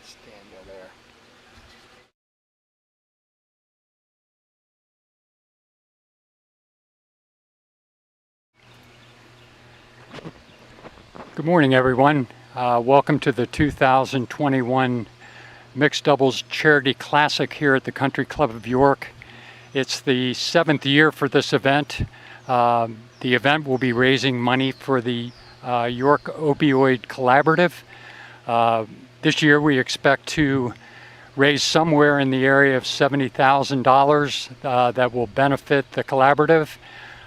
Stand there. Good morning, everyone. Welcome to the 2021 Mixed Doubles Charity Classic here at the Country Club of York. It's the 7th year for this event. The event will be raising money for the York Opioid Collaborative. This year we expect to raise somewhere in the area of $70,000 that will benefit the collaborative.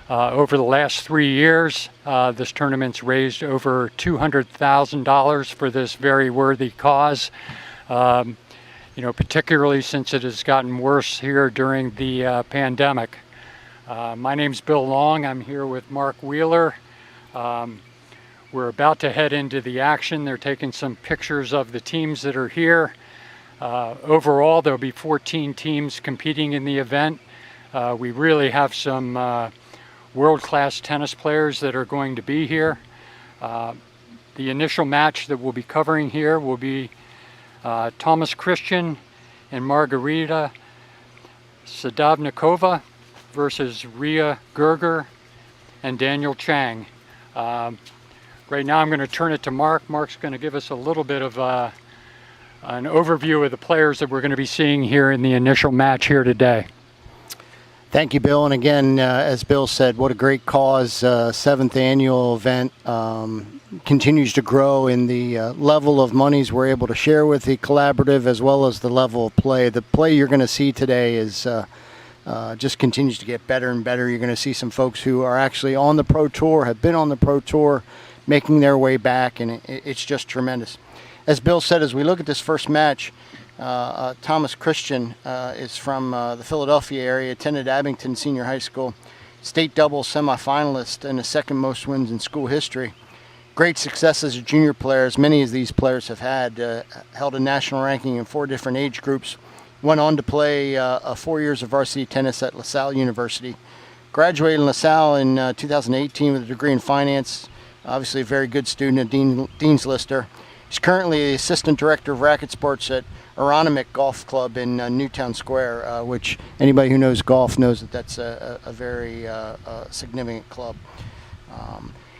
Over the last 3 years, this tournament's raised over $200,000 for this very worthy cause. Particularly since it has gotten worse here during the pandemic. My name's Bill Long. I'm here with Mark Wheeler. We're about to head into the action. They're taking some pictures of the teams that are here. Overall, there'll be 14 teams competing in the event. We really have some world-class tennis players that are going to be here. The initial match that we'll be covering here will be Thomas Christian and Margarita Sadovnikova versus Ria Gerger and Daniel Chang. Right now I'm going to turn it to Mark. Mark's going to give us a little bit of an overview of the players that we're going to be seeing here in the initial match here today. Thank you, Bill. And again, as Bill said, what a great cause. 7th annual event continues to grow in the level of monies we're able to share with the collaborative, as well as the level of play. The play you're going to see today is just continues to get better and better. You're going to see some folks who are actually on the Pro Tour, have been on the Pro Tour, making their way back, and it's just tremendous. As Bill said, as we look at this first match, Thomas Christian is from the Philadelphia area, attended Abington Senior High School, state doubles semifinalist and the second most wins in school history. Great success as a junior player, as many of these players have had, held a national ranking in 4 different age groups, went on to play 4 years of varsity tennis at LaSalle University, graduated in LaSalle in 2018 with a degree in finance, obviously a very good student at Dean's Lister. He's currently the assistant director of racket sports at Aronimink Golf Club in Newtown Square, which anybody who knows golf knows that that's a very significant club.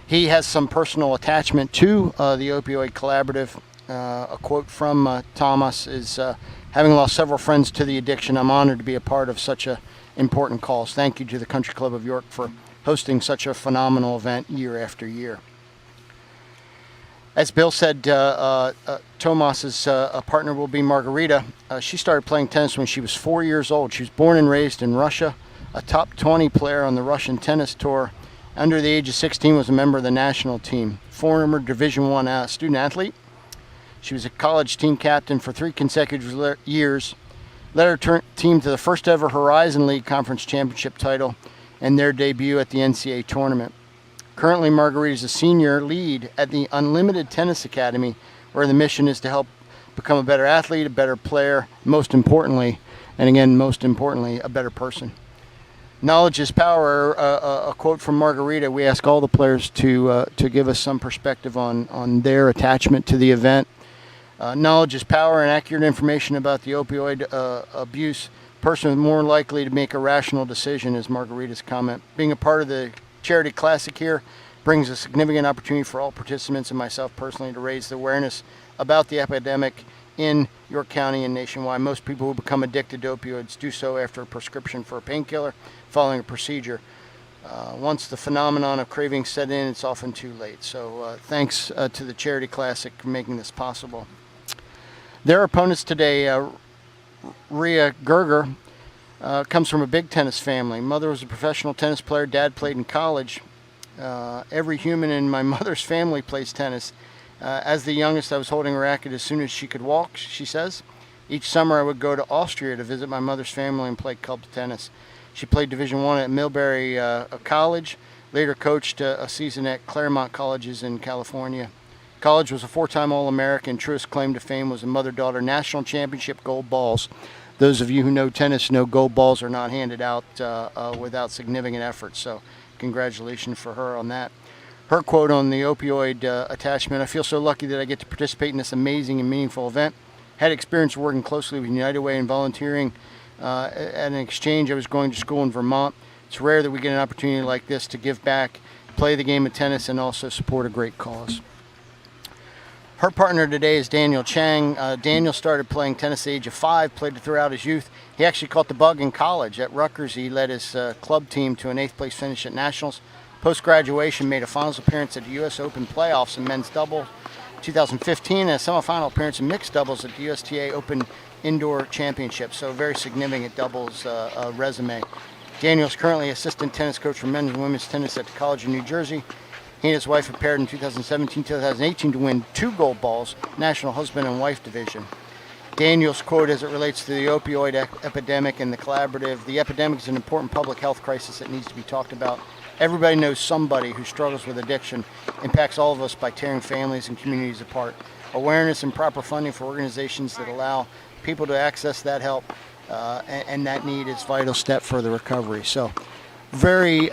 He has some personal attachment to the Opioid Collaborative. A quote from Thomas is, having lost several friends to the addiction, I'm honored to be a part of such an important cause. Thank you to the Country Club of York for hosting such a phenomenal event year after year. As Bill said, Tomas's partner will be Margarita. She started playing tennis when she was 4 years old. She was born and raised in Russia, a top 20 player on the Russian tennis tour. Under the age of 16, was a member of the national team, former Division I student athlete. She was a college team captain for 3 consecutive years, led her team to the first ever Horizon League Conference Championship title and their debut at the NCAA tournament. Currently, Margarita is a senior lead at the Unlimited Tennis Academy, where the mission is to help become a better athlete, a better player, most importantly, a better person. Knowledge is power. A quote from Margarita. We ask all the players to give us some perspective on their attachment to the event. Knowledge is power, and accurate information about the opioid abuse. Person is more likely to make a rational decision, is Margarita's comment. Being a part of the Charity Classic here brings a significant opportunity for all participants and myself personally to raise the awareness about the epidemic in York County and nationwide. Most people who become addicted to opioids do so after a prescription for a painkiller following a procedure. Once the phenomenon of craving set in, it's often too late. So thanks to the Charity Classic for making this possible. Their opponents today, Ria Gerger, comes from a big tennis family. Mother was a professional tennis player. Dad played in college. Every human in my mother's family plays tennis. As the youngest, I was holding a racket as soon as she could walk, she says. Each summer I would go to Austria to visit my mother's family and play club tennis. She played Division I at Millbury College, later coached a season at Claremont Colleges in California. College was a 4-time All-American. Truest claim to fame was a mother-daughter national championship gold balls. Those of you who know tennis know gold balls are not handed out without significant effort, so congratulations for her on that. Her quote on the opioid attachment: I feel so lucky that I get to participate in this amazing and meaningful event. had experience working closely with United Way and volunteering at an exchange. I was going to school in Vermont. It's rare that we get an opportunity like this to give back, play the game of tennis, and also support a great cause. Her partner today is Daniel Chang. Daniel started playing tennis at the age of 5, played it throughout his youth. He actually caught the bug in college. At Rutgers, he led his club team to an 8th place finish at Nationals. Post-graduation, made a finals appearance at the U.S. Open playoffs in men's doubles 2015 and a semifinal appearance in mixed doubles at the USTA Open Indoor Championship. So a very significant doubles resume. Daniel's currently assistant tennis coach for men's and women's tennis at the College of New Jersey. He and his wife have paired in 2017-2018 to win 2 gold balls, National Husband and Wife Division. Daniel's quote as it relates to the opioid epidemic and the collaborative: "The epidemic is an important public health crisis that needs to be talked about. Everybody knows somebody who struggles with addiction. Impacts all of us by tearing families and communities apart. Awareness and proper funding for organizations that allow people to access that help and that need is a vital step for the recovery." So very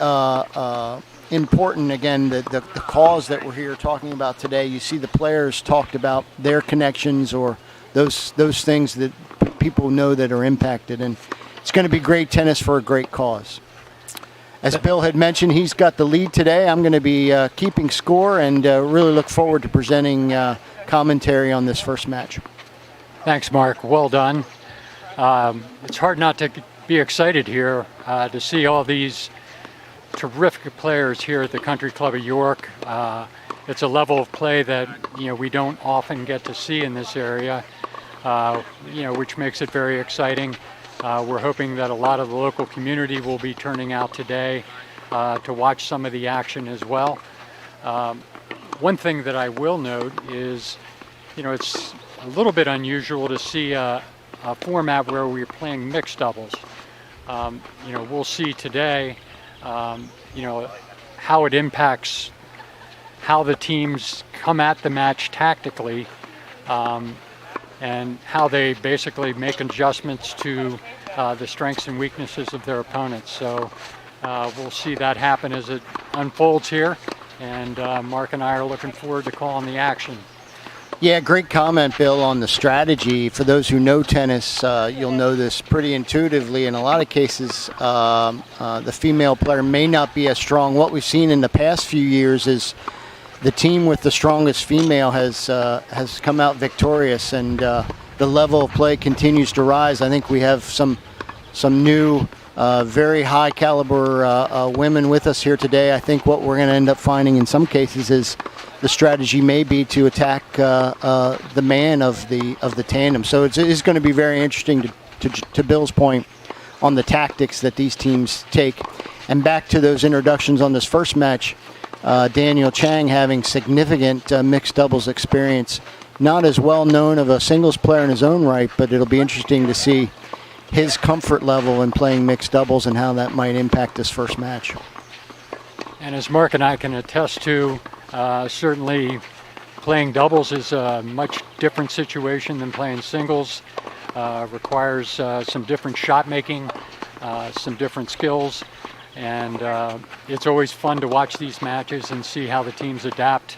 important, again, the cause that we're here talking about today. You see the players talked about their connections or those things that people know that are impacted, and it's going to be great tennis for a great cause. As Bill had mentioned, he's got the lead today. I'm going to be keeping score and really look forward to presenting commentary on this first match. Thanks, Mark. Well done. It's hard not to be excited here to see all these terrific players here at the Country Club of York. It's a level of play that we don't often get to see in this area, which makes it very exciting. We're hoping that a lot of the local community will be turning out today to watch some of the action as well. One thing that I will note is, it's a little bit unusual to see a format where we're playing mixed doubles. We'll see today, how it impacts how the teams come at the match tactically, and how they basically make adjustments to the strengths and weaknesses of their opponents. So we'll see that happen as it unfolds here, and Mark and I are looking forward to calling the action. Yeah, great comment, Bill, on the strategy. For those who know tennis, you'll know this pretty intuitively. In a lot of cases, the female player may not be as strong. What we've seen in the past few years is the team with the strongest female has come out victorious, and the level of play continues to rise. I think we have some new, very high caliber women with us here today. I think what we're going to end up finding in some cases is the strategy may be to attack the man of the tandem. So it is going to be very interesting to Bill's point on the tactics that these teams take. And back to those introductions on this first match, Daniel Chang having significant mixed doubles experience. Not as well known of a singles player in his own right, but it'll be interesting to see his comfort level in playing mixed doubles and how that might impact this first match. And as Mark and I can attest to, certainly playing doubles is a much different situation than playing singles. Requires some different shot making, some different skills, and it's always fun to watch these matches and see how the teams adapt.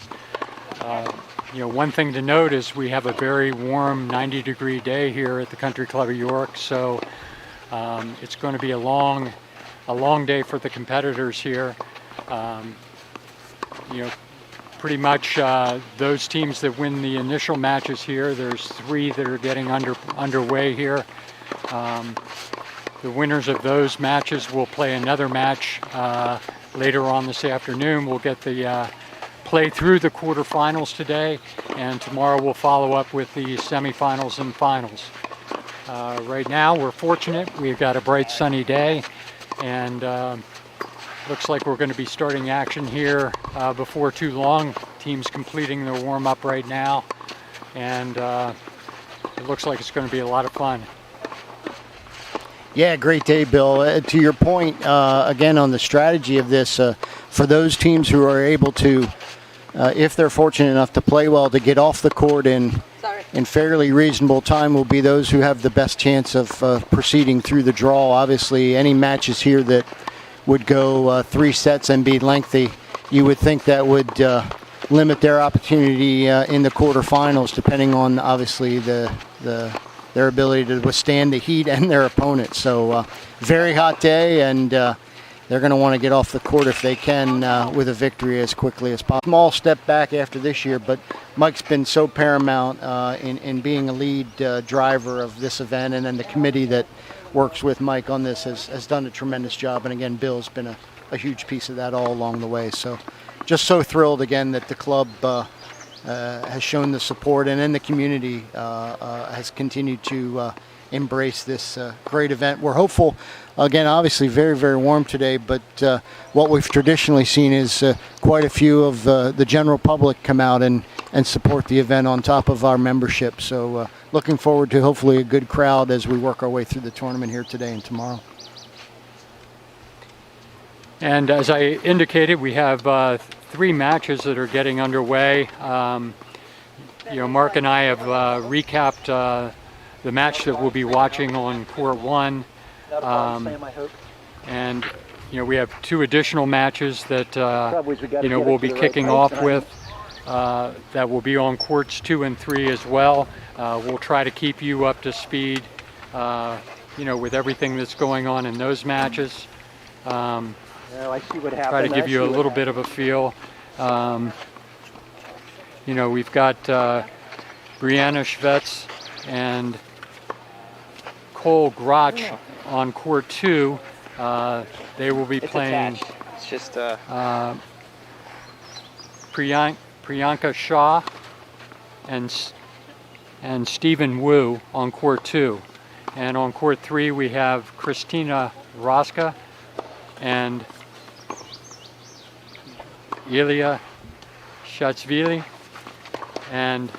One thing to note is we have a very warm 90-degree day here at the Country Club of York, so it's going to be a long day for the competitors here. Pretty much those teams that win the initial matches here, there's 3 that are getting underway here. The winners of those matches will play another match later on this afternoon. We'll get the play through the quarterfinals today, and tomorrow we'll follow up with the semifinals and finals. Right now we're fortunate. We've got a bright sunny day, and looks like we're going to be starting action here before too long. Teams completing their warm-up right now, and it looks like it's going to be a lot of fun. Yeah, great day, Bill. To your point, again, on the strategy of this, for those teams who are able to, if they're fortunate enough to play well, to get off the court in fairly reasonable time, will be those who have the best chance of proceeding through the draw. Obviously, any matches here that would go 3 sets and be lengthy, you would think that would limit their opportunity in the quarterfinals, depending on obviously the their ability to withstand the heat and their opponents. So very hot day, and they're going to want to get off the court if they can with a victory as quickly as possible. Small step back after this year, but Mike's been so paramount in being a lead driver of this event, and then the committee that works with Mike on this has done a tremendous job. And again, Bill's been a huge piece of that all along the way. So just so thrilled again that the club has shown the support, and then the community has continued to embrace this great event. We're hopeful, again, obviously very, very warm today, but what we've traditionally seen is quite a few of the general public come out and support the event on top of our membership. So looking forward to hopefully a good crowd as we work our way through the tournament here today and tomorrow. And as I indicated, we have 3 matches that are getting underway. Mark and I have recapped the match that we'll be watching on court 1. And we have 2 additional matches that we'll be kicking off with that will be on courts 2 and 3 as well. We'll try to keep you up to speed with everything that's going on in those matches. I see what happened. Try to give you a little bit of a feel. We've got Brianna Schvetz and Cole Grotch on court 2. They will be playing It's just Priyanka Shah and Stephen Wu on court 2. And on court 3 we have Christina Roska and Ilya Shatsvili and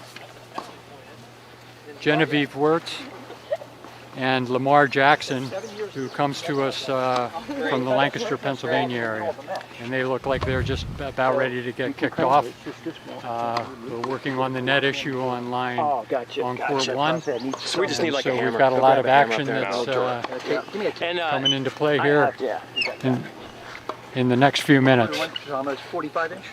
Genevieve Wirtz and Lamar Jackson, who comes to us from the Lancaster, Pennsylvania area. And they look like they're just about ready to get kicked off. We're working on the net issue on line on court 1. So we just need like a hammer. We've got a lot of Grab a action hammer that's coming into and, play here in the next few minutes. almost 45 inch.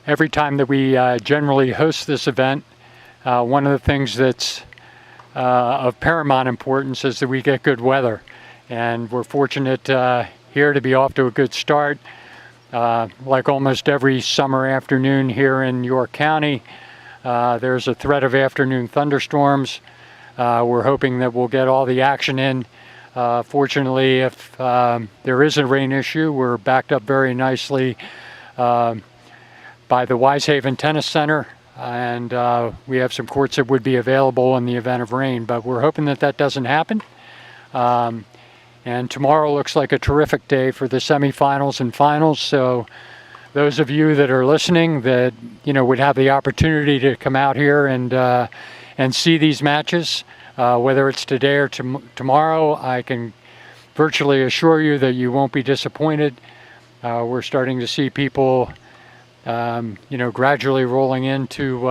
Every time that we generally host this event, one of the things that's of paramount importance is that we get good weather. And we're fortunate here to be off to a good start. Like almost every summer afternoon here in York County, there's a threat of afternoon thunderstorms. We're hoping that we'll get all the action in. Fortunately, if there is a rain issue, we're backed up very nicely by the Wisehaven Tennis Center, and we have some courts that would be available in the event of rain, but we're hoping that that doesn't happen. And tomorrow looks like a terrific day for the semifinals and finals, so those of you that are listening that would have the opportunity to come out here and see these matches, whether it's today or tomorrow, I can virtually assure you that you won't be disappointed. We're starting to see people gradually rolling into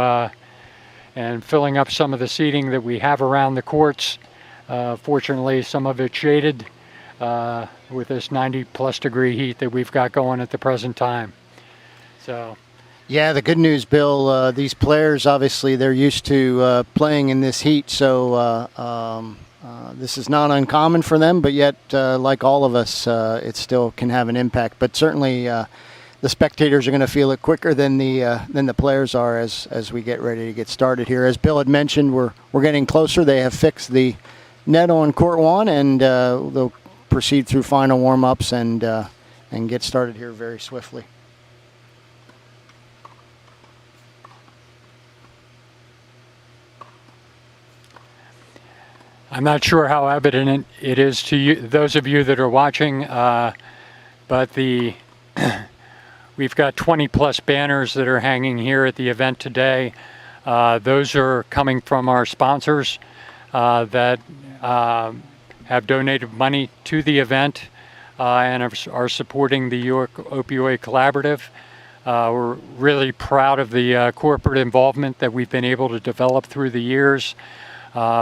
and filling up some of the seating that we have around the courts. Fortunately, some of it shaded with this 90+ degree heat that we've got going at the present time. So, yeah, the good news, Bill, these players, obviously, they're used to playing in this heat, so this is not uncommon for them, but yet, like all of us, it still can have an impact. But certainly, the spectators are going to feel it quicker than the players are as we get ready to get started here. As Bill had mentioned, we're getting closer. They have fixed the net on court 1, and they'll proceed through final warm-ups and get started here very swiftly. I'm not sure how evident it is to you, those of you that are watching, but we've got 20+ banners that are hanging here at the event today. Those are coming from our sponsors that have donated money to the event and are supporting the York Opioid Collaborative. We're really proud of the corporate involvement that we've been able to develop through the years,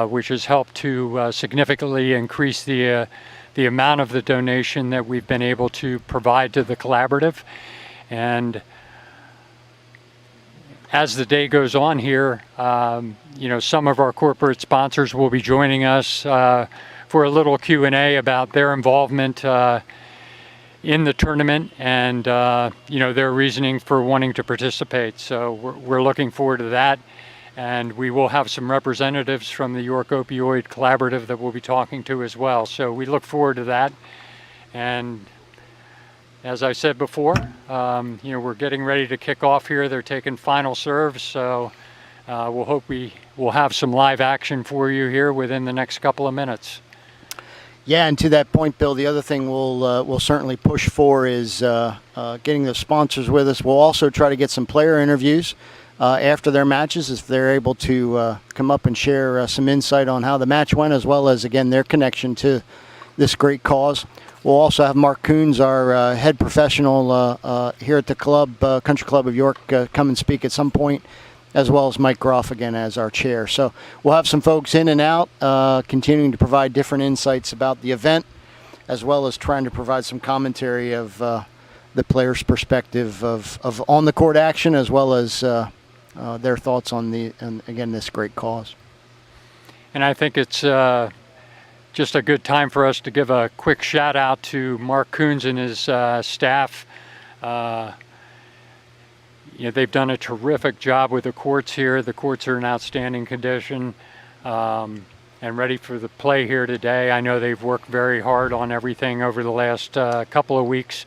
which has helped to significantly increase the amount of the donation that we've been able to provide to the collaborative. And as the day goes on here, some of our corporate sponsors will be joining us for a little Q&A about their involvement in the tournament and their reasoning for wanting to participate. So we're looking forward to that, and we will have some representatives from the York Opioid Collaborative that we'll be talking to as well. So we look forward to that. And as I said before, we're getting ready to kick off here. They're taking final serves, so we'll hope we'll have some live action for you here within the next couple of minutes. Yeah, and to that point, Bill, the other thing we'll certainly push for is getting the sponsors with us. We'll also try to get some player interviews after their matches if they're able to come up and share some insight on how the match went, as well as, again, their connection to this great cause. We'll also have Mark Coons, our head professional here at the club, Country Club of York, come and speak at some point, as well as Mike Groft again as our chair. So we'll have some folks in and out, continuing to provide different insights about the event, as well as trying to provide some commentary of the players' perspective of on-the-court action, as well as their thoughts on again, this great cause. And I think it's just a good time for us to give a quick shout out to Mark Coons and his staff. They've done a terrific job with the courts here. The courts are in outstanding condition and ready for the play here today. I know they've worked very hard on everything over the last couple of weeks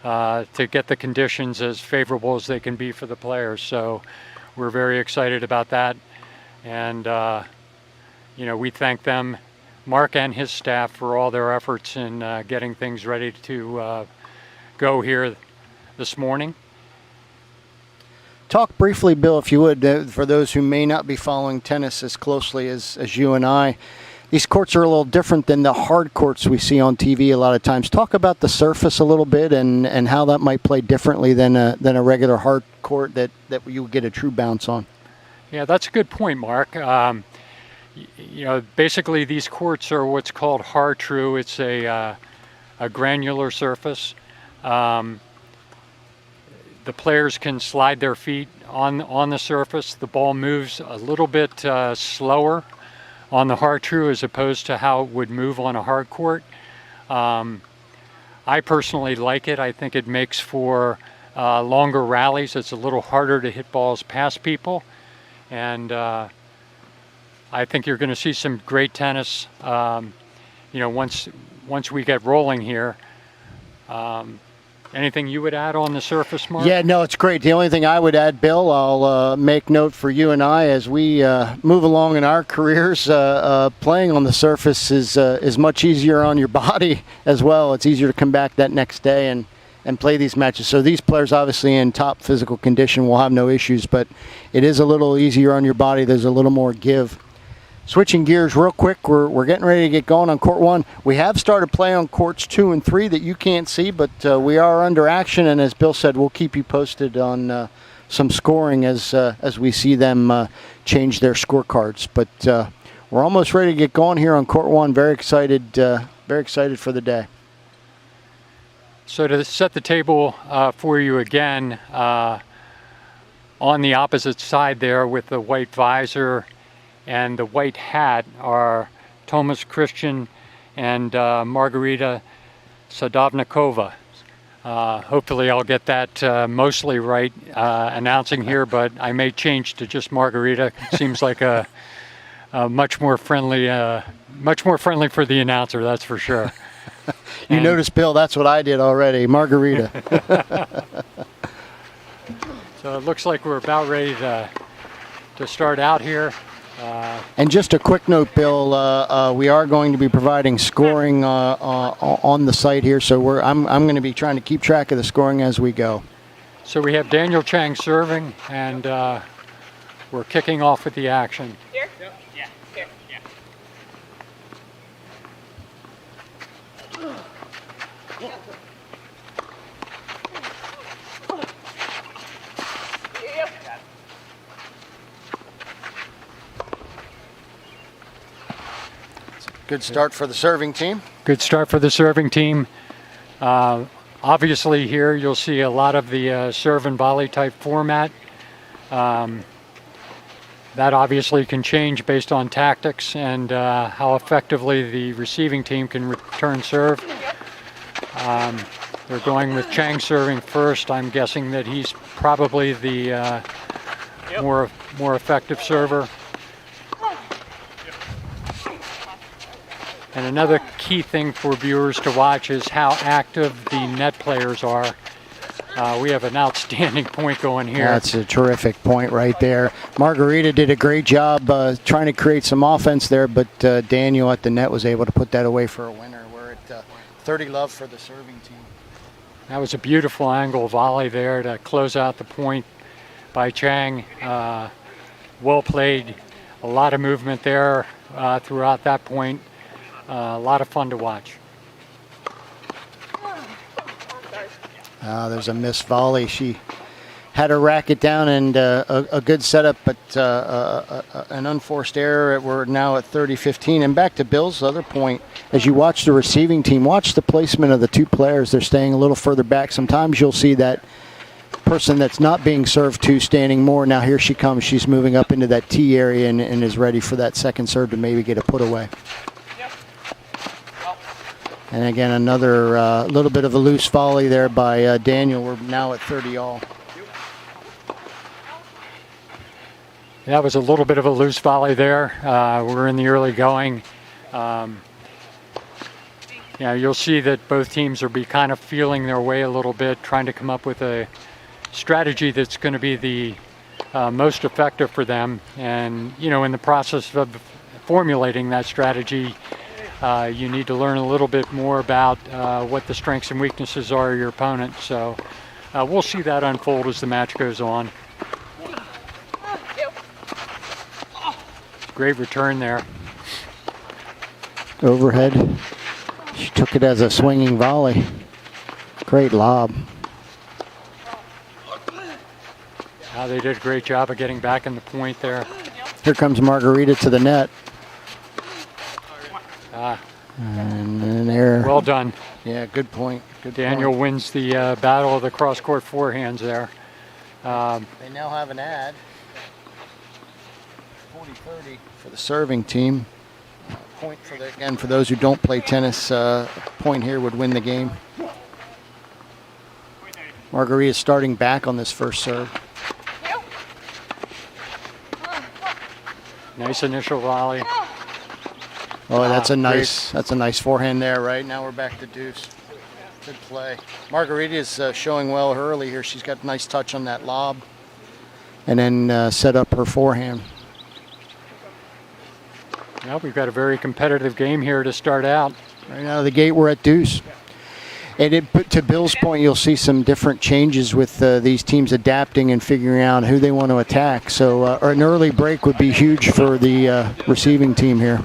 to get the conditions as favorable as they can be for the players. So we're very excited about that. And, we thank them, Mark and his staff, for all their efforts in getting things ready to go here this morning. Talk briefly, Bill, if you would, for those who may not be following tennis as closely as you and I. These courts are a little different than the hard courts we see on TV a lot of times. Talk about the surface a little bit and how that might play differently than a regular hard court that you would get a true bounce on. Yeah, that's a good point, Mark. Basically these courts are what's called hard true. It's a granular surface. The players can slide their feet on the surface. The ball moves a little bit slower on the hard true as opposed to how it would move on a hard court. I personally like it. I think it makes for longer rallies. It's a little harder to hit balls past people. And I think you're going to see some great tennis once we get rolling here. Anything you would add on the surface, Mark? Yeah, no, it's great. The only thing I would add, Bill, I'll make note for you and I as we move along in our careers, playing on the surface is much easier on your body as well. It's easier to come back that next day and play these matches. So these players obviously in top physical condition will have no issues, but it is a little easier on your body. There's a little more give. Switching gears real quick, we're getting ready to get going on court 1. We have started playing on courts 2 and 3 that you can't see, but we are under action, and as Bill said, we'll keep you posted on some scoring as we see them change their scorecards. But we're almost ready to get going here on court 1. Very excited for the day. So to set the table for you again, on the opposite side there with the white visor and the white hat are Thomas Christian and Margarita Sadovnikova. Hopefully I'll get that mostly right announcing here, but I may change to just Margarita. Seems like a much more friendly for the announcer, that's for sure. You notice, Bill, that's what I did already, Margarita. So it looks like we're about ready to start out here. And just a quick note, Bill, we are going to be providing scoring on the site here, so I'm going to be trying to keep track of the scoring as we go. So we have Daniel Chang serving, and we're kicking off with the action. Here? Yep. Yeah. Here. Yeah. Good start for the serving team. Good start for the serving team. Obviously here you'll see a lot of the serve and volley type format. That obviously can change based on tactics and how effectively the receiving team can return serve. They're going with Chang serving first. I'm guessing that he's probably the more effective server. And another key thing for viewers to watch is how active the net players are. We have an outstanding point going here. That's a terrific point right there. Margarita did a great job trying to create some offense there, but Daniel at the net was able to put that away for a winner. We're at 30 love for the serving team. That was a beautiful angle volley there to close out the point by Chang. Well played. A lot of movement there throughout that point. A lot of fun to watch. There's a missed volley. She had her racket down and a good setup, but an unforced error. We're now at 30-15. And back to Bill's other point, as you watch the receiving team, watch the placement of the two players. They're staying a little further back. Sometimes you'll see that person that's not being served to standing more. Now here she comes. She's moving up into that T area and is ready for that second serve to maybe get a put away. And again, another little bit of a loose volley there by Daniel. We're now at 30 all. That was a little bit of a loose volley there. We're in the early going. You'll see that both teams are kind of feeling their way a little bit, trying to come up with a strategy that's going to be the most effective for them. And, in the process of formulating that strategy, you need to learn a little bit more about what the strengths and weaknesses are of your opponent. So we'll see that unfold as the match goes on. Great return there. Overhead. She took it as a swinging volley. Great lob. They did a great job of getting back in the point there. Here comes Margarita to the net. And an error. Well done. Yeah, good point. Good Daniel point. wins the battle of the cross-court forehands there. They now have an ad. 40-30 for the serving team. Point for those who don't play tennis. Point here would win the game. Margarita starting back on this first serve. Nice initial volley. Oh, that's a nice forehand there. Right now we're back to deuce. Good play. Margarita is showing well early here. She's got a nice touch on that lob, and then set up her forehand. Well, we've got a very competitive game here to start out. Right out of the gate, we're at deuce. And to Bill's point, you'll see some different changes with these teams adapting and figuring out who they want to attack. So an early break would be huge for the receiving team here.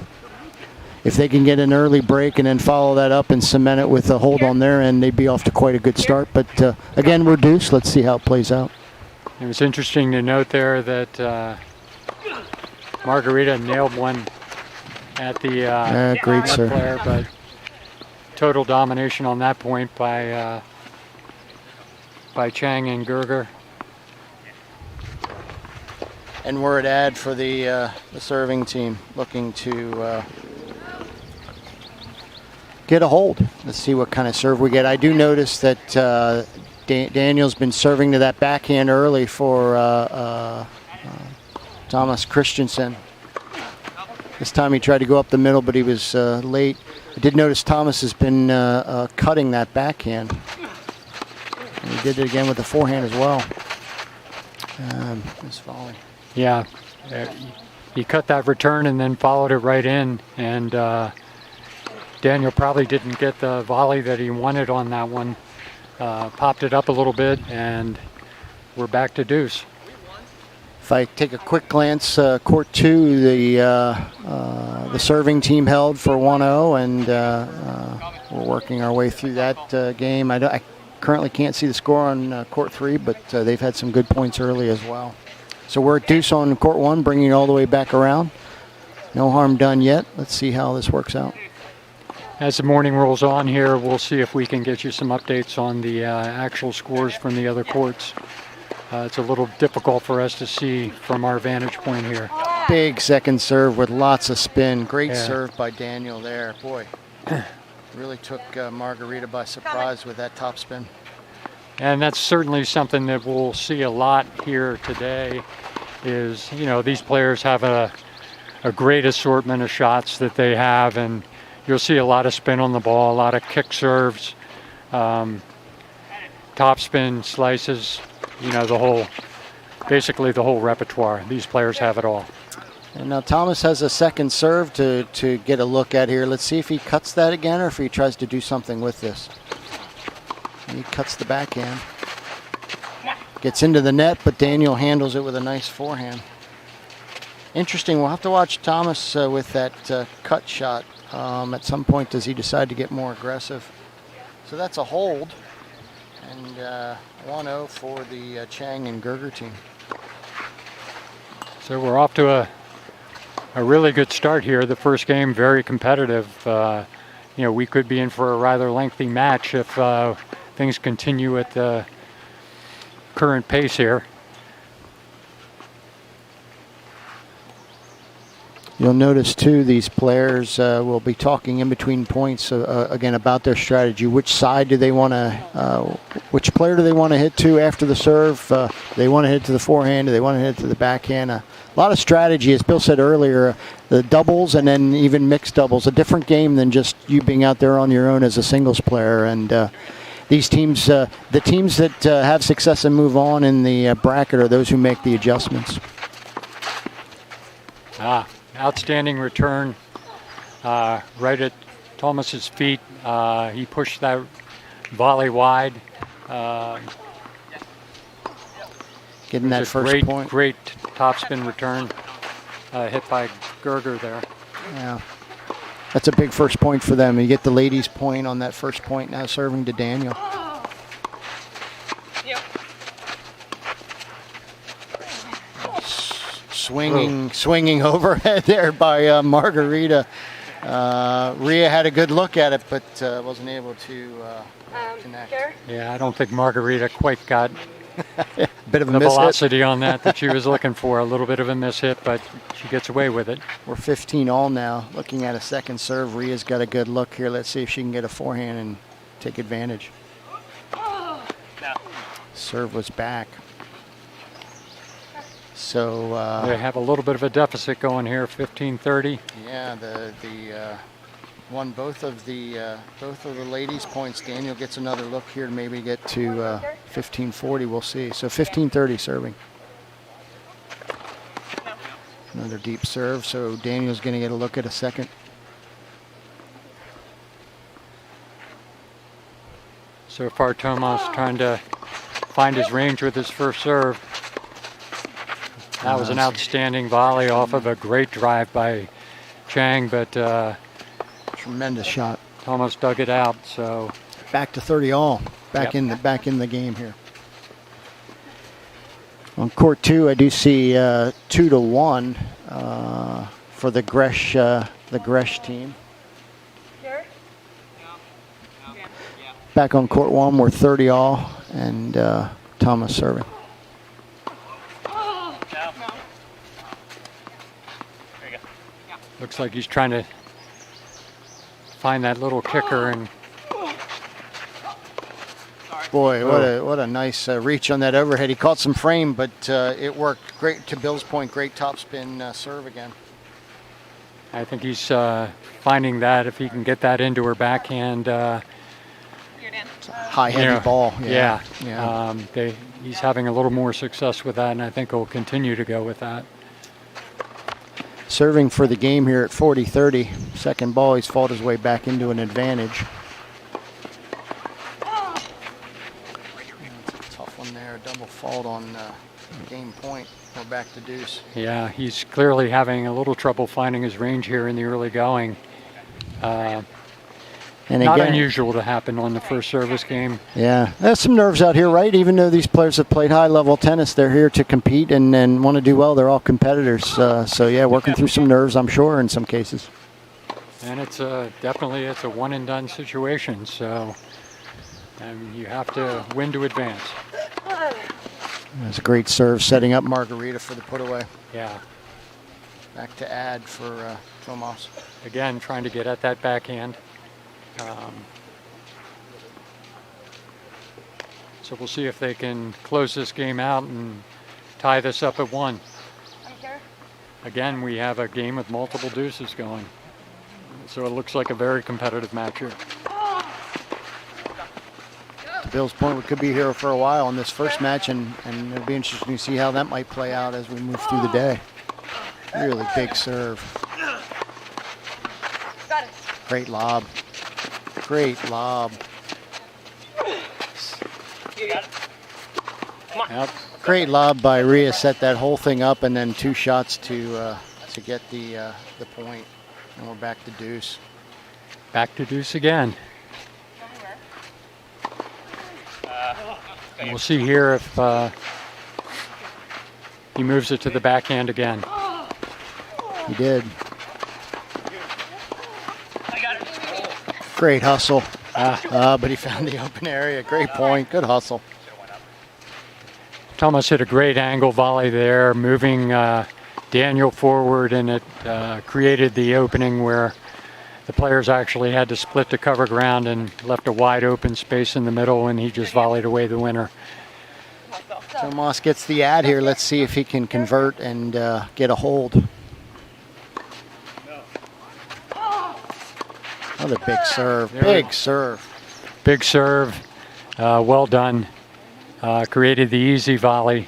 If they can get an early break and then follow that up and cement it with a hold on their end, they'd be off to quite a good start. But again, we're deuce. Let's see how it plays out. It was interesting to note there that Margarita nailed one at the great net serve. player, but total domination on that point by Chang and Gerger. And we're at ad for the serving team, looking to get a hold. Let's see what kind of serve we get. I do notice that Daniel's been serving to that backhand early for Thomas Christensen. This time he tried to go up the middle, but he was late. I did notice Thomas has been cutting that backhand. And he did it again with the forehand as well. This volley. Yeah, he cut that return and then followed it right in, and Daniel probably didn't get the volley that he wanted on that one. Popped it up a little bit, and we're back to deuce. If I take a quick glance, court two, the serving team held for 1-0, and we're working our way through that game. I currently can't see the score on court three, but they've had some good points early as well. So we're at deuce on court one, bringing it all the way back around. No harm done yet. Let's see how this works out. As the morning rolls on here, we'll see if we can get you some updates on the actual scores from the other courts. It's a little difficult for us to see from our vantage point here. Big second serve with lots of spin. Great Yeah. serve by Daniel there. Boy, really took Margarita by surprise with that top spin. And that's certainly something that we'll see a lot here today is, you know, these players have a great assortment of shots that they have, and you'll see a lot of spin on the ball, a lot of kick serves, top spin, slices, you know, basically the whole repertoire. These players have it all. And now Thomas has a second serve to get a look at here. Let's see if he cuts that again or if he tries to do something with this. He cuts the backhand. Gets into the net, but Daniel handles it with a nice forehand. Interesting. We'll have to watch Thomas with that cut shot. At some point, does he decide to get more aggressive? So that's a hold. And 1-0 for the Chang and Gerger team. So we're off to a really good start here. The first game, very competitive. You know, we could be in for a rather lengthy match if things continue at the current pace here. You'll notice too, these players will be talking in between points again about their strategy. Which side do they want to? Which player do they want to hit to after the serve? They want to hit to the forehand. Do they want to hit to the backhand? A lot of strategy, as Bill said earlier. The doubles and then even mixed doubles, a different game than just you being out there on your own as a singles player. And these teams, the teams that have success and move on in the bracket are those who make the adjustments. Outstanding return right at Thomas's feet. He pushed that volley wide. Getting that first point. Great topspin return hit by Gerger there. Yeah, that's a big first point for them. You get the ladies' point on that first point, now serving to Daniel. Swinging overhead there by Margarita. Rhea had a good look at it, but wasn't able to connect. Yeah, I don't think Margarita quite got Bit of a the miss hit. velocity on that she was looking for. A little bit of a miss hit, but she gets away with it. We're 15 all now. Looking at a second serve. Rhea's got a good look here. Let's see if she can get a forehand and take advantage. Serve was back. So They have a little bit of a deficit going here, 15-30. yeah, the won both of the ladies' points. Daniel gets another look here to maybe get to 15-40. We'll see. So 15-30 serving. Another deep serve. So Daniel's going to get a look at a second. So far, Tomas trying to find his range with his first serve. That was an outstanding volley off of a great drive by Chang, but Tremendous shot. Tomas dug it out. So Back to 30 all. Back Yep. in the game here. On court 2, I do see 2-1 for the Gresh team. Back on court 1, we're 30 all, and Thomas serving. looks like he's trying to find that little kicker, and Boy, what a nice reach on that overhead. He caught some frame, but it worked. Great, to Bill's point, great topspin serve again. I think he's finding that if he can get that into her backhand. High, heavy ball. Yeah. Yeah. He's having a little more success with that, and I think he'll continue to go with that. Serving for the game here at 40-30. Second ball, he's fought his way back into an advantage. That's a tough one there. Double fault on game point. We're back to deuce. Yeah, he's clearly having a little trouble finding his range here in the early going. And Not again, unusual to happen on the first service game. yeah, there's some nerves out here, right? Even though these players have played high-level tennis, they're here to compete and want to do well. They're all competitors. So yeah, working through some nerves, I'm sure, in some cases. And it's definitely it's a one-and-done situation. So you have to win to advance. That's a great serve, setting up Margarita for the put away. Yeah. Back to add for Tomas. Again, trying to get at that backhand. So we'll see if they can close this game out and tie this up at 1. Again, we have a game with multiple deuces going. So it looks like a very competitive match here. To Bill's point, we could be here for a while in this first match, and it'll be interesting to see how that might play out as we move through the day. Really big serve. Great lob. Great lob. Yep. Great lob by Rhea. Set that whole thing up, and then 2 shots to get the point. And we're back to deuce. Back to deuce again. And we'll see here if he moves it to the backhand again. He did. Great hustle. But he found the open area. Great point. Good hustle. Thomas hit a great angle volley there, moving Daniel forward, and it created the opening where the players actually had to split to cover ground and left a wide open space in the middle, and he just volleyed away the winner. Tomas gets the ad here. Let's see if he can convert and get a hold. Another big serve. Big serve. Big serve. Well done. Created the easy volley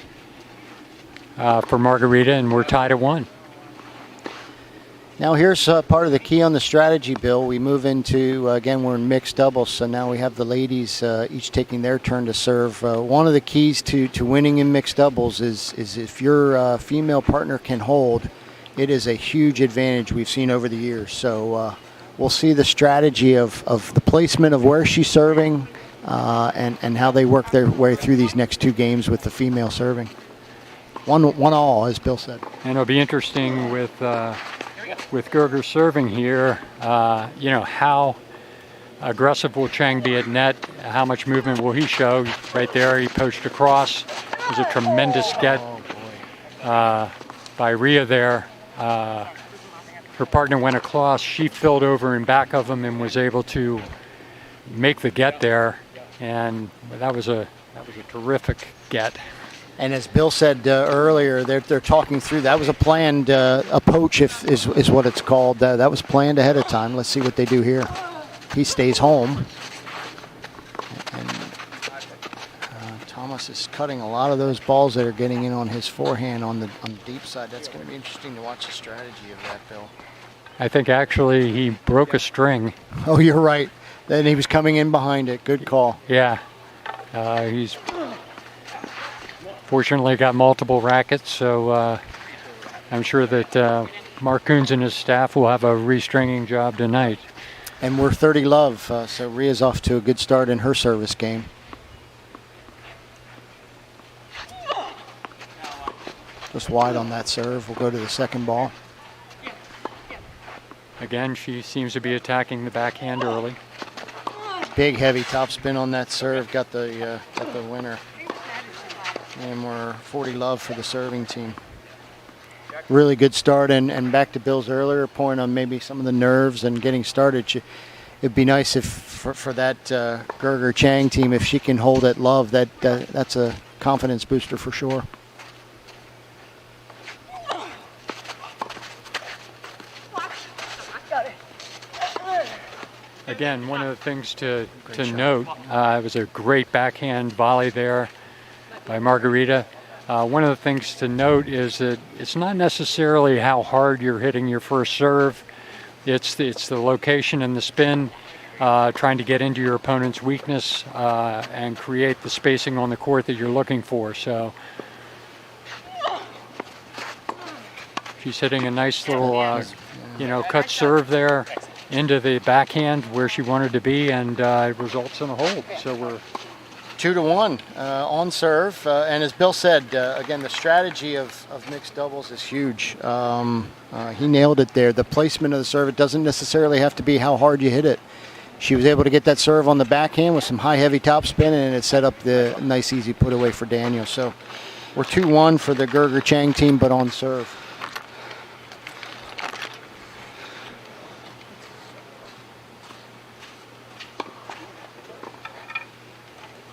for Margarita, and we're tied at 1. Now here's part of the key on the strategy, Bill. We move into, again, we're in mixed doubles, so now we have the ladies each taking their turn to serve. One of the keys to winning in mixed doubles is if your female partner can hold, it is a huge advantage we've seen over the years. So we'll see the strategy of the placement of where she's serving and how they work their way through these next 2 games with the female serving. One all, as Bill said. And it'll be interesting with Gerger serving here, how aggressive will Chang be at net? How much movement will he show? Right there, he poached across. It was a tremendous get by Rhea there. Her partner went across. She filled over in back of him and was able to make the get there. And that was a terrific get. And as Bill said earlier, they're talking through. That was a planned a poach, is what it's called. That was planned ahead of time. Let's see what they do here. He stays home. And Thomas is cutting a lot of those balls that are getting in on his forehand on the deep side. That's going to be interesting to watch the strategy of that, Bill. I think actually he broke a string. Oh, you're right. Then he was coming in behind it. Good call. Yeah. He's fortunately got multiple rackets, so I'm sure that Mark Coons and his staff will have a restringing job tonight. And we're 30 love, so Rhea's off to a good start in her service game. Just wide on that serve. We'll go to the second ball. Again, she seems to be attacking the backhand early. Big heavy topspin on that serve. Got the winner. And we're 40 love for the serving team. Really good start, and back to Bill's earlier point on maybe some of the nerves and getting started. It'd be nice if for that Gerger Chang team, if she can hold at love, that's a confidence booster for sure. Again, one of the things to note, it was a great backhand volley there by Margarita. One of the things to note is that it's not necessarily how hard you're hitting your first serve. It's the location and the spin, trying to get into your opponent's weakness and create the spacing on the court that you're looking for. So she's hitting a nice little, cut serve there. into the backhand where she wanted to be, and it results in a hold. So we're 2-1 on serve. And as Bill said, again, the strategy of mixed doubles is huge. He nailed it there. The placement of the serve, it doesn't necessarily have to be how hard you hit it. She was able to get that serve on the backhand with some high, heavy topspin, and it set up the nice, easy put away for Daniel. So we're 2-1 for the Gerger Chang team, but on serve.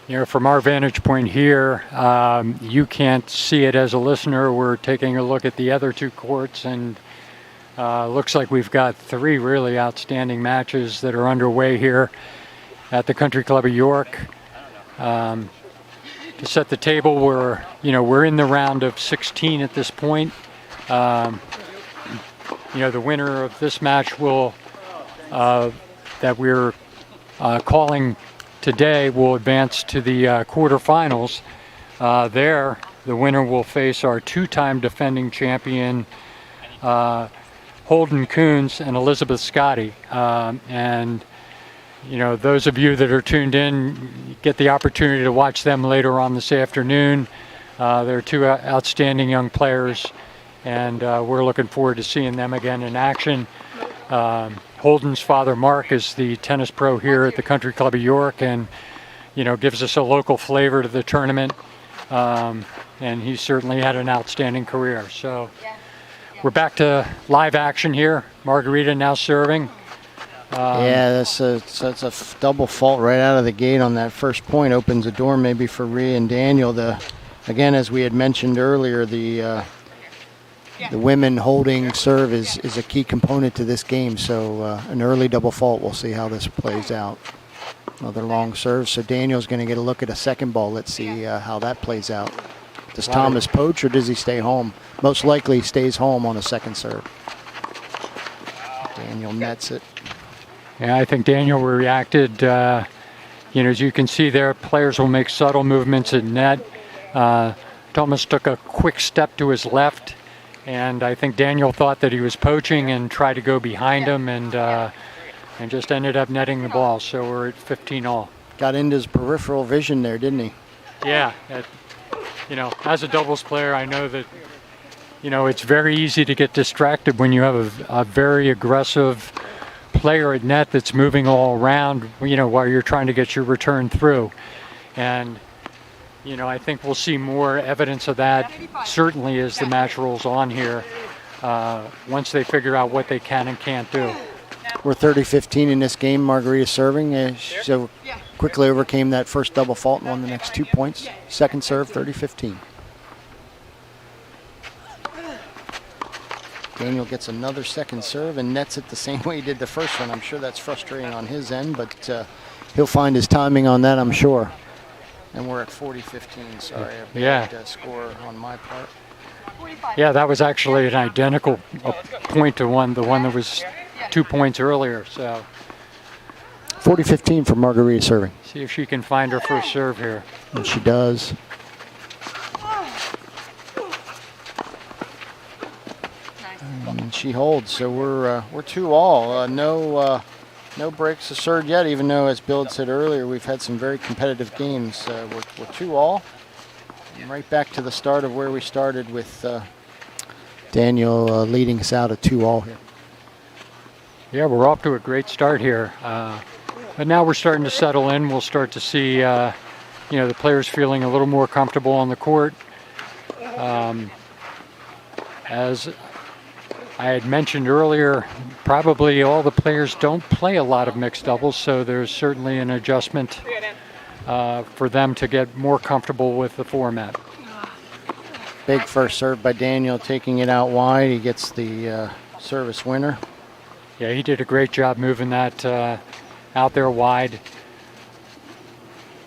You know, from our vantage point here, you can't see it as a listener. We're taking a look at the other two courts, and looks like we've got 3 really outstanding matches that are underway here at the Country Club of York. To set the table, we're in the round of 16 at this point. The winner of this match will that we're calling today will advance to the quarterfinals. There, the winner will face our 2-time defending champion, Holden Coons and Elizabeth Scotty. And, those of you that are tuned in get the opportunity to watch them later on this afternoon. They're 2 outstanding young players, and we're looking forward to seeing them again in action. Holden's father, Mark, is the tennis pro here at the Country Club of York, and gives us a local flavor to the tournament. And he's certainly had an outstanding career. So we're back to live action here. Margarita now serving. That's a double fault right out of the gate on that first point. Opens the door maybe for Rhea and Daniel. Again, as we had mentioned earlier, the women holding serve is a key component to this game. So an early double fault. We'll see how this plays out. Another long serve. So Daniel's going to get a look at a second ball. Let's see how that plays out. Does Thomas poach or does he stay home? Most likely he stays home on a second serve. Daniel nets it. Yeah, I think Daniel reacted. As you can see there, players will make subtle movements at net. Thomas took a quick step to his left, and I think Daniel thought that he was poaching and tried to go behind him, and just ended up netting the ball. So we're at 15-all. Got into his peripheral vision there, didn't he? Yeah. As a doubles player, I know that, it's very easy to get distracted when you have a very aggressive player at net that's moving all around, while you're trying to get your return through. And, I think we'll see more evidence of that, certainly as the match rolls on here, once they figure out what they can and can't do. We're 30-15 in this game. Margarita serving. So quickly overcame that first double fault and won the next 2 points. Second serve, 30-15. Daniel gets another second serve and nets it the same way he did the first one. I'm sure that's frustrating on his end, but he'll find his timing on that, I'm sure. And we're at 40-15. Sorry, a bad score on my part. Yeah, that was actually an identical point to the one that was 2 points earlier. So 40-15 for Margarita serving. See if she can find her first serve here. And she does. And she holds, so we're 2-all. No breaks to serve yet, even though, as Bill had said earlier, we've had some very competitive games. We're 2-all. And right back to the start of where we started with Daniel leading us out at 2-all here. Yeah, we're off to a great start here. But now we're starting to settle in. We'll start to see, the players feeling a little more comfortable on the court. As I had mentioned earlier, probably all the players don't play a lot of mixed doubles, so there's certainly an adjustment for them to get more comfortable with the format. Big first serve by Daniel, taking it out wide. He gets the service winner. Yeah, he did a great job moving that out there wide.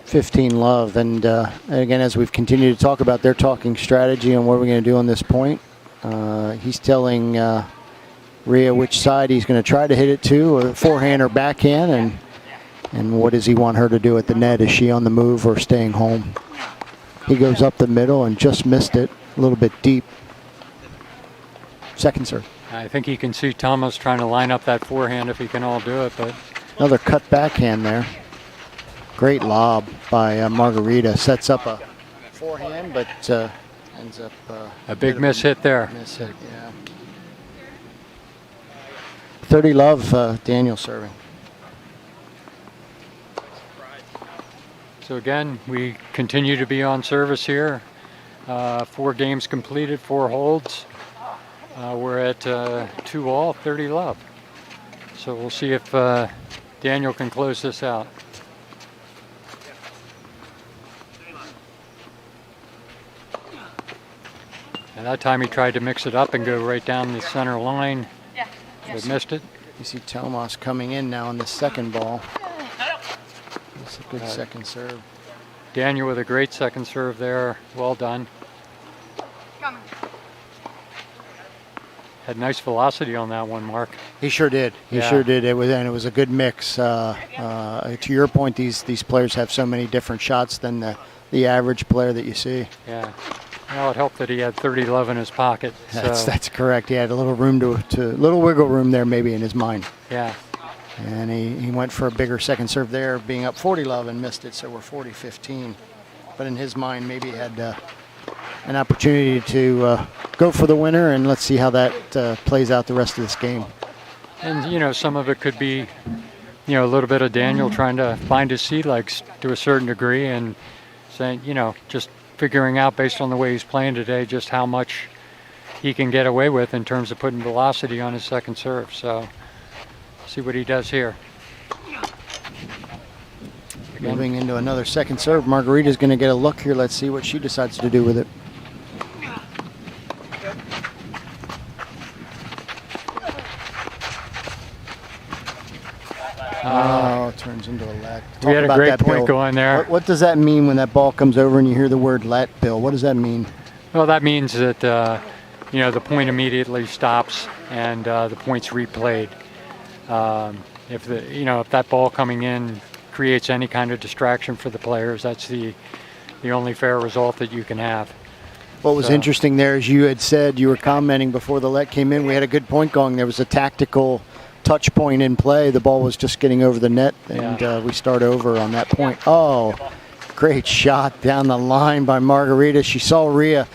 15 love, and again, as we've continued to talk about, they're talking strategy on what we're going to do on this point. He's telling Rhea which side he's going to try to hit it to, a forehand or backhand, and what does he want her to do at the net? Is she on the move or staying home? He goes up the middle and just missed it, a little bit deep. Second serve. I think you can see Thomas trying to line up that forehand if he can all do it, but Another cut backhand there. Great lob by Margarita. Sets up a forehand, but ends up a big miss hit there. Miss hit, yeah. 30 love, Daniel serving. So again, we continue to be on service here. 4 games completed, 4 holds. We're at 2-all, 30 love. So we'll see if Daniel can close this out. And that time he tried to mix it up and go right down the center line, but missed it. You see Tomas coming in now on the second ball. That's a good second serve. Daniel with a great second serve there. Well done. Had nice velocity on that one, Mark. He sure did. He sure did. It was a good mix. To your point, these players have so many different shots than the average player that you see. Yeah. Well, it helped that he had 30 love in his pocket. That's correct. He had a little room to little wiggle room there maybe in his mind. Yeah. And he went for a bigger second serve there, being up 40 love and missed it, so we're 40-15. But in his mind, maybe he had an opportunity to go for the winner, and let's see how that plays out the rest of this game. And, some of it could be, a little bit of Daniel trying to find his sea legs to a certain degree and saying, just figuring out based on the way he's playing today just how much he can get away with in terms of putting velocity on his second serve. So see what he does here. Again. Moving into another second serve. Margarita's going to get a look here. Let's see what she decides to do with it. Oh, it turns into a let. We had a great point going there. What does that mean when that ball comes over and you hear the word let, Bill? What does that mean? Well, that means that, the point immediately stops and the point's replayed. If that ball coming in creates any kind of distraction for the players, that's the only fair result that you can have. What was interesting there is you had said, you were commenting before the let came in, we had a good point going. There was a tactical touch point in play. The ball was just getting over the net, and we start over on that point. Oh, great shot down the line by Margarita. She saw Rhea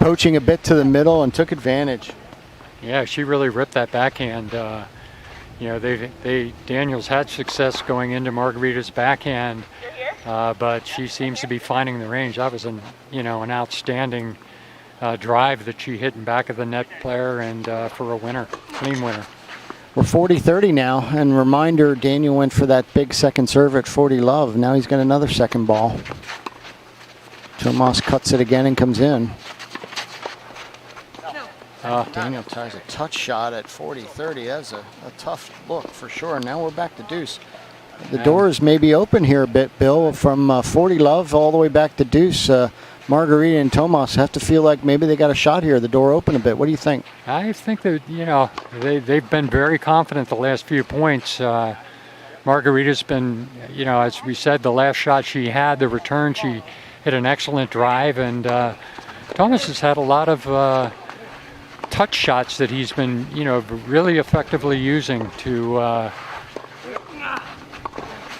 poaching a bit to the middle and took advantage. Yeah, she really ripped that backhand. Daniel's had success going into Margarita's backhand, but she seems to be finding the range. That was an outstanding drive that she hit in back of the net player and for a winner, clean winner. We're 40-30 now, and reminder, Daniel went for that big second serve at 40 love. Now he's got another second ball. Tomas cuts it again and comes in. Daniel ties a touch shot at 40-30. That's a tough look for sure. Now we're back to deuce. The doors may be open here a bit, Bill, from 40 love all the way back to deuce. Margarita and Tomas have to feel like maybe they got a shot here. The door open a bit. What do you think? I think that, they've been very confident the last few points. Margarita's been, as we said, the last shot she had, the return, she hit an excellent drive. And Tomas has had a lot of touch shots that he's been, really effectively using to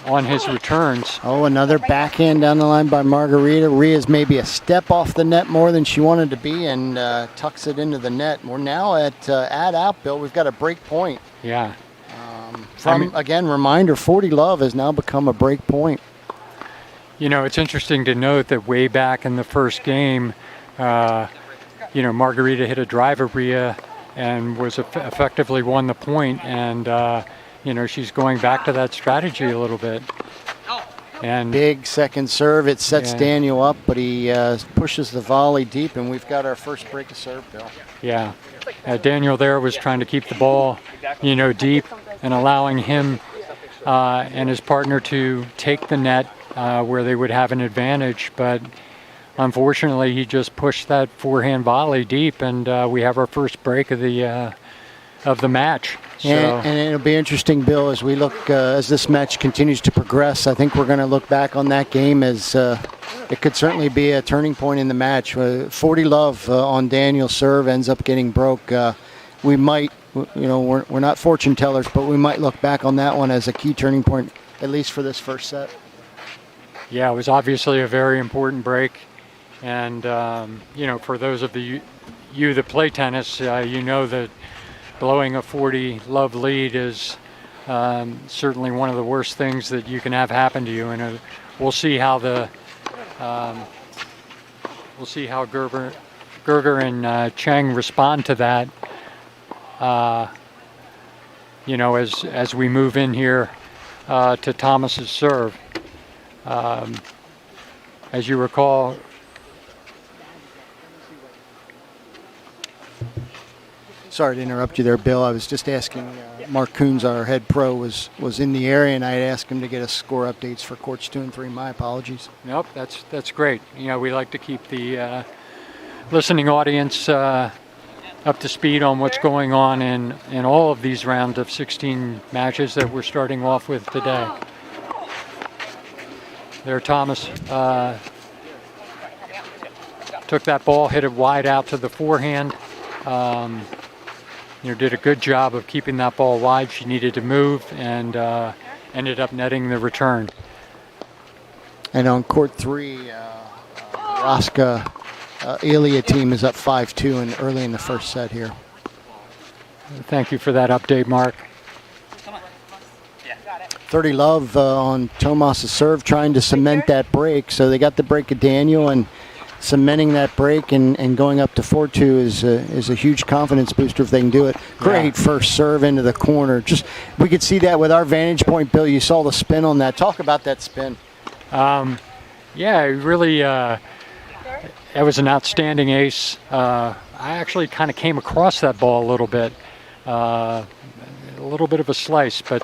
on his returns. Oh, another backhand down the line by Margarita. Rhea's maybe a step off the net more than she wanted to be and tucks it into the net. We're now at out, Bill. We've got a break point. Yeah. Again, reminder, 40 love has now become a break point. It's interesting to note that way back in the first game, Margarita hit a drive of Rhea and was effectively won the point, and she's going back to that strategy a little bit. And big second serve. It sets Daniel up, but he pushes the volley deep, and we've got our first break of serve, Bill. Yeah. Daniel there was trying to keep the ball, deep and allowing him and his partner to take the net where they would have an advantage. But unfortunately, he just pushed that forehand volley deep, and we have our first break of the match. So. And it'll be interesting, Bill, as we look, as this match continues to progress. I think we're going to look back on that game as it could certainly be a turning point in the match. 40 love on Daniel's serve ends up getting broke. we might, we're not fortune tellers, but we might look back on that one as a key turning point, at least for this first set. Yeah, it was obviously a very important break. And, for those of you that play tennis, you know that blowing a 40 love lead is certainly one of the worst things that you can have happen to you. And we'll see how Gerger and Cheng respond to that. As we move in here to Thomas's serve. As you recall, sorry to interrupt you there, Bill. I was just asking Mark Coons, our head pro, was in the area, and I had asked him to get us score updates for courts 2 and 3. My apologies. Nope, that's great. We like to keep the listening audience up to speed on what's going on in all of these round of 16 matches that we're starting off with today. There, Thomas took that ball, hit it wide out to the forehand. Did a good job of keeping that ball wide. She needed to move and ended up netting the return. And on court 3, Raska Ilya team is up 5-2 and early in the first set here. Thank you for that update, Mark. 30 love on Tomas's serve, trying to cement that break. So they got the break of Daniel, and cementing that break and going up to 4-2 is a huge confidence booster if they can do it. Great first serve into the corner. Just we could see that with our vantage point, Bill. You saw the spin on that. Talk about that spin. Really, that was an outstanding ace. I actually kind of came across that ball a little bit of a slice, but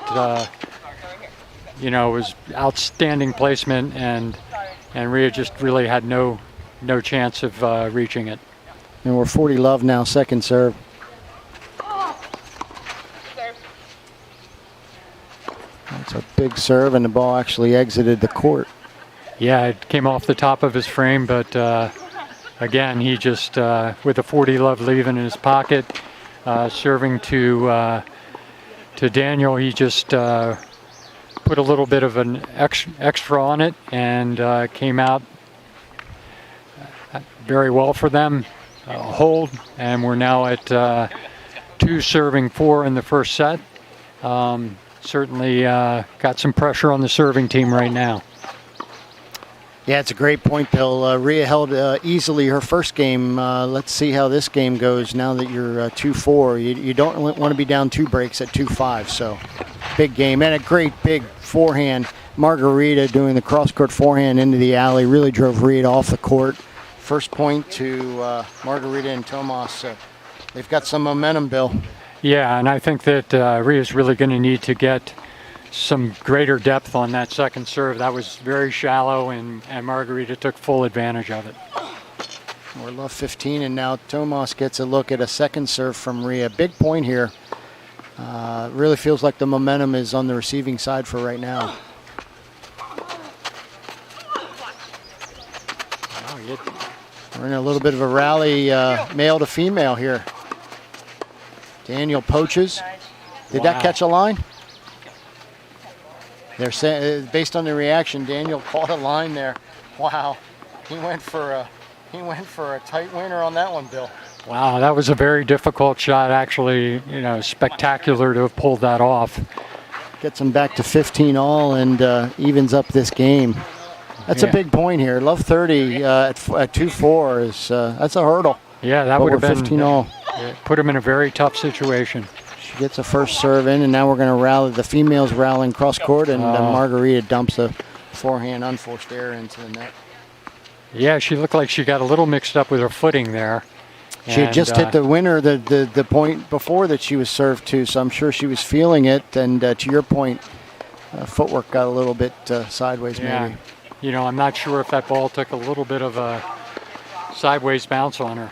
it was outstanding placement, and Rhea just really had no chance of reaching it. And we're 40 love now, second serve. That's a big serve, and the ball actually exited the court. Yeah, it came off the top of his frame, but again, he just, with a 40 love leave in his pocket, serving to Daniel, he just put a little bit of an extra on it and came out very well for them. Hold, and we're now at 2 serving 4 in the first set. Certainly got some pressure on the serving team right now. Yeah, it's a great point, Bill. Rhea held easily her first game. Let's see how this game goes now that you're 2-4. You don't want to be down 2 breaks at 2-5, so big game. And a great big forehand. Margarita doing the cross-court forehand into the alley really drove Rhea off the court. First point to Margarita and Tomas. They've got some momentum, Bill. Yeah, and I think that Rhea's really going to need to get some greater depth on that second serve. That was very shallow, and Margarita took full advantage of it. We're love 15, and now Tomas gets a look at a second serve from Rhea. Big point here. Really feels like the momentum is on the receiving side for right now. We're in a little bit of a rally, male to female here. Daniel poaches. Did that catch a line? They're saying, based on the reaction, Daniel caught a line there. Wow, he went for a tight winner on that one, Bill. Wow, that was a very difficult shot. Actually, spectacular to have pulled that off. Gets him back to 15 all and evens up this game. That's a big point here. Love 30 at 2-4 is that's a hurdle. Yeah, that would have been 15 all. Put him in a very tough situation. She gets a first serve in, and now we're going to rally. The females rallying cross court, and Margarita dumps a forehand unforced error into the net. Yeah, she looked like she got a little mixed up with her footing there. She had just hit the winner the point before that she was served to, so I'm sure she was feeling it. And to your point, footwork got a little bit sideways maybe. I'm not sure if that ball took a little bit of a sideways bounce on her.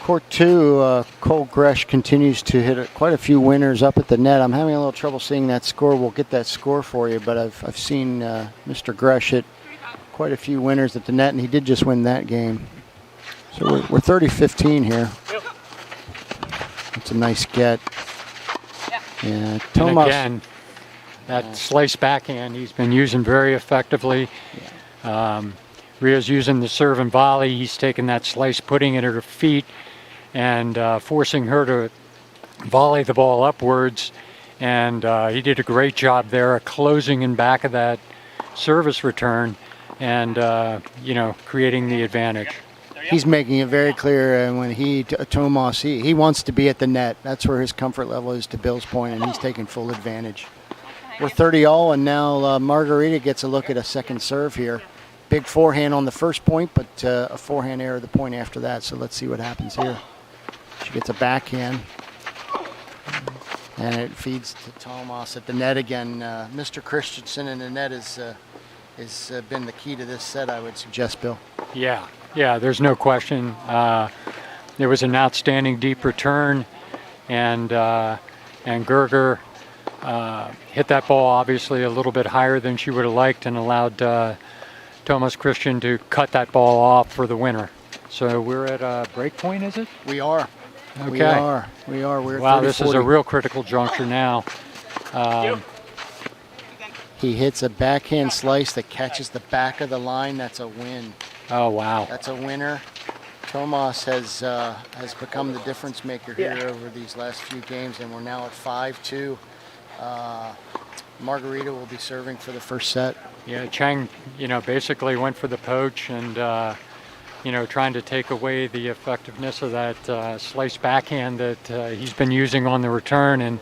Court 2, Cole Gresh continues to hit quite a few winners up at the net. I'm having a little trouble seeing that score. We'll get that score for you, but I've seen Mr. Gresh hit quite a few winners at the net, and he did just win that game. So we're 30-15 here. It's a nice get. Yeah, And Tomas. again, that slice backhand he's been using very effectively. Rhea's using the serve and volley. He's taking that slice, putting it at her feet, and forcing her to volley the ball upwards. And he did a great job there of closing in back of that service return and, creating the advantage. He's making it very clear, and when Tomas, he wants to be at the net. That's where his comfort level is, to Bill's point, and he's taking full advantage. We're 30-all, and now Margarita gets a look at a second serve here. Big forehand on the first point, but a forehand error the point after that. So let's see what happens here. She gets a backhand, and it feeds to Tomas at the net again. Mr. Christensen in the net has been the key to this set, I would suggest, Bill. Yeah, there's no question. There was an outstanding deep return, and Gerger hit that ball obviously a little bit higher than she would have liked, and allowed Thomas Christian to cut that ball off for the winner. So we're at a break point, is it? We are. Okay. We are. We're at Wow, 30, this is a real critical juncture now. He hits a backhand slice that catches the back of the line. That's a win. Oh, wow. That's a winner. Tomas has become the difference maker here over these last few games, and we're now at 5-2. Margarita will be serving for the first set. Yeah, Chang, basically went for the poach and, trying to take away the effectiveness of that slice backhand that he's been using on the return. And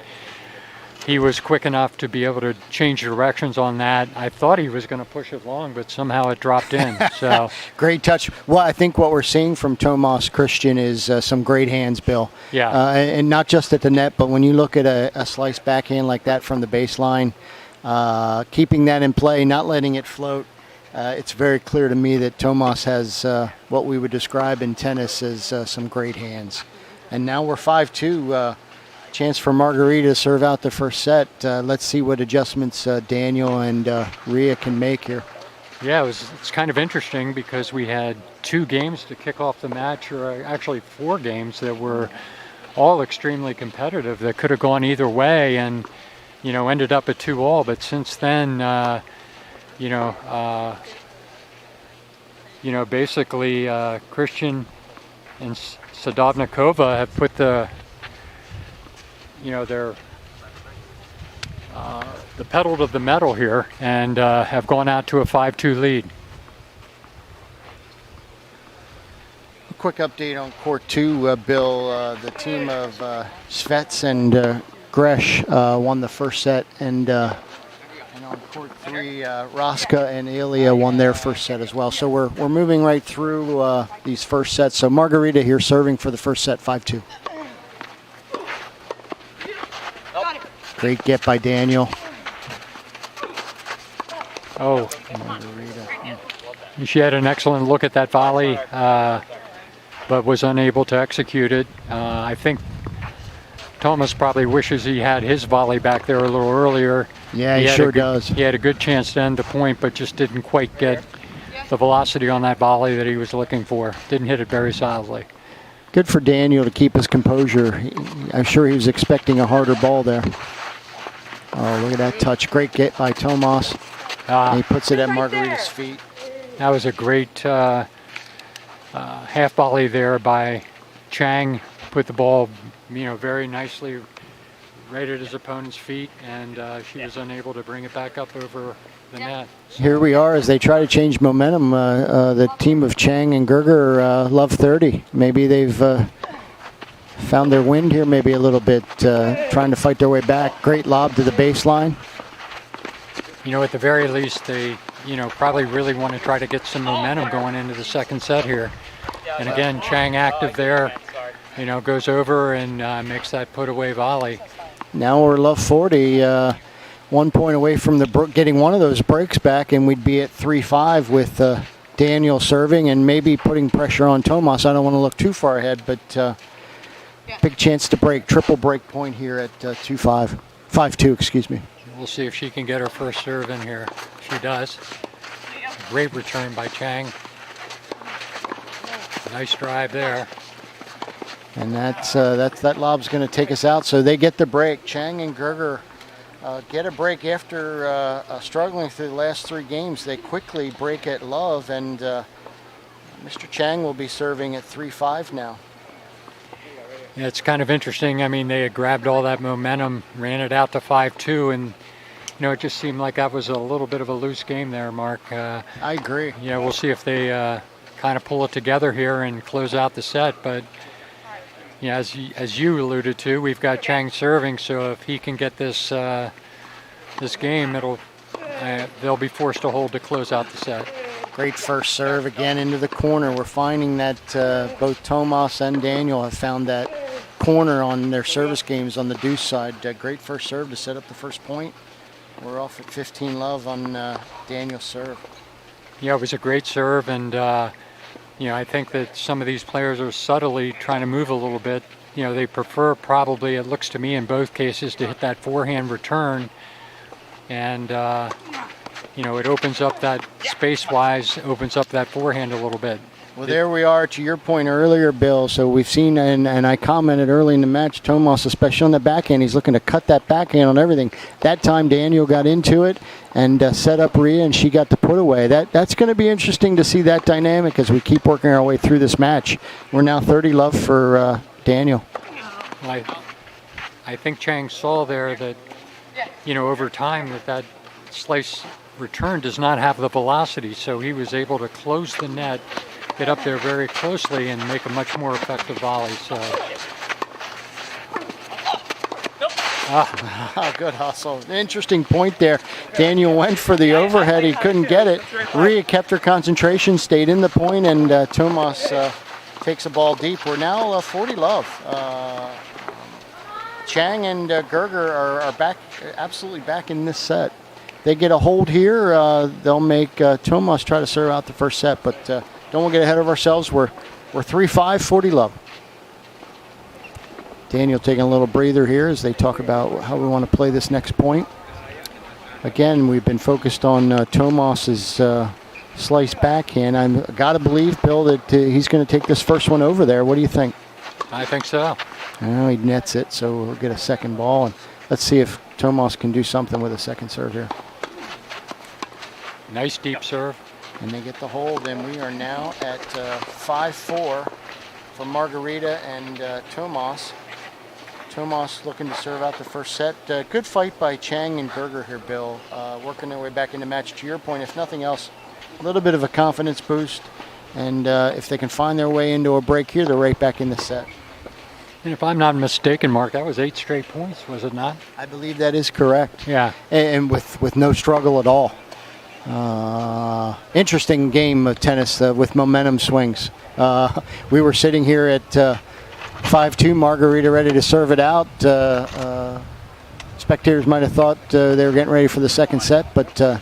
he was quick enough to be able to change directions on that. I thought he was going to push it long, but somehow it dropped in. So great touch. Well, I think what we're seeing from Tomas Christian is some great hands, Bill. Yeah. And not just at the net, but when you look at a slice backhand like that from the baseline, keeping that in play, not letting it float, it's very clear to me that Tomas has what we would describe in tennis as some great hands. And now we're 5-2. Chance for Margarita to serve out the first set. Let's see what adjustments Daniel and Rhea can make here. Yeah, it's kind of interesting because we had 2 games to kick off the match, or actually 4 games that were all extremely competitive that could have gone either way, and ended up at 2-all. But since then, basically Christian and Sadovnikova have put the pedal to the metal here and have gone out to a 5-2 lead. A quick update on Court 2, Bill. The team of Svets and Gresh won the first set, and on Court 3, Raska and Ilya won their first set as well. So we're moving right through these first sets. So Margarita here serving for the first set, 5-2. Great get by Daniel. Oh, she had an excellent look at that volley, but was unable to execute it. I think Thomas probably wishes he had his volley back there a little earlier. Yeah, he sure does. He had a good chance to end the point, but just didn't quite get the velocity on that volley that he was looking for. Didn't hit it very solidly. Good for Daniel to keep his composure. I'm sure he was expecting a harder ball there. Oh, look at that touch. Great get by Tomas. And he puts it at Margarita's feet. That was a great half volley there by Chang. Put the ball, very nicely right at his opponent's feet, and she was unable to bring it back up over the net. Here we are as they try to change momentum. The team of Chang and Gerger love 30. Maybe they've found their wind here maybe a little bit, trying to fight their way back. Great lob to the baseline. At the very least, they, probably really want to try to get some momentum going into the second set here. And again, Chang active there, goes over and makes that put away volley. Now we're love 40. 1 point away from getting one of those breaks back, and we'd be at 3-5 with Daniel serving and maybe putting pressure on Tomas. I don't want to look too far ahead, but big chance to break. Triple break point here at 5-2, excuse me. We'll see if she can get her first serve in here. She does. Great return by Chang. Nice drive there. And that lob's going to take us out. So they get the break. Chang and Gerger get a break after struggling through the last 3 games. They quickly break at love, and Mr. Chang will be serving at 3-5 now. Yeah, it's kind of interesting. I mean, they had grabbed all that momentum, ran it out to 5-2, and it just seemed like that was a little bit of a loose game there, Mark. I agree. Yeah, we'll see if they kind of pull it together here and close out the set. But yeah, as you alluded to, we've got Chang serving, so if he can get this this game, they'll be forced to hold to close out the set. Great first serve again into the corner. We're finding that both Tomas and Daniel have found that corner on their service games on the deuce side. Great first serve to set up the first point. We're off at 15 love on Daniel's serve. Yeah, it was a great serve, and I think that some of these players are subtly trying to move a little bit. They prefer probably, it looks to me in both cases, to hit that forehand return, and it opens up that space-wise, opens up that forehand a little bit. Well, there we are to your point earlier, Bill. So we've seen, and I commented early in the match, Tomas, especially on the backhand, he's looking to cut that backhand on everything. That time Daniel got into it and set up Rhea, and she got the put away. That's going to be interesting to see that dynamic as we keep working our way through this match. We're now 30 love for Daniel. I think Chang saw there that, over time that slice return does not have the velocity, so he was able to close the net, get up there very closely, and make a much more effective volley. So, good hustle. Interesting point there. Daniel went for the overhead. He couldn't get it. Rhea kept her concentration, stayed in the point, and Tomas takes the ball deep. We're now 40 love. Chang and Gerger are back, absolutely back in this set. They get a hold here. They'll make Tomas try to serve out the first set, but don't want to get ahead of ourselves. We're 3-5, 40 love. Daniel taking a little breather here as they talk about how we want to play this next point. Again, we've been focused on Tomas's slice backhand. I've got to believe, Bill, that he's going to take this first one over there. What do you think? I think so. Well, he nets it, so we'll get a second ball. And let's see if Tomas can do something with a second serve here. Nice deep serve. And they get the hold, and we are now at 5-4 for Margarita and Tomas. Tomas looking to serve out the first set. Good fight by Chang and Gerger here, Bill. Working their way back in the match. To your point, if nothing else, a little bit of a confidence boost. And if they can find their way into a break here, they're right back in the set. And if I'm not mistaken, Mark, that was 8 straight points, was it not? I believe that is correct. Yeah. And with no struggle at all. Interesting game of tennis with momentum swings. We were sitting here at 5-2, Margarita ready to serve it out. Spectators might have thought they were getting ready for the second set, but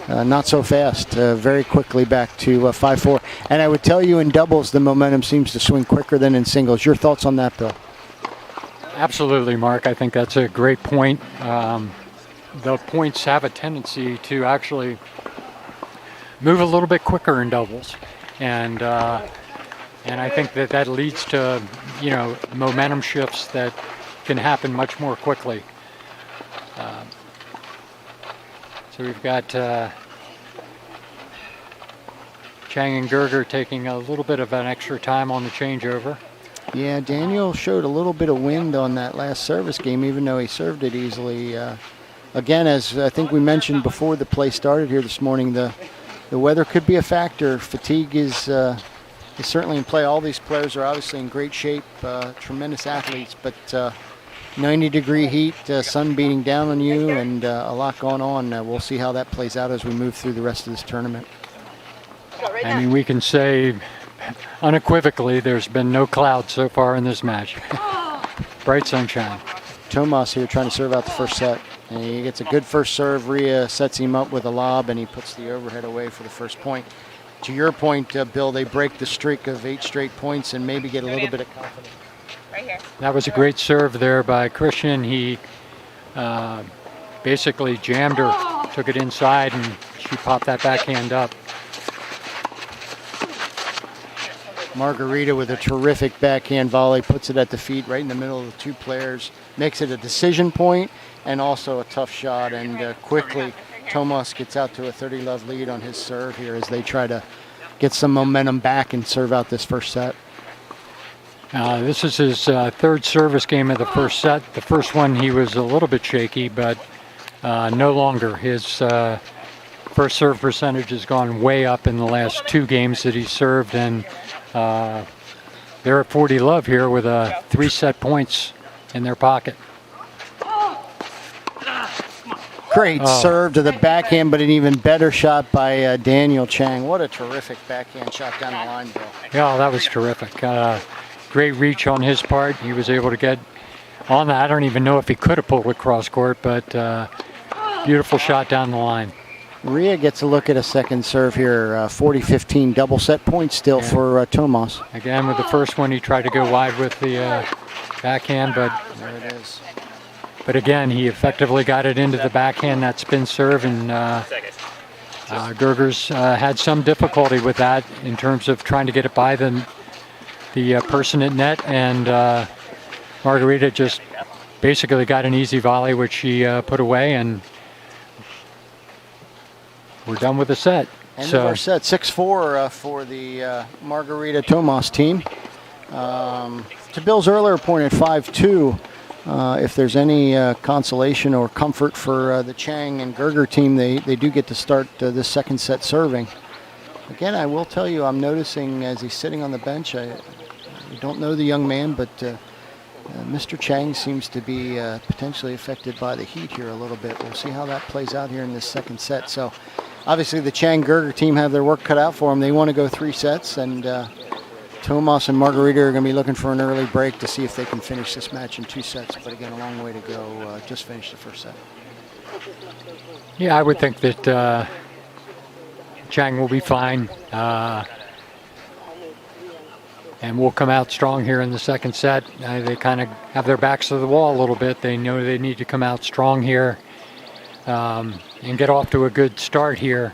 not so fast. Very quickly back to 5-4. And I would tell you in doubles, the momentum seems to swing quicker than in singles. Your thoughts on that, Bill? Absolutely, Mark. I think that's a great point. The points have a tendency to actually move a little bit quicker in doubles, and I think that leads to momentum shifts that can happen much more quickly. So we've got Chang and Gerger taking a little bit of an extra time on the changeover. Yeah, Daniel showed a little bit of wind on that last service game, even though he served it easily. Again, as I think we mentioned before the play started here this morning, the weather could be a factor. Fatigue is certainly in play. All these players are obviously in great shape, tremendous athletes, but 90-degree heat, sun beating down on you, and a lot going on. We'll see how that plays out as we move through the rest of this tournament. I mean, we can say unequivocally there's been no clouds so far in this match. Bright sunshine. Tomas here trying to serve out the first set. And he gets a good first serve. Rhea sets him up with a lob, and he puts the overhead away for the first point. To your point, Bill, they break the streak of 8 straight points and maybe get a little bit of confidence. Right here. That was a great serve there by Christian. He basically jammed her, took it inside, and she popped that backhand up. Margarita with a terrific backhand volley, puts it at the feet right in the middle of the two players, makes it a decision point and also a tough shot. And quickly, Tomas gets out to a 30-love lead on his serve here as they try to get some momentum back and serve out this first set. This is his third service game of the first set. The first one he was a little bit shaky, but no longer. His first serve percentage has gone way up in the last two games that he's served, and they're at 40-love here with 3 set points in their pocket. Great serve to the backhand, but an even better shot by Daniel Chang. What a terrific backhand shot down the line, Bill. Yeah, that was terrific. Great reach on his part. He was able to get on that. I don't even know if he could have pulled it cross court, but beautiful shot down the line. Maria gets a look at a second serve here. 40-15 double set points still for Tomas. Again, with the first one, he tried to go wide with the backhand, but there it is. But again, he effectively got it into the backhand, that spin serve, and Gerger's had some difficulty with that in terms of trying to get it by the person at net, and Margarita just basically got an easy volley, which she put away, and we're done with the set. End of our set, 6-4 for the Margarita Tomas team. To Bill's earlier point at 5-2, if there's any consolation or comfort for the Chang and Gerger team, they do get to start this second set serving. Again, I will tell you, I'm noticing as he's sitting on the bench, I don't know the young man, but Mr. Chang seems to be potentially affected by the heat here a little bit. We'll see how that plays out here in this second set. So obviously the Chang Gerger team have their work cut out for them. They want to go 3 sets, and Tomas and Margarita are going to be looking for an early break to see if they can finish this match in 2 sets. But again, a long way to go. Just finished the first set. Yeah, I would think that Chang will be fine. And we'll come out strong here in the second set. They kind of have their backs to the wall a little bit. They know they need to come out strong here and get off to a good start here.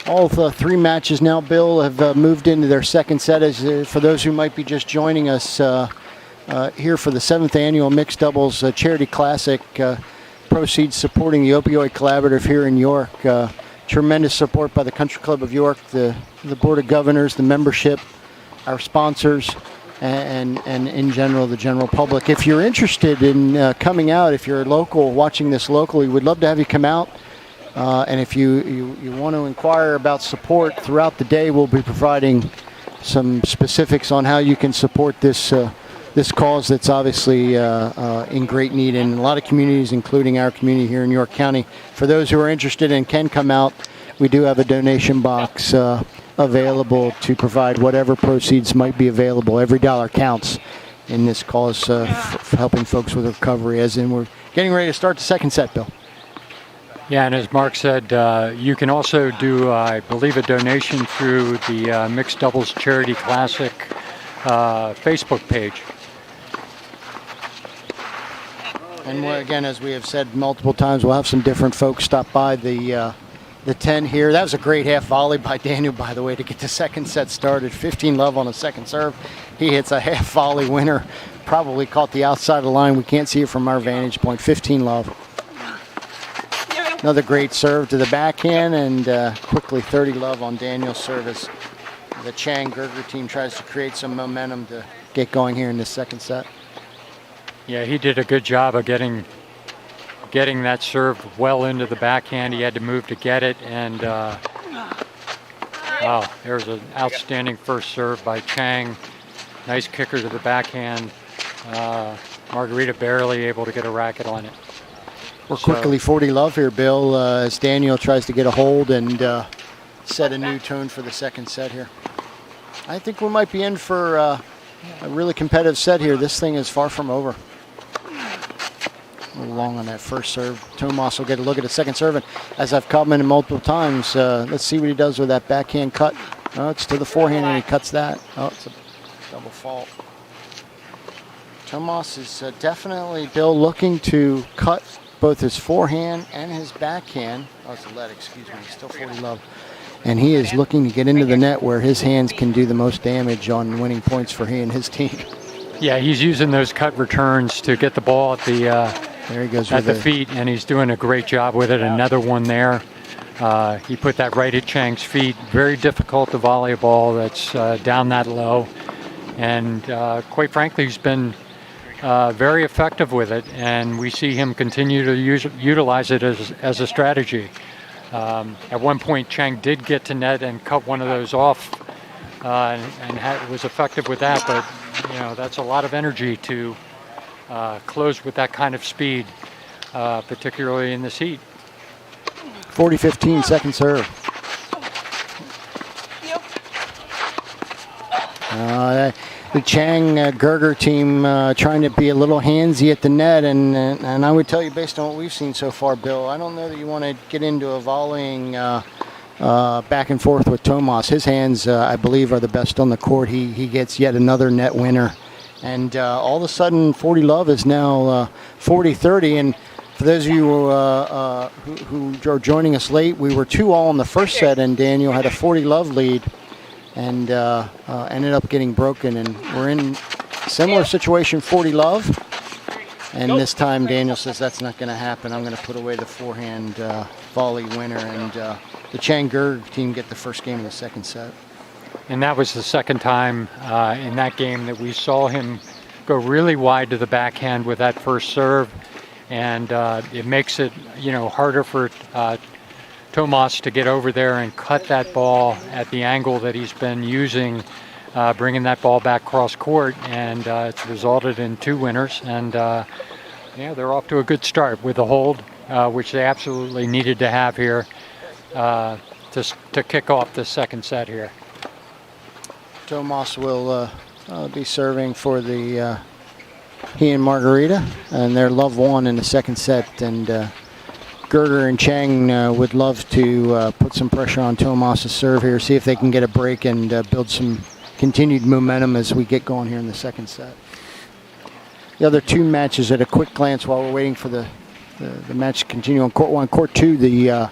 All the 3 matches now, Bill, have moved into their second set. As for those who might be just joining us here for the 7th annual Mixed Doubles Charity Classic, proceeds supporting the Opioid Collaborative here in York. Tremendous support by the Country Club of York, the Board of Governors, the membership, our sponsors, and in general, the general public. If you're interested in coming out, if you're local, watching this locally, we'd love to have you come out. And if you want to inquire about support throughout the day, we'll be providing some specifics on how you can support this this cause that's obviously in great need in a lot of communities, including our community here in York County. For those who are interested and can come out, we do have a donation box available to provide whatever proceeds might be available. Every dollar counts in this cause for helping folks with recovery, as in we're getting ready to start the second set, Bill. Yeah, and as Mark said, you can also do, I believe, a donation through the Mixed Doubles Charity Classic Facebook page. And again, as we have said multiple times, we'll have some different folks stop by the 10 here. That was a great half volley by Daniel, by the way, to get the second set started. 15-love on a second serve. He hits a half volley winner. Probably caught the outside of the line. We can't see it from our vantage point. 15-love. Another great serve to the backhand, and quickly 30-love on Daniel's service. The Chang Gerger team tries to create some momentum to get going here in this second set. Yeah, he did a good job of getting that serve well into the backhand. He had to move to get it, and wow, there's an outstanding first serve by Chang. Nice kicker to the backhand. Margarita barely able to get a racket on it. We're quickly 40-love here, Bill, as Daniel tries to get a hold and set a new tone for the second set here. I think we might be in for a really competitive set here. This thing is far from over. A little long on that first serve. Tomas will get a look at the second serve. And as I've commented multiple times, let's see what he does with that backhand cut. Oh, it's to the forehand and he cuts that. Oh, it's a double fault. Tomas is definitely, Bill, looking to cut both his forehand and his backhand. Oh, it's a lead, excuse me. Still 40 love. And he is looking to get into the net where his hands can do the most damage on winning points for he and his team. Yeah, he's using those cut returns to get the ball at the there he goes at the feet, and he's doing a great job with it. Another one there. He put that right at Chang's feet. Very difficult to volley a ball that's down that low. And quite frankly, he's been very effective with it, and we see him continue to utilize it as a strategy. At one point, Chang did get to net and cut one of those off, and was effective with that. But you know, that's a lot of energy to close with that kind of speed, particularly in this heat. 40-15 second serve. The Chang Gerger team trying to be a little handsy at the net, and I would tell you, based on what we've seen so far, Bill, I don't know that you want to get into a volleying back and forth with Tomas. His hands, I believe, are the best on the court. He gets yet another net winner, and all of a sudden, 40 love is now 40-30. And for those of you who are joining us late, we were 2-all in the first set, and Daniel had a 40 love lead, and ended up getting broken. And we're in a similar situation, 40 love. And this time Daniel says that's not going to happen. I'm going to put away the forehand volley winner. And the Chang Gerg team get the first game of the second set. And that was the second time in that game that we saw him go really wide to the backhand with that first serve. And it makes it, harder for Tomas to get over there and cut that ball at the angle that he's been using, bringing that ball back cross court, and it's resulted in 2 winners. And they're off to a good start with the hold, which they absolutely needed to have here to kick off the second set here. Tomas will be serving for the he and Margarita, and their love won in the second set. And Gerger and Chang would love to put some pressure on Tomas's serve here, see if they can get a break and build some continued momentum as we get going here in the second set. The other 2 matches at a quick glance while we're waiting for the match to continue on court 1. Court 2, the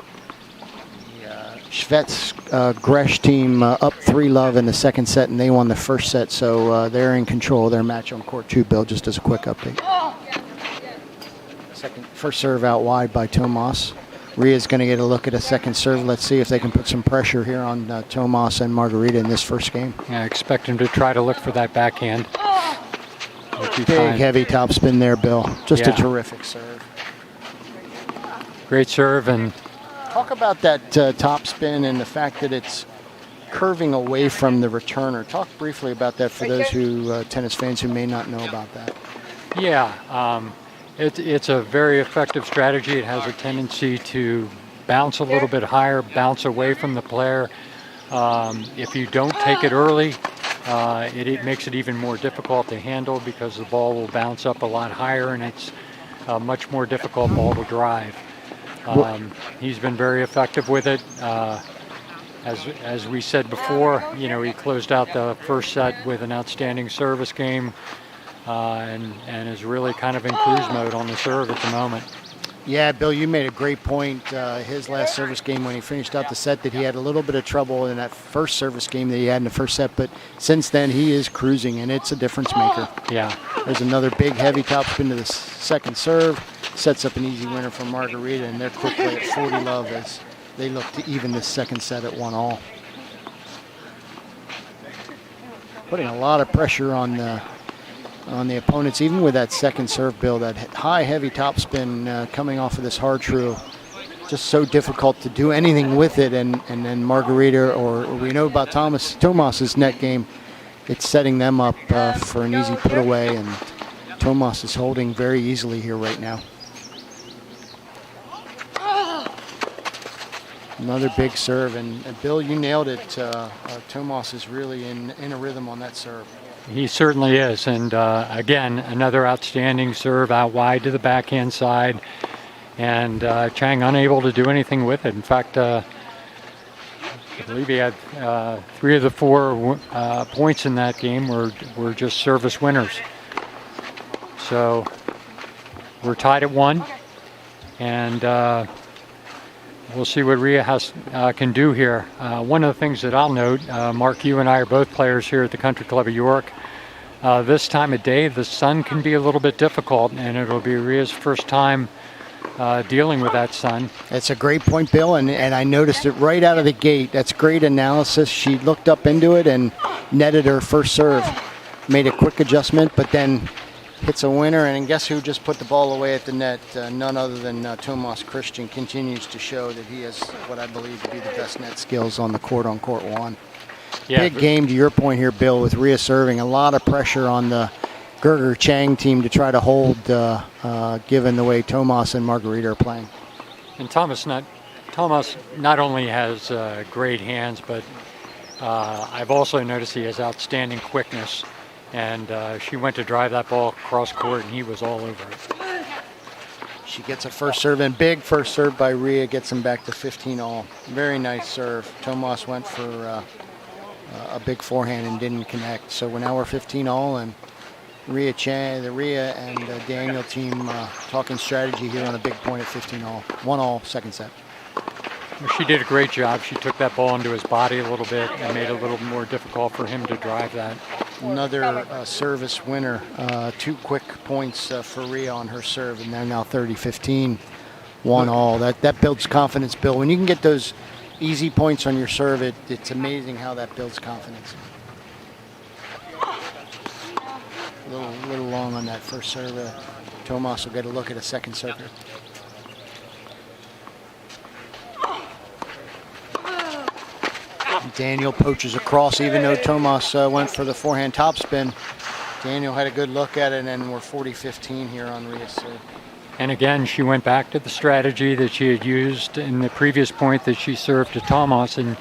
Shvets Gresh team up 3 love in the second set, and they won the first set, so they're in control of their match on court 2, Bill, just as a quick update. First serve out wide by Tomas. Ria's going to get a look at a second serve. Let's see if they can put some pressure here on Tomas and Margarita in this first game. I expect him to try to look for that backhand. Big heavy topspin there, Bill. Just a terrific serve. Great serve. And talk about that topspin and the fact that it's curving away from the returner. Talk briefly about that for those tennis fans who may not know about that. Yeah. It's a very effective strategy. It has a tendency to bounce a little bit higher, bounce away from the player. If you don't take it early, it makes it even more difficult to handle because the ball will bounce up a lot higher, and it's a much more difficult ball to drive. He's been very effective with it. As we said before, he closed out the first set with an outstanding service game. And is really kind of in cruise mode on the serve at the moment. Yeah, Bill, you made a great point. His last service game when he finished out the set that he had a little bit of trouble in that first service game that he had in the first set, but since then he is cruising, and it's a difference maker. Yeah. There's another big heavy topspin to the second serve. Sets up an easy winner for Margarita, and they're quickly at 40 love as they look to even this second set at 1-all. Putting a lot of pressure on the opponents, even with that second serve, Bill, that high, heavy topspin coming off of this hard true. Just so difficult to do anything with it, and then Margarita, or we know about Tomas's net game, it's setting them up for an easy put away, and Tomas is holding very easily here right now. Another big serve, and Bill, you nailed it. Tomas is really in a rhythm on that serve. He certainly is. And again, another outstanding serve out wide to the backhand side. And Chang unable to do anything with it. In fact, I believe he had 3 of the 4 points in that game were just service winners. So we're tied at 1. And we'll see what Rhea can do here. One of the things that I'll note, Mark, you and I are both players here at the Country Club of York. This time of day, the sun can be a little bit difficult, and it'll be Rhea's first time dealing with that sun. That's a great point, Bill, and I noticed it right out of the gate. That's great analysis. She looked up into it and netted her first serve. Made a quick adjustment, but then hits a winner, and guess who just put the ball away at the net? None other than Tomas Christian. Continues to show that he has what I believe to be the best net skills on the court on court 1. Yeah, big game to your point here, Bill, with Rhea serving. A lot of pressure on the Gerger Chang team to try to hold, given the way Tomas and Margarita are playing. And Tomas not only has great hands, but I've also noticed he has outstanding quickness. And she went to drive that ball cross court, and he was all over it. She gets a first serve, and big first serve by Rhea gets him back to 15-all. Very nice serve. Tomas went for a big forehand and didn't connect. So now we're 15-all, and Rhea and Daniel team talking strategy here on a big point at 15-all. 1-all, second set. She did a great job. She took that ball into his body a little bit and made it a little more difficult for him to drive that. Another service winner. 2 quick points for Rhea on her serve, and they're now 30-15, 1-all. That builds confidence, Bill. When you can get those easy points on your serve, it's amazing how that builds confidence. A little long on that first serve. Tomas will get a look at a second serve. Daniel poaches across, even though Tomas went for the forehand topspin. Daniel had a good look at it, and we're 40-15 here on Rhea's serve. And again, she went back to the strategy that she had used in the previous point that she served to Tomas, and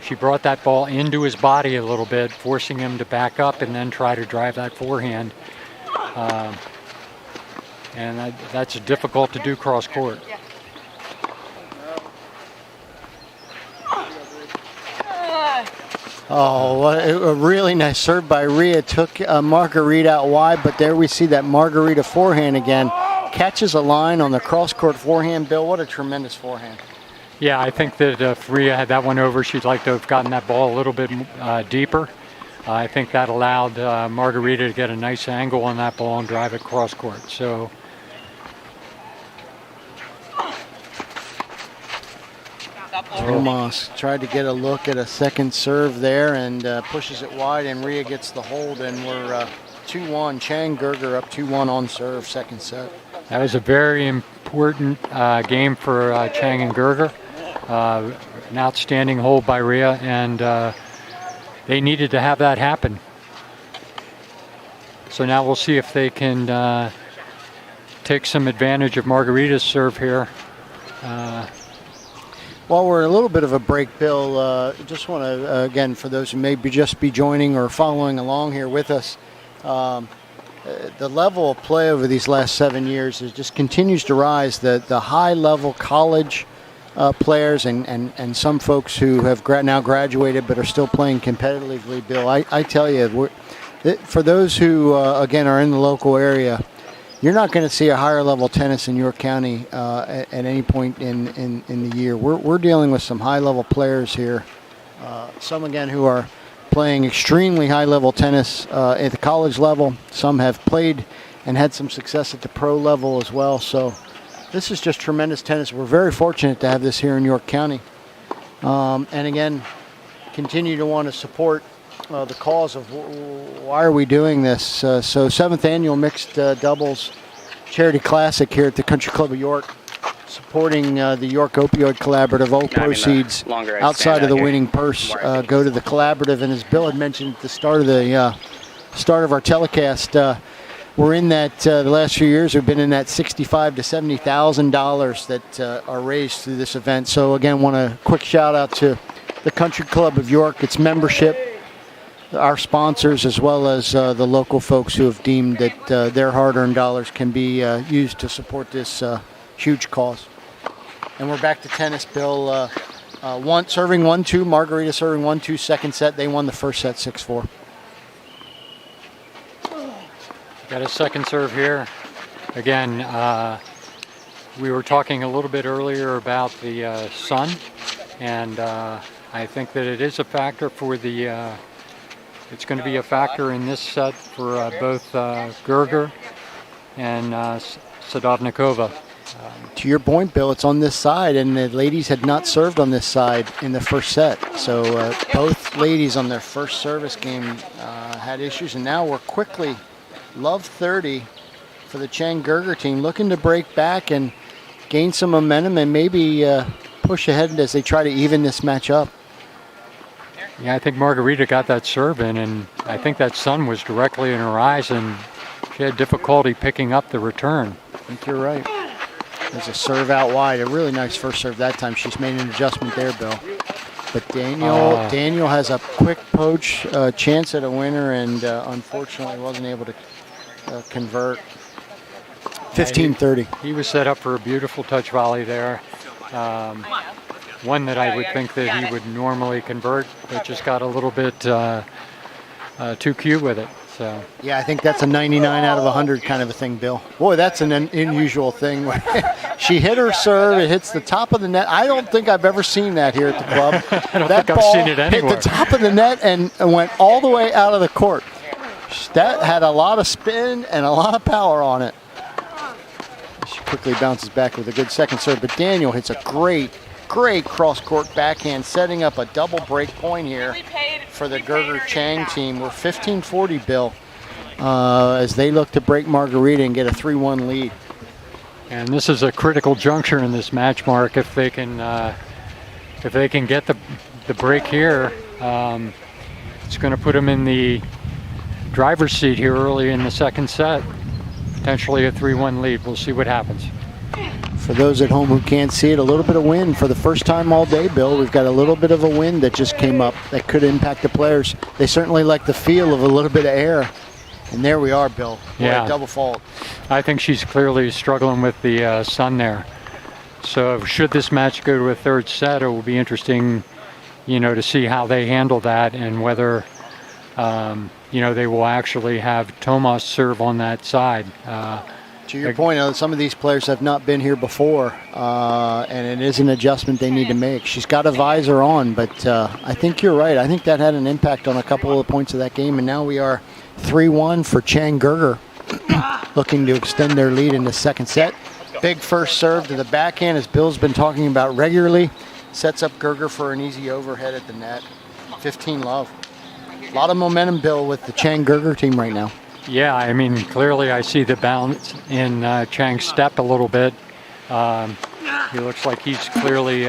she brought that ball into his body a little bit, forcing him to back up and then try to drive that forehand. And that's difficult to do cross court. Oh, what a really nice serve by Rhea. Took Margarita out wide, but there we see that Margarita forehand again. Catches a line on the cross-court forehand. Bill, what a tremendous forehand. Yeah, I think that if Rhea had that one over, she'd like to have gotten that ball a little bit deeper. I think that allowed Margarita to get a nice angle on that ball and drive it cross-court. So. Tomas tried to get a look at a second serve there and pushes it wide, and Rhea gets the hold, and we're 2-1. Chang Gerger up 2-1 on serve, second set. That was a very important game for Chang and Gerger. An outstanding hold by Rhea, and they needed to have that happen. So now we'll see if they can take some advantage of Margarita's serve here. While we're in a little bit of a break, Bill, just want to, again, for those who may just be joining or following along here with us, the level of play over these last 7 years just continues to rise. The high-level college players and some folks who have now graduated but are still playing competitively, Bill, I tell you, for those who, again, are in the local area, you're not going to see a higher level tennis in York County at any point in the year. We're dealing with some high level players here. Some again who are playing extremely high level tennis at the college level. Some have played and had some success at the pro level as well. So this is just tremendous tennis. We're very fortunate to have this here in York County. And again, continue to want to support the cause of why are we doing this. So 7th annual mixed doubles charity classic here at the Country Club of York, supporting the York Opioid Collaborative. All proceeds outside of the winning purse go to the collaborative. And as Bill had mentioned at the start of our telecast, we're in that the last few years we've been in that $65,000 to $70,000 that are raised through this event. So again, want a quick shout out to the Country Club of York, its membership, our sponsors as well as the local folks who have deemed that their hard-earned dollars can be used to support this huge cause. And we're back to tennis, Bill. Serving 1-2, Margarita serving 1-2, second set. They won the first set 6-4. Got a second serve here. Again, we were talking a little bit earlier about the sun, and I think that it is a factor for the, it's going to be a factor in this set for both Gerger and Sadovnikova. To your point, Bill, it's on this side, and the ladies had not served on this side in the first set. So both ladies on their first service game had issues, and now we're quickly love 30 for the Chang Gerger team, looking to break back and gain some momentum and maybe push ahead as they try to even this match up. Yeah, I think Margarita got that serve in, and I think that sun was directly in her eyes, and she had difficulty picking up the return. I think you're right. There's a serve out wide. A really nice first serve that time. She's made an adjustment there, Bill. But Daniel has a quick poach chance at a winner, and unfortunately wasn't able to convert. 15-30. He was set up for a beautiful touch volley there. One that I would think that he would normally convert, but just got a little bit too cute with it. So. Yeah, I think that's a 99 out of 100 kind of a thing, Bill. Boy, that's an unusual thing. She hit her serve, it hits the top of the net. I don't think I've ever seen that here at the club. I don't that think I've seen it anywhere. Hit the top of the net and went all the way out of the court. That had a lot of spin and a lot of power on it. She quickly bounces back with a good second serve, but Daniel hits a great cross-court backhand, setting up a double break point here for the Gerger Chang team. We're 15-40, Bill, as they look to break Margarita and get a 3-1 lead. And this is a critical juncture in this match, Mark. If they can get the break here, it's going to put them in the driver's seat here early in the second set. Potentially a 3-1 lead. We'll see what happens. For those at home who can't see it, a little bit of wind for the first time all day, Bill. We've got a little bit of a wind that just came up that could impact the players. They certainly like the feel of a little bit of air. And there we are, Bill. Yeah. Double fault. I think she's clearly struggling with the sun there. So should this match go to a third set, it will be interesting, to see how they handle that and whether, they will actually have Tomas serve on that side. To your point, some of these players have not been here before, and it is an adjustment they need to make. She's got a visor on, but I think you're right. I think that had an impact on a couple of the points of that game, and now we are 3-1 for Chang Gerger, looking to extend their lead in the second set. Big first serve to the backhand, as Bill's been talking about regularly. Sets up Gerger for an easy overhead at the net. 15-love. A lot of momentum, Bill, with the Chang Gerger team right now. Yeah, I mean, clearly I see the bounce in Chang's step a little bit. He looks like he's clearly,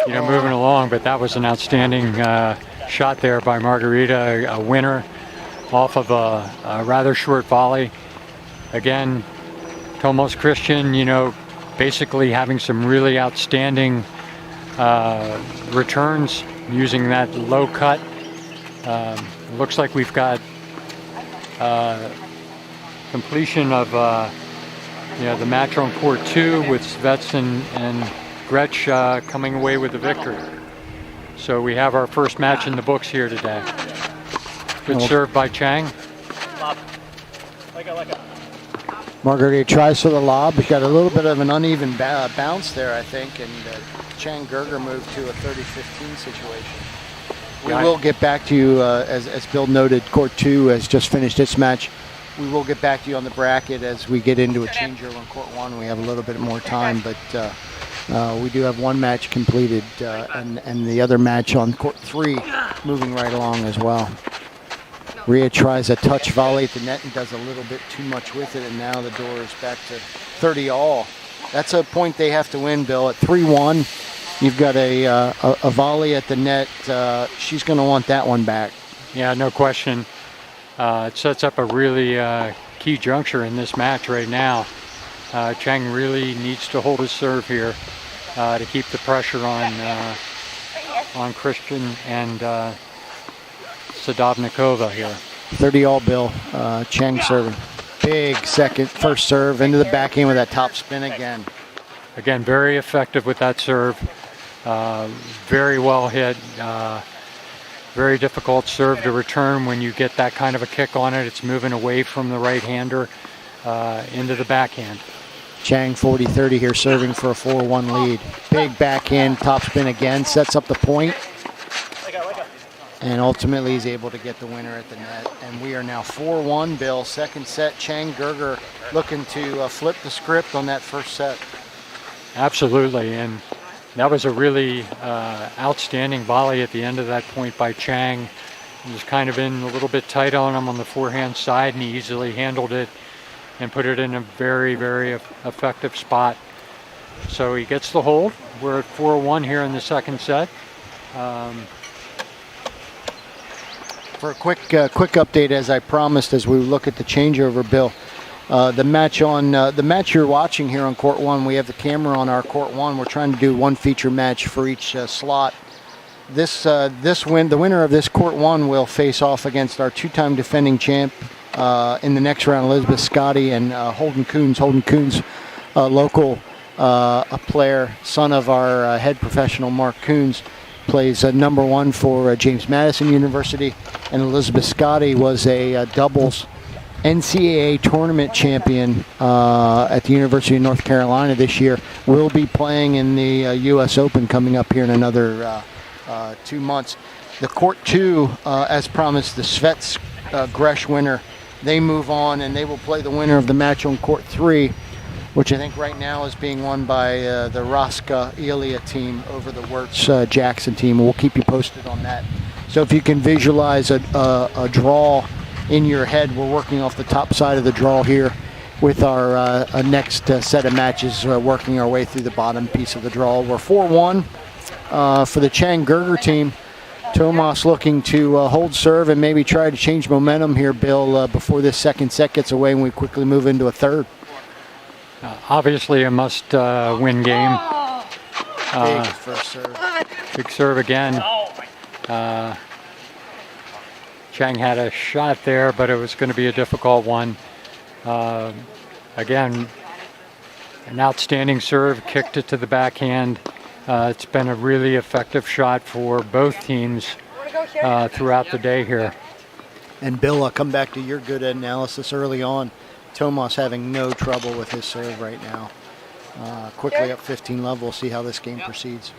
moving along, but that was an outstanding shot there by Margarita, a winner off of a rather short volley. Again, Tomas Christian, basically having some really outstanding returns using that low cut. Looks like we've got completion of the match on court 2 with Svets and Gretsch coming away with the victory. So we have our first match in the books here today. Good serve by Chang. Margarita tries for the lob. We've got a little bit of an uneven bounce there, I think, and Chang Gerger moved to a 30-15 situation. We will get back to you, as Bill noted, Court 2 has just finished its match. We will get back to you on the bracket as we get into a changeover on Court 1. We have a little bit more time, but we do have one match completed and the other match on Court 3 moving right along as well. Rhea tries a touch volley at the net and does a little bit too much with it, and now the door is back to 30-all. That's a point they have to win, Bill. At 3-1, you've got a volley at the net. She's going to want that one back. Yeah, no question. It sets up a really key juncture in this match right now. Chang really needs to hold his serve here to keep the pressure on Christian, and Sadovnikova here. 30 all, Bill. Chang serving. Big first serve into the backhand with that top spin again. Again, very effective with that serve. Very well hit. Very difficult serve to return when you get that kind of a kick on it. It's moving away from the right-hander into the backhand. Chang 40-30 here, serving for a 4-1 lead. Big backhand, top spin again, sets up the point. And ultimately he's able to get the winner at the net. And we are now 4-1, Bill. Second set, Chang Gerger looking to flip the script on that first set. Absolutely, and that was a really outstanding volley at the end of that point by Chang. He was kind of in a little bit tight on him on the forehand side, and he easily handled it and put it in a very, very effective spot. So he gets the hold. We're at 4-1 here in the second set. For a quick update, as I promised, as we look at the changeover, Bill, the match you're watching here on court one, we have the camera on our court one. We're trying to do one feature match for each slot. The winner of this court one will face off against our two-time defending champ in the next round, Elizabeth Scotty and Holden Coons. Holden Coons, local a player, son of our head professional Mark Coons, plays number one for James Madison University, and Elizabeth Scotty was a doubles NCAA tournament champion at the University of North Carolina this year. Will be playing in the U.S. Open coming up here in another 2 months. The court two, as promised, the Svets Gresh winner, they move on and they will play the winner of the match on court three, which I think right now is being won by the Raska Elia team over the Wirtz Jackson team. We'll keep you posted on that. So if you can visualize a draw in your head, we're working off the top side of the draw here with our next set of matches, working our way through the bottom piece of the draw. We're 4-1 for the Chang Gerger team. Tomas looking to hold serve and maybe try to change momentum here, Bill, before this second set gets away and we quickly move into a third. Obviously a must-win game. Big first serve. Big serve again. Chang had a shot there, but it was going to be a difficult one. Again, an outstanding serve, kicked it to the backhand. It's been a really effective shot for both teams throughout the day here. And Bill, I'll come back to your good analysis early on. Tomas having no trouble with his serve right now. Quickly up 15 love. We'll see how this game proceeds.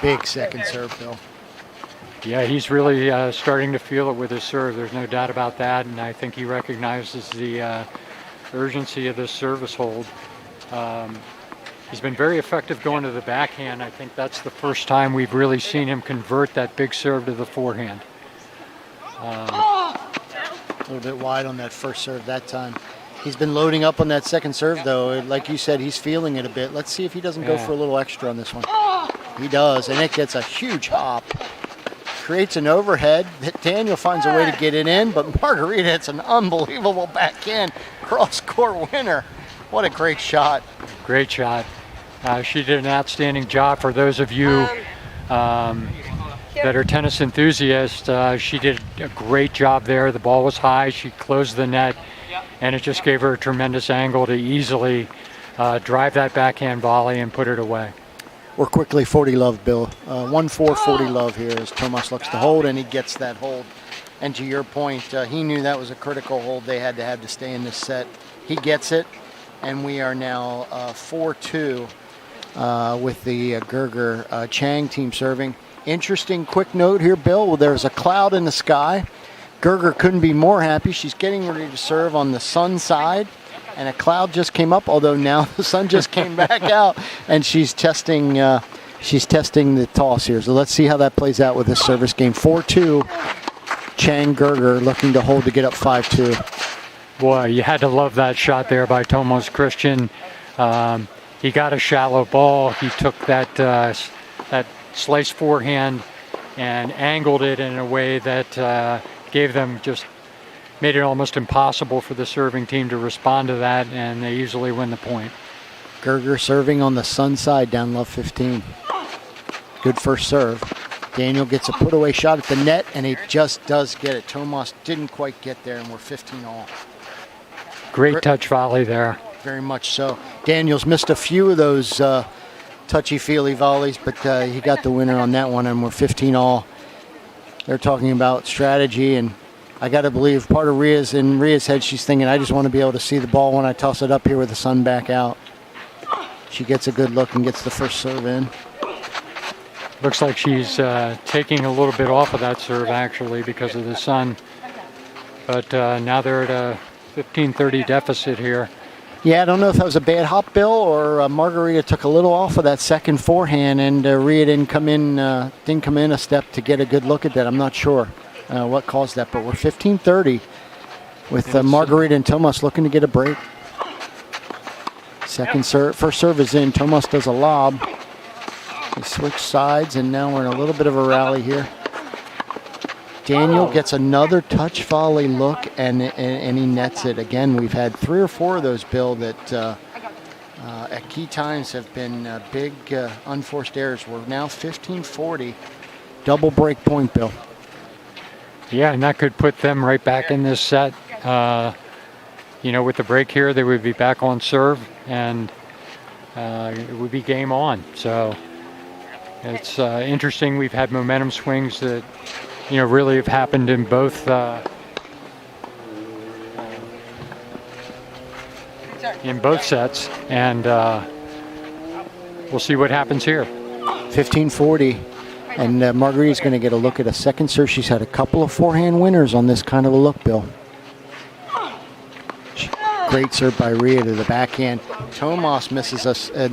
Big second serve, Bill. Yeah, he's really starting to feel it with his serve. There's no doubt about that, and I think he recognizes the urgency of this service hold. He's been very effective going to the backhand. I think that's the first time we've really seen him convert that big serve to the forehand. A little bit wide on that first serve that time. He's been loading up on that second serve, though. Like you said, he's feeling it a bit. Let's see if he doesn't go for a little extra on this one. He does, and it gets a huge hop. Creates an overhead. Daniel finds a way to get it in, but Margarita hits an unbelievable backhand cross-court winner. What a great shot. Great shot. She did an outstanding job. For those of you that are tennis enthusiasts, she did a great job there. The ball was high. She closed the net, and it just gave her a tremendous angle to easily drive that backhand volley and put it away. We're quickly 40 love, Bill. 1-4, 40 love here as Tomas looks to hold, and he gets that hold. And to your point, he knew that was a critical hold they had to stay in this set. He gets it, and we are now 4-2 with the Gerger Chang team serving. Interesting quick note here, Bill. Well, there's a cloud in the sky. Gerger couldn't be more happy. She's getting ready to serve on the sun side, and a cloud just came up, although now the sun just came back out, and she's testing the toss here. So let's see how that plays out with this service game. 4-2, Chang Gerger looking to hold to get up 5-2. Boy, you had to love that shot there by Tomas Christian. He got a shallow ball. He took that slice forehand and angled it in a way that made it almost impossible for the serving team to respond to that, and they easily win the point. Gerger serving on the sun side down love 15. Good first serve. Daniel gets a put-away shot at the net, and he just does get it. Tomas didn't quite get there, and we're 15 all. Great touch volley there. Very much so. Daniel's missed a few of those touchy-feely volleys, but he got the winner on that one, and we're 15 all. They're talking about strategy, and I got to believe part of Ria's head, she's thinking, I just want to be able to see the ball when I toss it up here with the sun back out. She gets a good look and gets the first serve in. Looks like she's taking a little bit off of that serve, actually, because of the sun. But now they're at a 15-30 deficit here. Yeah, I don't know if that was a bad hop, Bill, or Margarita took a little off of that second forehand, and Ria didn't come in a step to get a good look at that. I'm not sure what caused that, but we're 15-30 with Margarita and Tomas looking to get a break. First serve is in. Tomas does a lob. They switch sides, and now we're in a little bit of a rally here. Daniel gets another touch volley look, and he nets it. Again, we've had 3 or 4 of those, Bill, that at key times have been big unforced errors. We're now 15-40, double break point, Bill. Yeah, and that could put them right back in this set. With the break here, they would be back on serve, and it would be game on. So it's interesting. We've had momentum swings that, really have happened in both sets, and we'll see what happens here. 15-40, and Margarita's going to get a look at a second serve. She's had a couple of forehand winners on this kind of a look, Bill. Great serve by Ria to the backhand. Tomas misses us a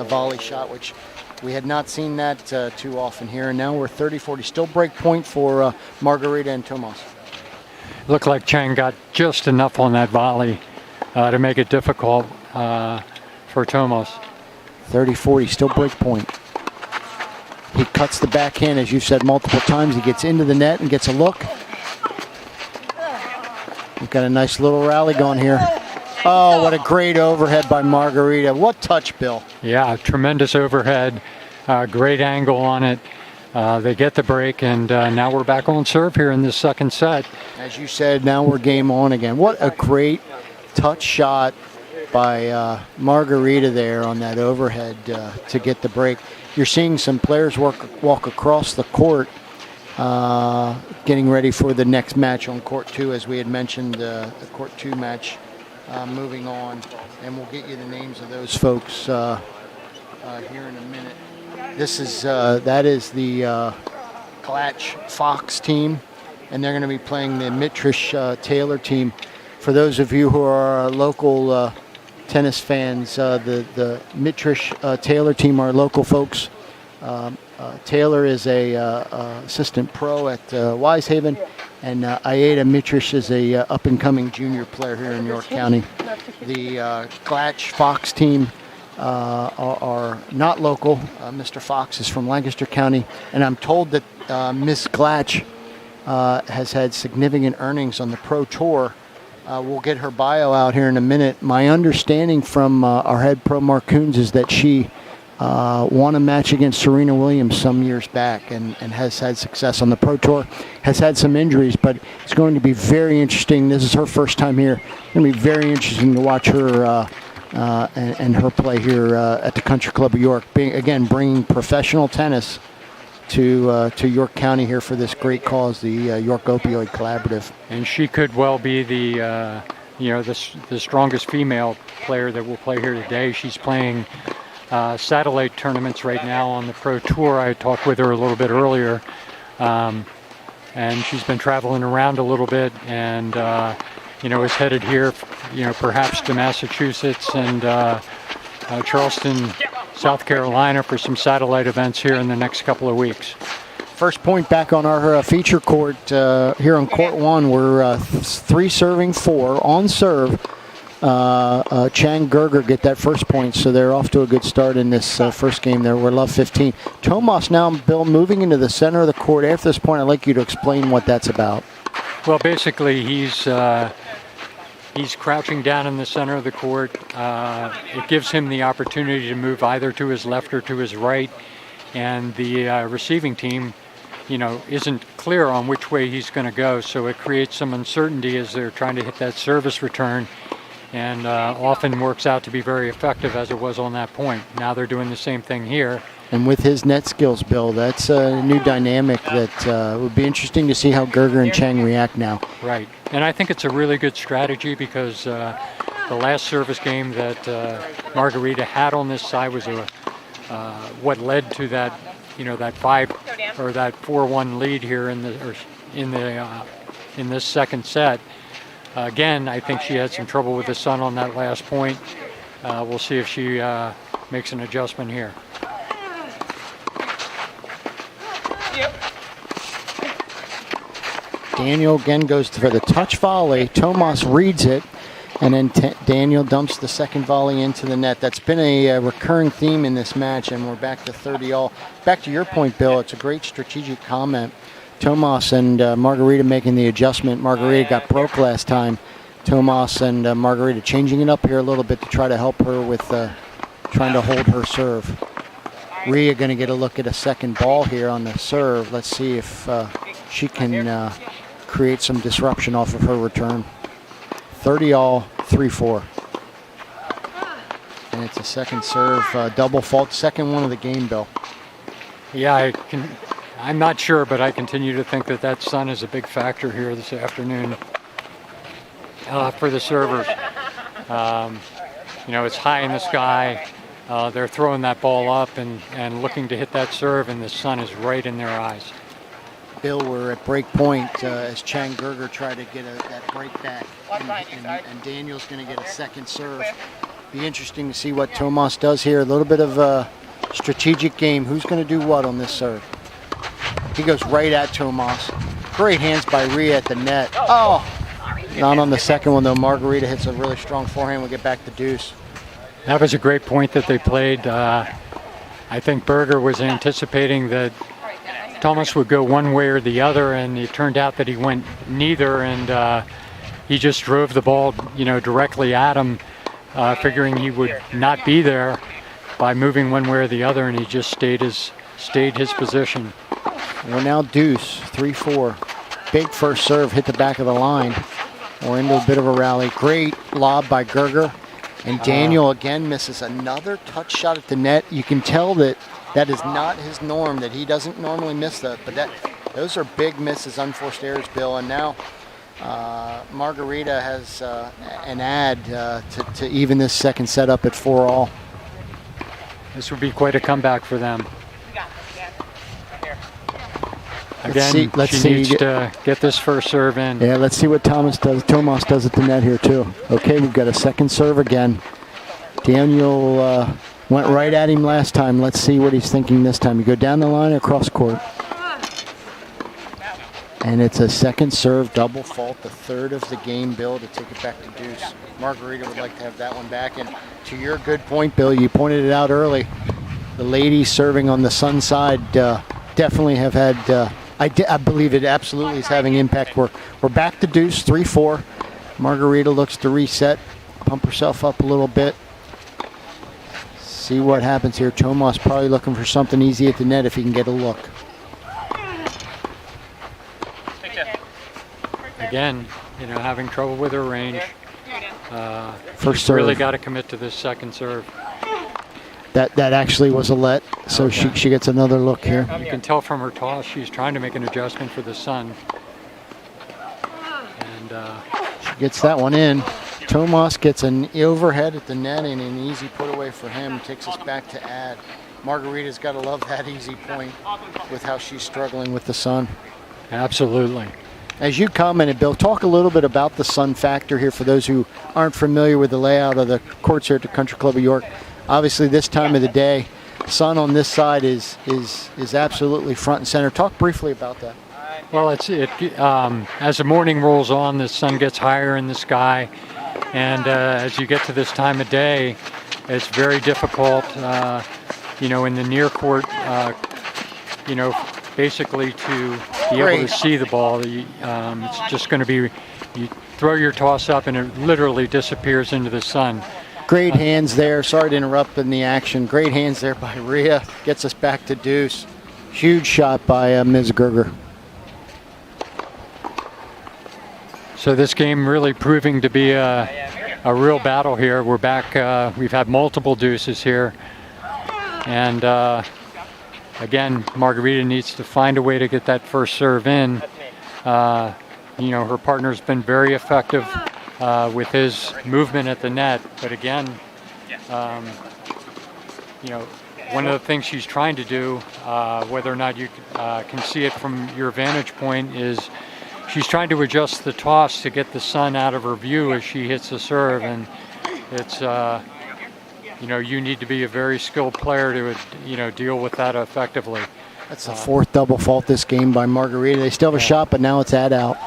volley shot, which we had not seen that too often here. And now we're 30-40. Still break point for Margarita and Tomas. Looked like Chang got just enough on that volley to make it difficult for Tomas. 30-40, still break point. He cuts the backhand, as you've said multiple times. He gets into the net and gets a look. We've got a nice little rally going here. Oh, what a great overhead by Margarita. What touch, Bill. Yeah, tremendous overhead. Great angle on it. They get the break, and now we're back on serve here in this second set. As you said, now we're game on again. What a great touch shot by Margarita there on that overhead to get the break. You're seeing some players walk across the court, getting ready for the next match on court 2, as we had mentioned, the court 2 match moving on, and we'll get you the names of those folks here in a minute. That is the Glatch Fox team, and they're going to be playing the Mitrish Taylor team. For those of you who are local tennis fans, the Mitrish Taylor team are local folks. Taylor is a assistant pro at Wisehaven, and Aida Mitrish is a up-and-coming junior player here in York County. The Glatch Fox team are not local. Mr. Fox is from Lancaster County, and I'm told that Miss Glatch has had significant earnings on the Pro Tour. We'll get her bio out here in a minute. My understanding from our head pro, Mark Coons, is that she won a match against Serena Williams some years back and has had success on the Pro Tour, has had some injuries, but it's going to be very interesting. This is her first time here. It's going to be very interesting to watch her and her play here at the Country Club of York, bringing professional tennis to York County here for this great cause, the York Opioid Collaborative. And she could well be the strongest female player that will play here today. She's playing satellite tournaments right now on the Pro Tour. I talked with her a little bit earlier, and she's been traveling around a little bit, and is headed here, perhaps to Massachusetts and Charleston, South Carolina for some satellite events here in the next couple of weeks. First point back on our feature court here on court 1. We're 3-4 on serve. Chang Gerger get that first point, so they're off to a good start in this first game there. We're love 15. Tomas now, Bill, moving into the center of the court. After this point, I'd like you to explain what that's about. Well, basically, he's crouching down in the center of the court. It gives him the opportunity to move either to his left or to his right. and the receiving team, isn't clear on which way he's going to go. So it creates some uncertainty as they're trying to hit that service return, and often works out to be very effective as it was on that point. Now they're doing the same thing here. And with his net skills, Bill, that's a new dynamic that would be interesting to see how Gerger and Chang react now. Right. And I think it's a really good strategy because the last service game that Margarita had on this side was what led to that, that 4-1 lead here in this second set. Again, I think she had some trouble with the sun on that last point. We'll see if she makes an adjustment here. Daniel again goes for the touch volley. Tomas reads it, and then Daniel dumps the second volley into the net. That's been a recurring theme in this match, and we're back to 30-all. Back to your point, Bill, it's a great strategic comment. Tomas and Margarita making the adjustment. Margarita got broke last time. Tomas and Margarita changing it up here a little bit to try to help her with trying to hold her serve. Rhea going to get a look at a second ball here on the serve. Let's see if she can create some disruption off of her return. 30-all, 3-4. And it's a second serve double fault, second one of the game, Bill. Yeah, I'm not sure, but I continue to think that sun is a big factor here this afternoon for the servers. It's high in the sky. They're throwing that ball up and looking to hit that serve, and the sun is right in their eyes. Bill, we're at break point as Chang Gerger tried to get that break back, and Daniel's going to get a second serve. Be interesting to see what Tomas does here. A little bit of a strategic game. Who's going to do what on this serve? He goes right at Tomas. Great hands by Rhea at the net. Oh, not on the second one though. Margarita hits a really strong forehand. We'll get back to deuce. That was a great point that they played. I think Berger was anticipating that Thomas would go one way or the other, and it turned out that he went neither, and he just drove the ball, directly at him, figuring he would not be there by moving one way or the other, and he just stayed his position. We're now deuce, 3-4. Big first serve, hit the back of the line. We're into a bit of a rally. Great lob by Gerger. And Daniel again misses another touch shot at the net. You can tell that is not his norm, that he doesn't normally miss that. But those are big misses, unforced errors, Bill. And now Margarita has an ad to even this second set up at 4-all. This would be quite a comeback for them. Again, she needs to get this first serve in. Yeah, let's see what Tomas does at the net here too. Okay, we've got a second serve again. Daniel went right at him last time. Let's see what he's thinking this time. You go down the line or cross court. And it's a second serve double fault, the third of the game, Bill, to take it back to deuce. Margarita would like to have that one back. And to your good point, Bill, you pointed it out early. The ladies serving on the Sun side definitely have had, I believe it absolutely is having impact. We're back to deuce, 3-4. Margarita looks to reset, pump herself up a little bit. See what happens here. Tomas probably looking for something easy at the net if he can get a look. Again, having trouble with her range. First She's serve. really got to commit to this second serve. That actually was a let, so okay. she gets another look here. You can tell from her toss she's trying to make an adjustment for the sun. And she gets that one in. Tomas gets an overhead at the net and an easy put away for him. Takes us back to ad. Margarita's got to love that easy point with how she's struggling with the sun. absolutely. As you commented, Bill, talk a little bit about the sun factor here for those who aren't familiar with the layout of the courts here at the Country Club of York. Obviously, this time of the day, sun on this side is absolutely front and center. Talk briefly about that. Well, as the morning rolls on, the sun gets higher in the sky, and as you get to this time of day, it's very difficult, in the near court, basically to be able to see the ball. It's just going to be, you throw your toss up and it literally disappears into the sun. Great hands there. Sorry to interrupt in the action. Great hands there by Rhea. Gets us back to deuce. Huge shot by Ms. Gerger. So this game really proving to be a real battle here. We're back. We've had multiple deuces here. And again, Margarita needs to find a way to get that first serve in. You know, her partner's been very effective with his movement at the net. But again, you know, one of the things she's trying to do, whether or not you can see it from your vantage point, is she's trying to adjust the toss to get the sun out of her view as she hits the serve. And it's, you know, you need to be a very skilled player to, you know, deal with that effectively. That's the fourth double fault this game by Margarita. They still have a shot, but now it's ad out.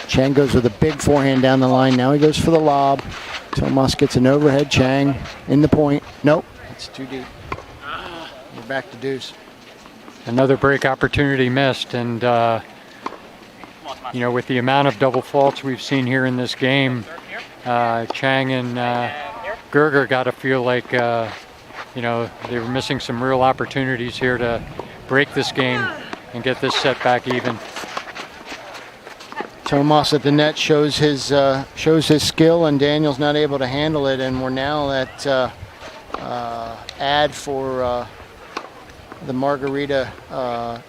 Chang goes with a big forehand down the line. Now he goes for the lob. Tomas gets an overhead. Chang in the point. Nope, it's too deep. We're back to deuce. Another break opportunity missed, and you know, with the amount of double faults we've seen here in this game, Chang and Gerger got to feel like you know, they were missing some real opportunities here to break this game and get this set back even. Tomas at the net shows his skill, and Daniel's not able to handle it, and we're now at ad for the Margarita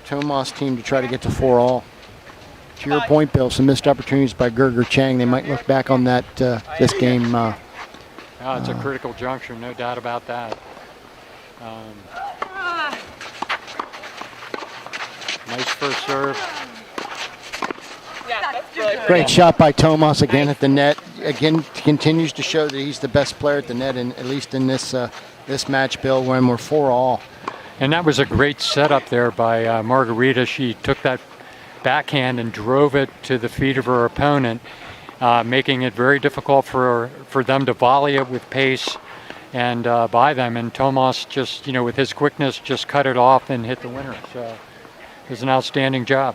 Tomas team to try to get to 4-all. To your point, Bill, some missed opportunities by Gerger Chang. They might look back on that this game. It's a critical juncture, no doubt about that. Nice first serve. Great shot by Tomas again at the net. Again, continues to show that he's the best player at the net, and at least in this this match, Bill, when we're 4-all. And that was a great setup there by Margarita. She took that backhand and drove it to the feet of her opponent, making it very difficult for them to volley it with pace and by them. And Tomas just, you know, with his quickness, just cut it off and hit the winner. So it was an outstanding job.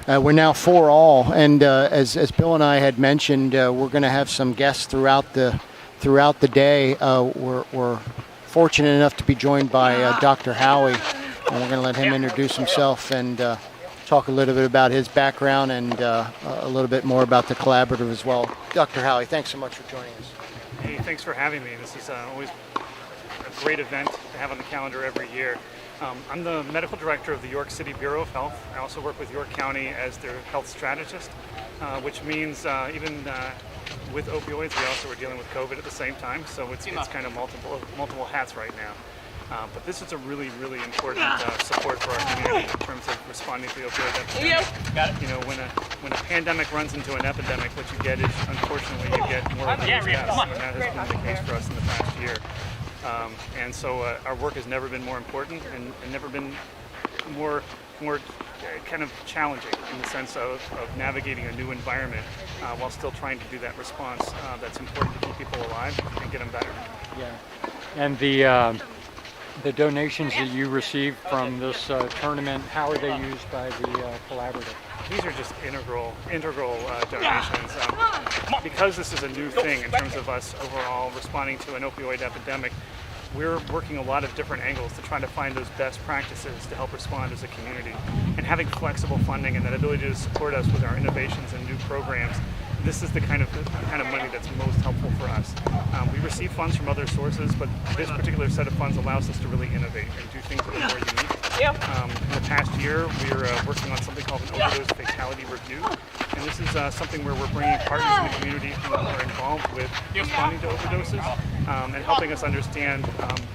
We're now 4-all, and as Bill and I had mentioned, we're going to have some guests throughout the day. We're fortunate enough to be joined by Dr. Howie, and we're going to let him introduce himself and talk a little bit about his background and a little bit more about the collaborative as well. Dr. Howie, thanks so much for joining us. Hey, thanks for having me. This is always a great event to have on the calendar every year. I'm the medical director of the York City Bureau of Health. I also work with York County as their health strategist, which means even with opioids, we also are dealing with COVID at the same time. So it's kind of multiple hats right now. But this is a really, really important support for our community in terms of responding to the opioid epidemic. You know, when a pandemic runs into an epidemic, what you get is, unfortunately, you get more of those deaths, and that has been the case for us in the past year. And so our work has never been more important and never been more kind of challenging in the sense of navigating a new environment while still trying to do that response that's important to keep people alive and get them better. Yeah, and the donations that you received from this tournament, how are they used by the collaborative? These are just integral donations. Because this is a new thing in terms of us overall responding to an opioid epidemic, we're working a lot of different angles to try to find those best practices to help respond as a community. And having flexible funding and that ability to support us with our innovations and new programs, this is the kind of money that's most helpful for us. We receive funds from other sources, but this particular set of funds allows us to really innovate and do things that are more unique. In the past year, we're working on something called an overdose fatality review. And this is something where we're bringing partners in the community who are involved with responding to overdoses and helping us understand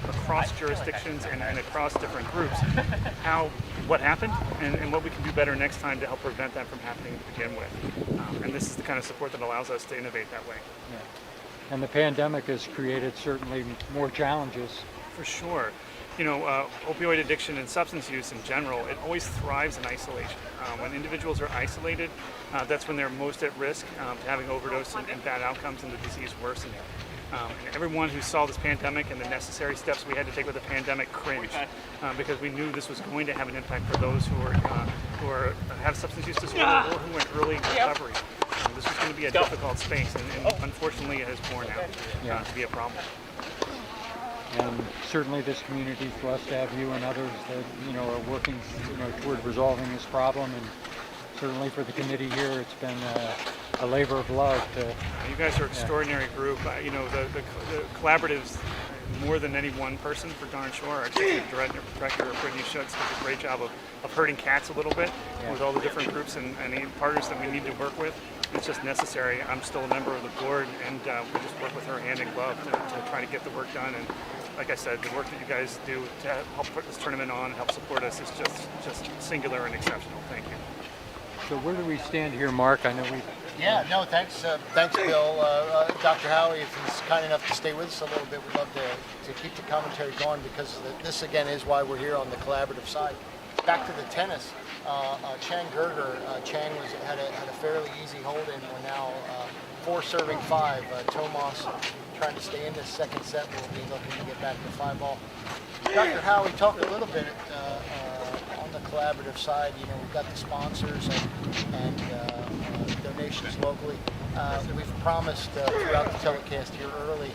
across jurisdictions and across different groups what happened and what we can do better next time to help prevent that from happening to begin with. And this is the kind of support that allows us to innovate that way. Yeah. And the pandemic has created certainly more challenges. For sure. You know, opioid addiction and substance use in general, it always thrives in isolation. When individuals are isolated, that's when they're most at risk to having overdose and bad outcomes and the disease worsening. And everyone who saw this pandemic and the necessary steps we had to take with the pandemic cringed, because we knew this was going to have an impact for those who have substance use disorder or who are in early recovery. This was going to be a difficult space, and unfortunately it has borne out to be a problem. And certainly this community is blessed to have you and others that are working toward resolving this problem. And certainly for the committee here, it's been a labor of love. You guys are an extraordinary group. The collaboratives, more than any one person, for darn sure. Our executive director, Brittany Schutz, does a great job of herding cats a little bit with all the different groups and the partners that we need to work with. It's just necessary. I'm still a member of the board, and we just work with her hand in glove to try to get the work done. And like I said, the work that you guys do to help put this tournament on and help support us is just singular and exceptional. Thank you. So where do we stand here, Mark? I know we. Yeah, no, thanks, Bill. Dr. Howie, if he's kind enough to stay with us a little bit, we'd love to keep the commentary going, because this again is why we're here on the collaborative side. Back to the tennis. Chang Gerger. Chang had a fairly easy hold-in. We're now 4 serving 5. Tomas trying to stay in this second set. We'll be looking to get back to 5-all. Dr. Howie, talk a little bit on the collaborative side. We've got the sponsors and donations locally. We've promised throughout the telecast here early,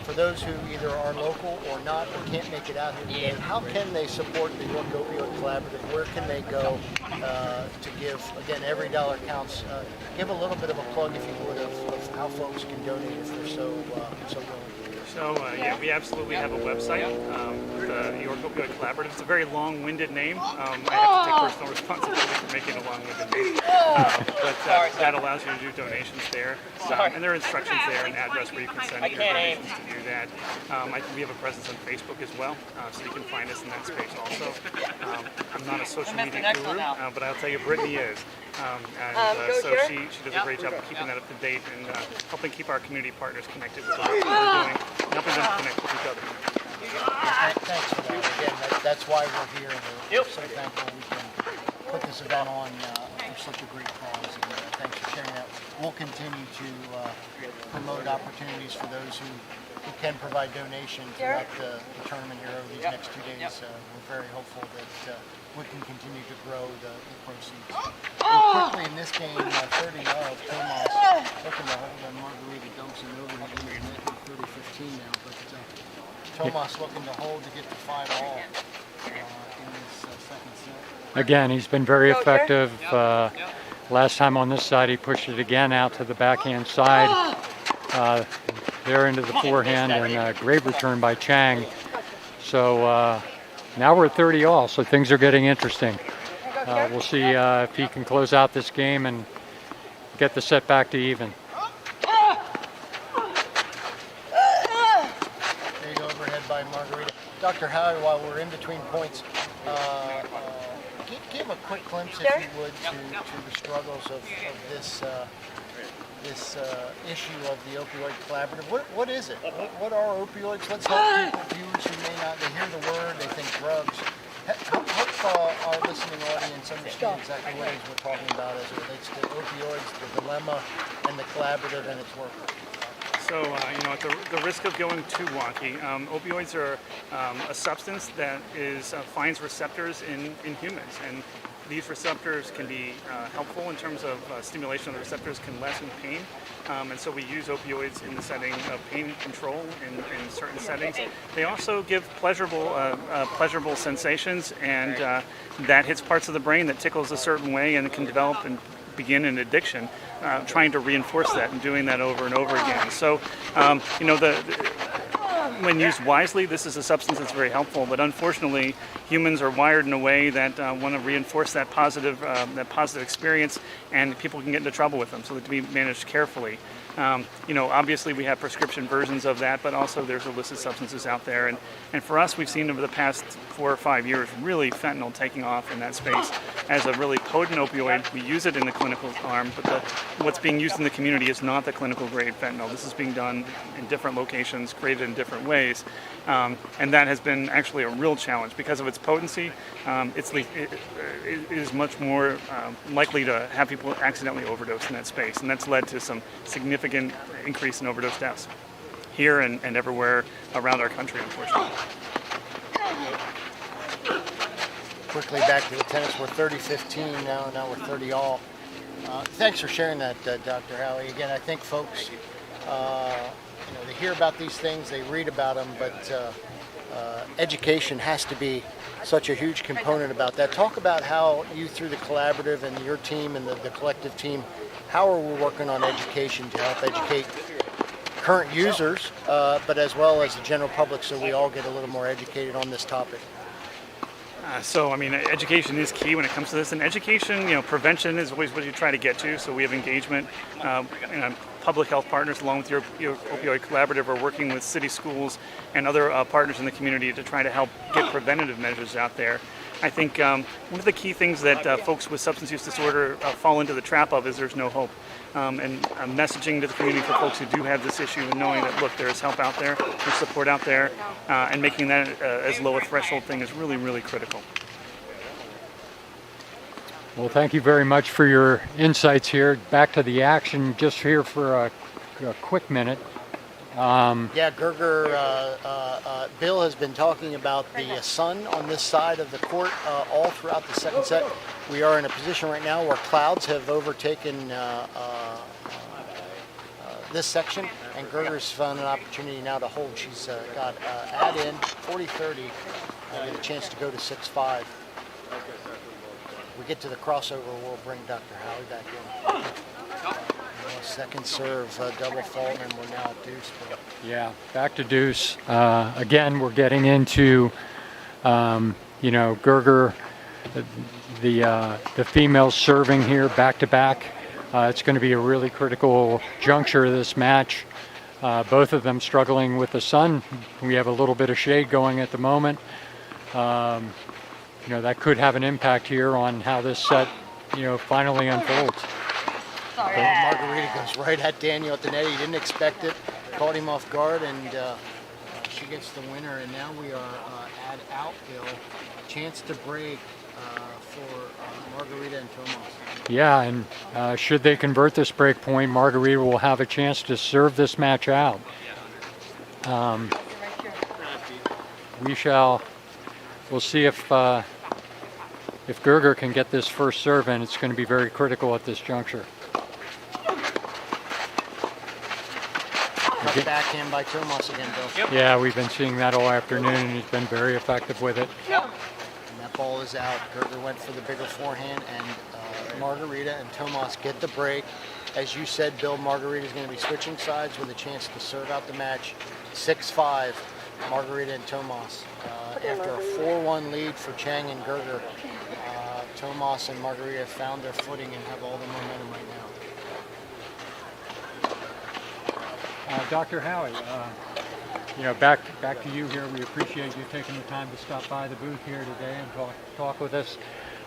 for those who either are local or not, or can't make it out here today, how can they support the York Opioid Collaborative? Where can they go to give? Again, every dollar counts. Give a little bit of a plug, if you would, of how folks can donate if they're so willing. So we absolutely have a website, the York Opioid Collaborative. It's a very long-winded name. I have to take personal responsibility for making a long-winded name. But that allows you to do donations there. And there are instructions there, an address where you can send your donations to do that. We have a presence on Facebook as well, so you can find us in that space also. I'm not a social media guru, but I'll tell you, Brittany is. So she does a great job of keeping that up to date and helping keep our community partners connected with what we're doing, and helping them connect with each other. Thanks for that. Again, that's why we're here. We're so thankful we can put this event on for such a great cause. And thanks for sharing that. We'll continue to promote opportunities for those who can provide donations throughout the tournament here over these next 2 days. We're very hopeful that we can continue to grow the proceeds. Quickly in this game, 30-all, Tomas looking to hold on. Margarita dumps it over into the net with 30-15 now. But Tomas looking to hold to get to 5-all in this second set. Again, he's been very effective. Last time on this side, he pushed it again out to the backhand side. There into the forehand, and great return by Chang. So now we're at 30-all, so things are getting interesting. We'll see if he can close out this game and get the set back to even. Big overhead by Margarita. Dr. Howie, while we're in between points, give a quick glimpse, if you would, to the struggles of this issue of the Opioid Collaborative. What is it? What are opioids? Let's help people, viewers who may not, they hear the word, they think drugs. Help our listening audience understand exactly what it is we're talking about as it relates to opioids, the dilemma, and the collaborative and its work. So, at the risk of going too wonky, opioids are a substance that finds receptors in humans, and these receptors can be helpful in terms of stimulation of the receptors, can lessen pain, and so we use opioids in the setting of pain control in certain settings. They also give pleasurable sensations, and that hits parts of the brain that tickles a certain way, and it can develop and begin an addiction, trying to reinforce that and doing that over and over again. So, when used wisely, this is a substance that's very helpful, but unfortunately, humans are wired in a way that want to reinforce that positive experience, and people can get into trouble with them, so they have to be managed carefully. Obviously we have prescription versions of that, but also there's illicit substances out there. And for us, we've seen over the past 4 or 5 years, really fentanyl taking off in that space as a really potent opioid. We use it in the clinical arm, but what's being used in the community is not the clinical grade fentanyl. This is being done in different locations, created in different ways. And that has been actually a real challenge because of its potency. It is much more likely to have people accidentally overdose in that space, and that's led to some significant increase in overdose deaths. here and everywhere around our country, unfortunately. Quickly back to the tennis. We're 30-15 now. Now we're 30 all. Thanks for sharing that, Dr. Howie. Again, I think folks, they hear about these things, they read about them, but education has to be such a huge component about that. Talk about how you, through the collaborative and your team and the collective team, how are we working on education to help educate current users, but as well as the general public, so we all get a little more educated on this topic? Education is key when it comes to this. And education, prevention is always what you try to get to. So we have engagement. Public health partners, along with your opioid collaborative, are working with city schools and other partners in the community to try to help get preventative measures out there. I think one of the key things that folks with substance use disorder fall into the trap of is there's no hope. And messaging to the community for folks who do have this issue, and knowing that, look, there is help out there, there's support out there, and making that as low a threshold thing is really, really critical. Well, thank you very much for your insights here. Back to the action, just here for a quick minute. Gerger, Bill has been talking about the sun on this side of the court all throughout the second set. We are in a position right now where clouds have overtaken this section, and Gerger's found an opportunity now to hold. She's got add in 40-30 and get a chance to go to 6-5. We get to the crossover, we'll bring Dr. Howie back in. Second serve, double fault, and we're now at deuce. Yeah, back to deuce. Again, we're getting into, Gerger, the females serving here back to back. It's going to be a really critical juncture of this match. Both of them struggling with the sun. We have a little bit of shade going at the moment. That could have an impact here on how this set, finally unfolds. Margarita goes right at Daniel at the net. He didn't expect it, caught him off guard, and she gets the winner. And now we are at out, Bill. Chance to break for Margarita and Tomas. Yeah, and should they convert this break point, Margarita will have a chance to serve this match out. We'll see if Gerger can get this first serve in. It's going to be very critical at this juncture. Backhand by Tomas again, Bill. Yep. Yeah, we've been seeing that all afternoon, and he's been very effective with it. Yep. And that ball is out. Gerger went for the bigger forehand, and Margarita and Tomas get the break. As you said, Bill, Margarita is going to be switching sides with a chance to serve out the match. 6-5, Margarita and Tomas. After a 4-1 lead for Chang and Gerger, Tomas and Margarita found their footing and have all the momentum right now. Dr. Howie, back to you here. We appreciate you taking the time to stop by the booth here today and talk with us.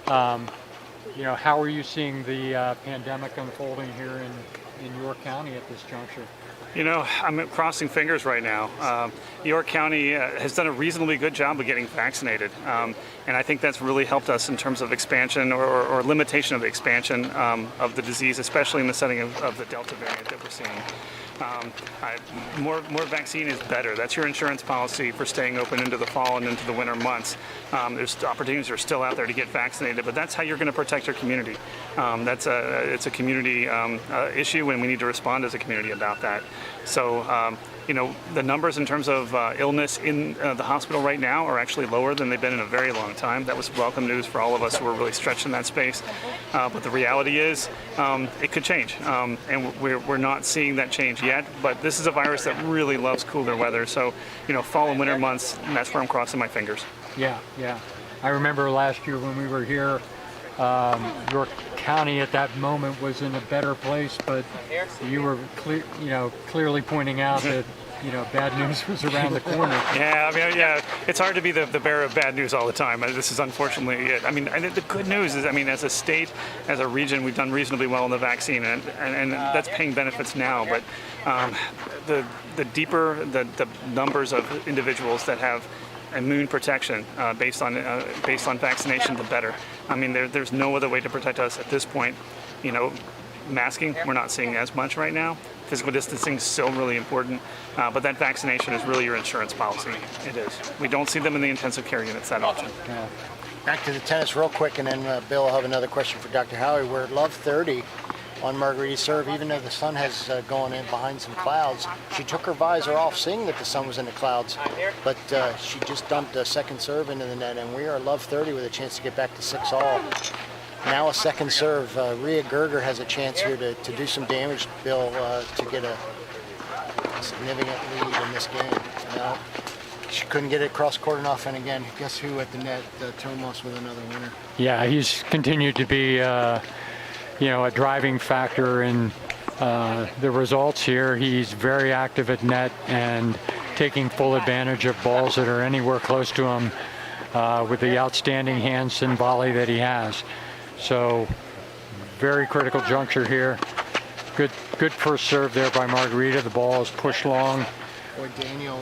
How are you seeing the pandemic unfolding here in York County at this juncture? I'm crossing fingers right now. York County has done a reasonably good job of getting vaccinated, and I think that's really helped us in terms of expansion or limitation of the expansion of the disease, especially in the setting of the Delta variant that we're seeing. More vaccine is better. That's your insurance policy for staying open into the fall and into the winter months. There's opportunities are still out there to get vaccinated, but that's how you're going to protect your community. It's a community issue, and we need to respond as a community about that. So, the numbers in terms of illness in the hospital right now are actually lower than they've been in a very long time. That was welcome news for all of us who are really stretched in that space. But the reality is, it could change, and we're not seeing that change yet. But this is a virus that really loves cooler weather. So, fall and winter months, and that's where I'm crossing my fingers. Yeah. I remember last year when we were here, York County at that moment was in a better place, but you were clearly pointing out that bad news was around the corner. Yeah, it's hard to be the bearer of bad news all the time. This is unfortunately it. And the good news is, as a state, as a region, we've done reasonably well in the vaccine, and that's paying benefits now. But the deeper the numbers of individuals that have immune protection based on vaccination, the better. There's no other way to protect us at this point. Masking, we're not seeing as much right now, Physical distancing is still really important, but that vaccination is really your insurance policy. It is. We don't see them in the intensive care units that often. Yeah. Back to the tennis real quick, and then Bill, I'll have another question for Dr. Howie. We're at love 30 on Margarita's serve, even though the sun has gone in behind some clouds. She took her visor off, seeing that the sun was in the clouds, but she just dumped a second serve into the net, and we are love 30 with a chance to get back to 6-all. Now a second serve. Rhea Gerger has a chance here to do some damage, Bill, to get a significant lead in this game. Now, she couldn't get it cross court enough, and again, guess who at the net? Tomas with another winner. Yeah, he's continued to be, a driving factor in the results here. He's very active at net and taking full advantage of balls that are anywhere close to him with the outstanding handspin volley that he has. So, very critical juncture here. Good first serve there by Margarita. The ball is pushed long. Boy, Daniel,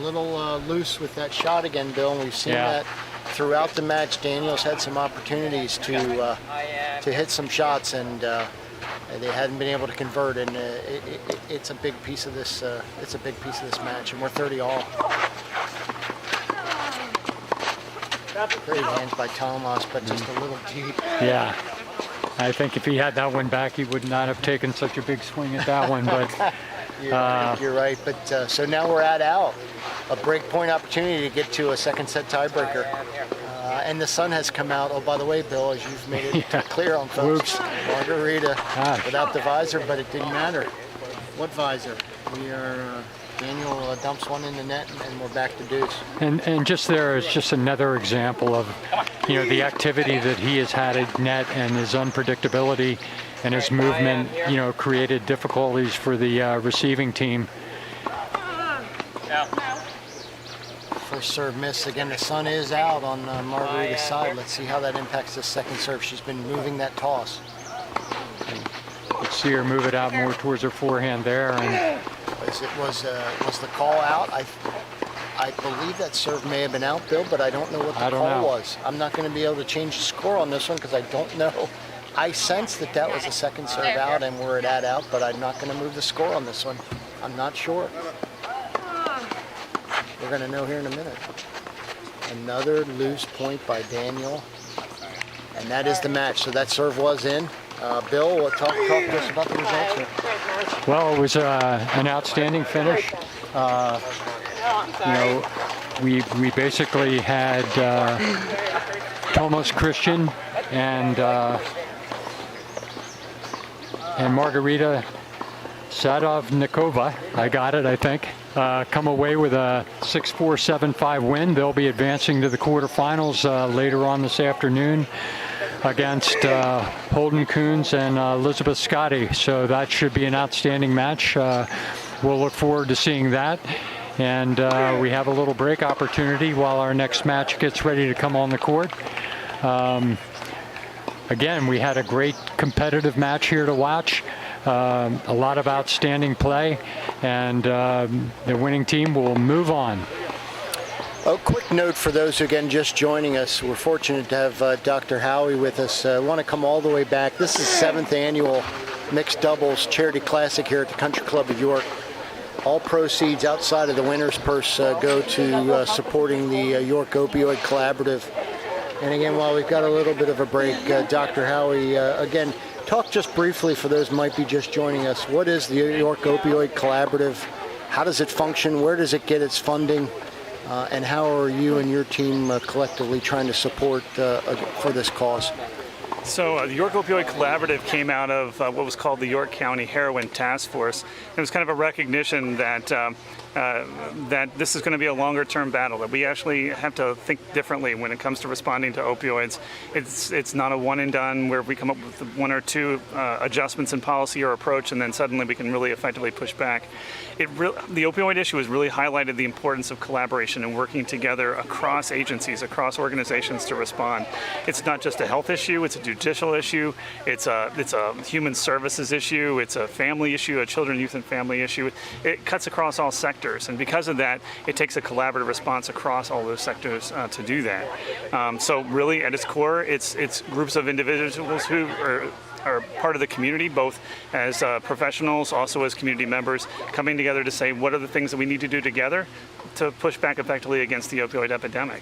little loose with that shot again, Bill. And we've seen that throughout the match. Daniel's had some opportunities to hit some shots, and they hadn't been able to convert. And it's a big piece of this. It's a big piece of this match, and we're 30-all. Great hands by Tomas, but just a little deep. Yeah. I think if he had that one back, he would not have taken such a big swing at that one. But you're right. But so now we're out. A break point opportunity to get to a second set tiebreaker. And the sun has come out. Oh, by the way, Bill, as you've made it clear on folks, Margarita without the visor, but it didn't matter. What visor? We are. Daniel dumps one in the net, and we're back to deuce. And just there is just another example of, the activity that he has had at net, and his unpredictability and his movement, created difficulties for the receiving team. First serve miss. Again, the sun is out on Margarita's side. Let's see how that impacts this second serve. She's been moving that toss. Let's see her move it out more towards her forehand there. And was the call out? I believe that serve may have been out, Bill, but I don't know what the call was. I'm not going to be able to change the score on this one because I don't know. I sense that was a second serve out, and we're at out, but I'm not going to move the score on this one. I'm not sure. We're going to know here in a minute. Another loose point by Daniel, and that is the match. So that serve was in. Bill, talk to us about the results here. Well, it was an outstanding finish. We basically had Tomas Christian and Margarita Sadovnikova, I got it, I think, come away with a 6-4, 7-5 win. They'll be advancing to the quarterfinals later on this afternoon against Holden Coons and Elizabeth Scotty. So that should be an outstanding match. We'll look forward to seeing that. And we have a little break opportunity while our next match gets ready to come on the court. Again, we had a great competitive match here to watch. A lot of outstanding play, and the winning team will move on. A quick note for those who, again, just joining us. We're fortunate to have Dr. Howie with us. I want to come all the way back. This is 7th annual Mixed Doubles Charity Classic here at the Country Club of York. All proceeds outside of the winner's purse go to supporting the York Opioid Collaborative. And again, while we've got a little bit of a break, Dr. Howie, again, talk just briefly for those who might be just joining us. What is the York Opioid Collaborative? How does it function? Where does it get its funding? And how are you and your team collectively trying to support for this cause? So the York Opioid Collaborative came out of what was called the York County Heroin Task Force. It was kind of a recognition that that this is going to be a longer-term battle, that we actually have to think differently when it comes to responding to opioids. It's not a one-and-done where we come up with one or two adjustments in policy or approach and then suddenly we can really effectively push back. The opioid issue has really highlighted the importance of collaboration and working together across agencies, across organizations to respond. It's not just a health issue, it's a judicial issue, it's a human services issue, it's a family issue, a children, youth, and family issue. It cuts across all sectors, and because of that, it takes a collaborative response across all those sectors to do that. So really, at its core, it's groups of individuals who are are part of the community, both as professionals, also as community members, coming together to say what are the things that we need to do together to push back effectively against the opioid epidemic.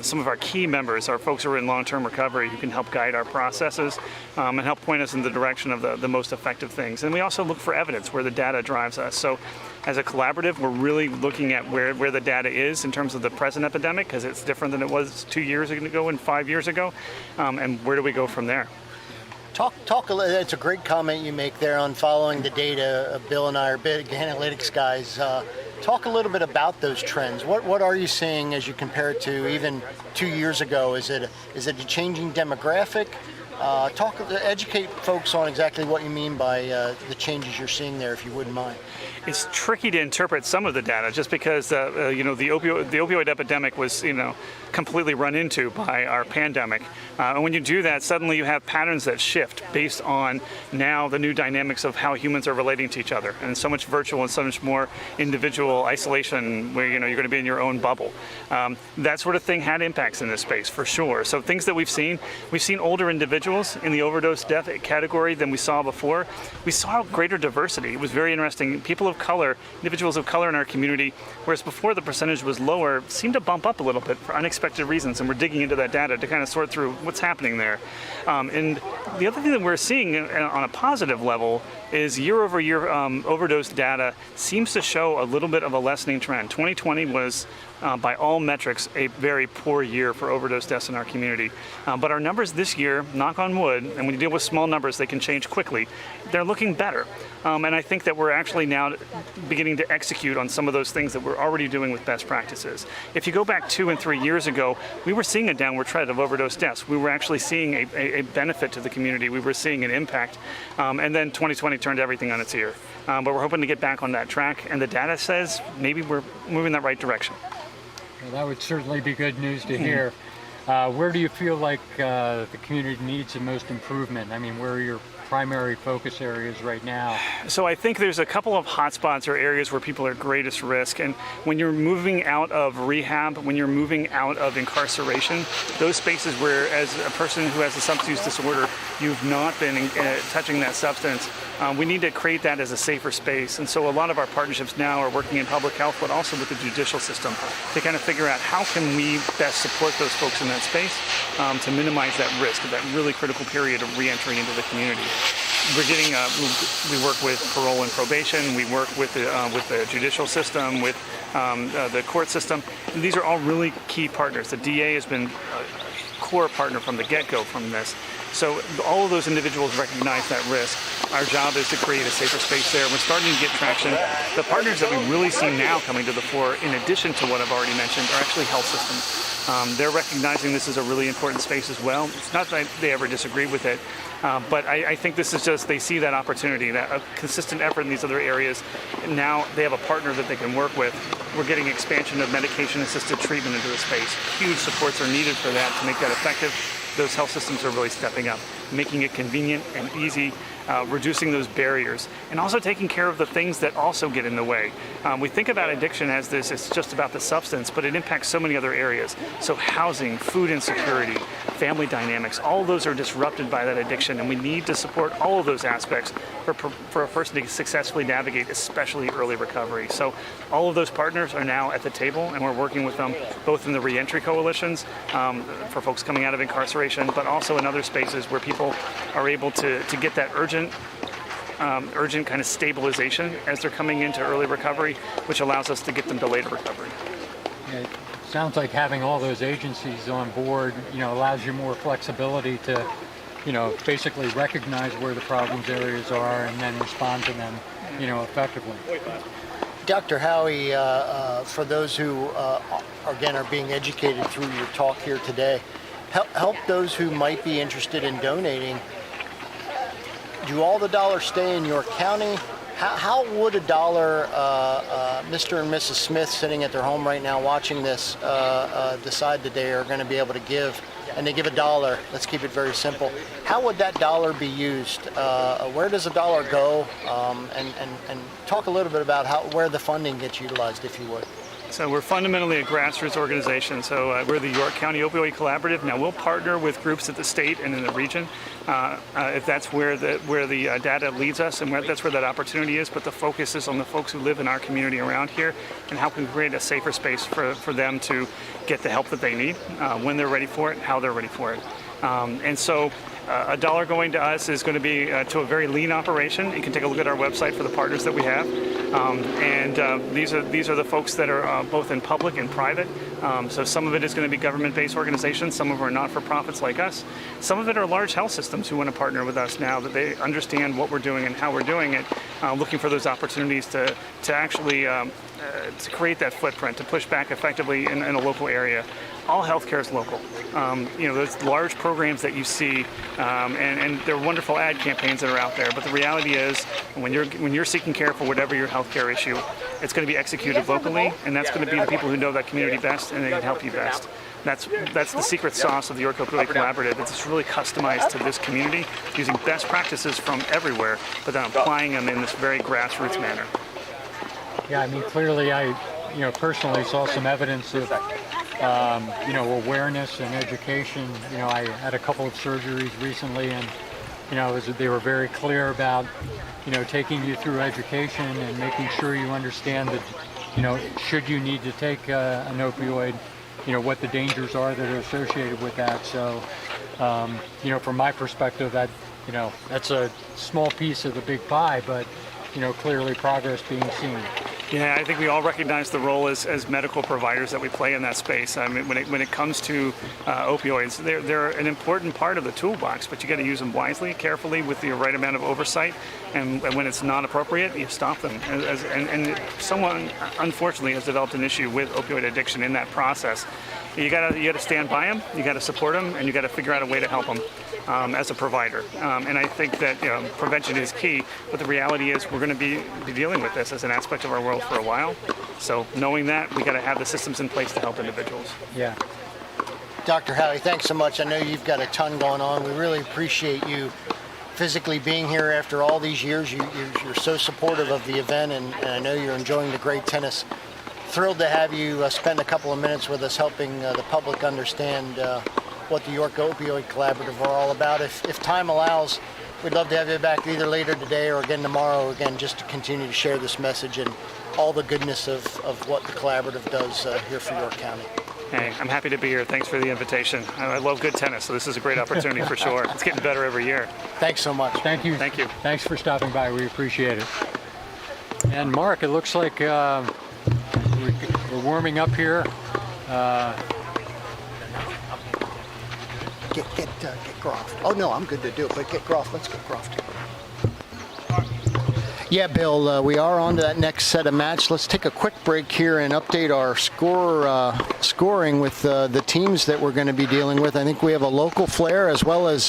Some of our key members are folks who are in long-term recovery who can help guide our processes and help point us in the direction of the most effective things. And we also look for evidence where the data drives us. So as a collaborative, we're really looking at where the data is in terms of the present epidemic, because it's different than it was 2 years ago and 5 years ago, and where do we go from there? Talk a little. It's a great comment you make there on following the data. Bill and I are big analytics guys. Talk a little bit about those trends. What are you seeing as you compare it to even 2 years ago? Is it a changing demographic? Educate folks on exactly what you mean by the changes you're seeing there, if you wouldn't mind. It's tricky to interpret some of the data just because the opioid epidemic was completely run into by our pandemic. And when you do that, suddenly you have patterns that shift based on now the new dynamics of how humans are relating to each other, and so much virtual and so much more individual isolation where you're going to be in your own bubble. That sort of thing had impacts in this space for sure. So things that we've seen older individuals in the overdose death category than we saw before. We saw greater diversity. It was very interesting. People of color, individuals of color in our community, whereas before the percentage was lower, seemed to bump up a little bit for unexpected reasons, and we're digging into that data to kind of sort through what's happening there. And the other thing that we're seeing on a positive level is year-over-year overdose data seems to show a little bit of a lessening trend. 2020 was, by all metrics, a very poor year for overdose deaths in our community. But our numbers this year, knock on wood, and when you deal with small numbers, they can change quickly, they're looking better. And I think that we're actually now beginning to execute on some of those things that we're already doing with best practices. If you go back 2 and 3 years ago, we were seeing a downward trend of overdose deaths. We were actually seeing a benefit to the community. We were seeing an impact. And then 2020 turned everything on its ear. But we're hoping to get back on that track, and the data says maybe we're moving in that right direction. Well, that would certainly be good news to hear. Where do you feel like the community needs the most improvement? I mean, where are your primary focus areas right now? So I think there's a couple of hotspots or areas where people are at greatest risk. And when you're moving out of rehab, when you're moving out of incarceration, those spaces where, as a person who has a substance use disorder, you've not been touching that substance, we need to create that as a safer space. And so a lot of our partnerships now are working in public health, but also with the judicial system to kind of figure out how can we best support those folks in that space to minimize that risk of that really critical period of reentry into the community. We're getting, we work with parole and probation, we work with the judicial system, with the court system. And these are all really key partners. The DA has been a core partner from the get-go from this. So all of those individuals recognize that risk. Our job is to create a safer space there. We're starting to get traction. The partners that we really see now coming to the fore, in addition to what I've already mentioned, are actually health systems. They're recognizing this is a really important space as well. It's not that they ever disagree with it, but I think this is just, they see that opportunity, that a consistent effort in these other areas. And now they have a partner that they can work with. We're getting expansion of medication-assisted treatment into the space. Huge supports are needed for that to make that effective. Those health systems are really stepping up, making it convenient and easy, reducing those barriers, and also taking care of the things that also get in the way. We think about addiction as this, it's just about the substance, but it impacts so many other areas. So housing, food insecurity, family dynamics, all of those are disrupted by that addiction, and we need to support all of those aspects for a person to successfully navigate, especially early recovery. So all of those partners are now at the table, and we're working with them both in the reentry coalitions for folks coming out of incarceration, but also in other spaces where people are able to get that urgent kind of stabilization as they're coming into early recovery, which allows us to get them to later recovery. Yeah, it sounds like having all those agencies on board, allows you more flexibility to, basically recognize where the problems areas are and then respond to them, effectively. Dr. Howie, for those who, again, are being educated through your talk here today, help those who might be interested in donating. Do all the dollars stay in your county? How would a dollar, Mr. and Mrs. Smith sitting at their home right now watching this, decide that they are going to be able to give, and they give $1, let's keep it very simple. How would that dollar be used? Where does a dollar go? And talk a little bit about where the funding gets utilized, if you would. So we're fundamentally a grassroots organization. So we're the York County Opioid Collaborative. Now we'll partner with groups at the state and in the region if that's where the data leads us, and that's where that opportunity is. But the focus is on the folks who live in our community around here, and how can we create a safer space for them to get the help that they need when they're ready for it, how they're ready for it. And so a dollar going to us is going to be to a very lean operation. You can take a look at our website for the partners that we have. These are the folks that are both in public and private. So some of it is going to be government-based organizations. Some of them are not-for-profits like us. Some of it are large health systems who want to partner with us now that they understand what we're doing and how we're doing it, looking for those opportunities to actually to create that footprint, to push back effectively in a local area. All healthcare is local. Those large programs that you see, and there are wonderful ad campaigns that are out there. But the reality is, when you're seeking care for whatever your healthcare issue, it's going to be executed locally, and that's going to be the people who know that community best and they can help you best. That's the secret sauce of the York Opioid Collaborative. It's really customized to this community, using best practices from everywhere, but then applying them in this very grassroots manner. Yeah, I mean, clearly I personally saw some evidence of awareness and education. I had a couple of surgeries recently, and they were very clear about taking you through education and making sure you understand that should you need to take an opioid, what the dangers are that are associated with that. So from my perspective, that's a small piece of the big pie, but clearly progress being seen. Yeah, I think we all recognize the role as medical providers that we play in that space. I mean, when it comes to opioids, they're an important part of the toolbox, but you got to use them wisely, carefully, with the right amount of oversight. And when it's not appropriate, you stop them. And someone, unfortunately, has developed an issue with opioid addiction in that process. You got to stand by them, you got to support them, and you got to figure out a way to help them as a provider. And I think that prevention is key. But the reality is, we're going to be dealing with this as an aspect of our world for a while. So knowing that, we got to have the systems in place to help individuals. Yeah. Dr. Howie, thanks so much. I know you've got a ton going on. We really appreciate you physically being here after all these years. You're so supportive of the event, and I know you're enjoying the great tennis. Thrilled to have you spend a couple of minutes with us helping the public understand what the York Opioid Collaborative are all about. If time allows, we'd love to have you back either later today or again tomorrow, just to continue to share this message and all the goodness of what the collaborative does here for York County. Hey, I'm happy to be here. Thanks for the invitation. I love good tennis, so this is a great opportunity for sure. It's getting better every year. Thanks so much. Thank you. Thank you. Thanks for stopping by. We appreciate it. And Mark, it looks like we're warming up here. Get Groft. Oh no, I'm good to do it, but get Groft. Let's get Groft. Yeah, Bill, we are on to that next set of match. Let's take a quick break here and update our scoring with the teams that we're going to be dealing with. I think we have a local flair as well as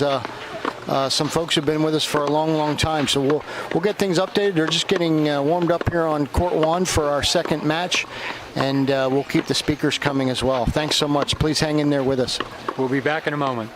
some folks who've been with us for a long, long time. So we'll get things updated. They're just getting warmed up here on court one for our second match, and we'll keep the speakers coming as well. Thanks so much. Please hang in there with us. We'll be back in a moment.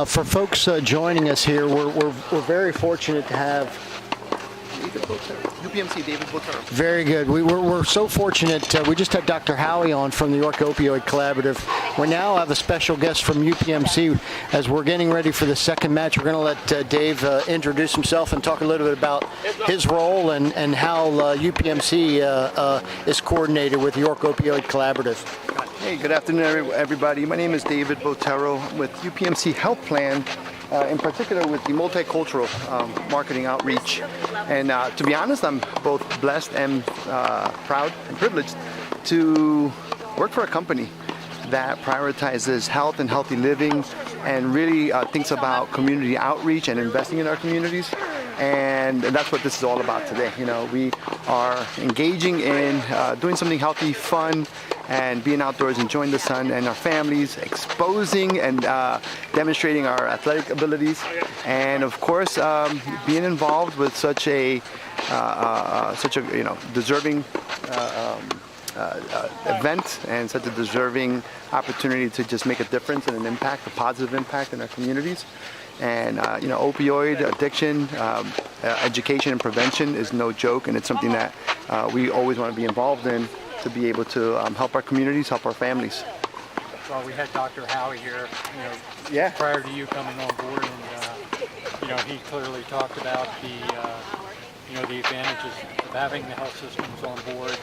For folks joining us here, we're very fortunate to have UPMC, David Botero. Very good. We're so fortunate. We just had Dr. Howie on from the York Opioid Collaborative. We now have a special guest from UPMC. As we're getting ready for the second match, we're going to let Dave introduce himself and talk a little bit about his role and how UPMC is coordinated with the York Opioid Collaborative. Hey, good afternoon, everybody. My name is David Botero with UPMC Health Plan, in particular with the multicultural marketing outreach. And to be honest, I'm both blessed and proud and privileged to work for a company that prioritizes health and healthy living and really thinks about community outreach and investing in our communities. And that's what this is all about today. You know, we are engaging in doing something healthy, fun, and being outdoors, enjoying the sun and our families, exposing and demonstrating our athletic abilities, and of course being involved with such a deserving event and such a deserving opportunity to just make a difference and an impact, a positive impact in our communities. And opioid addiction, education and prevention is no joke, and it's something that we always want to be involved in to be able to help our communities, help our families. Well, we had Dr. Howie here, Yeah. prior to you coming on board, and he clearly talked about the advantages of having the health systems on board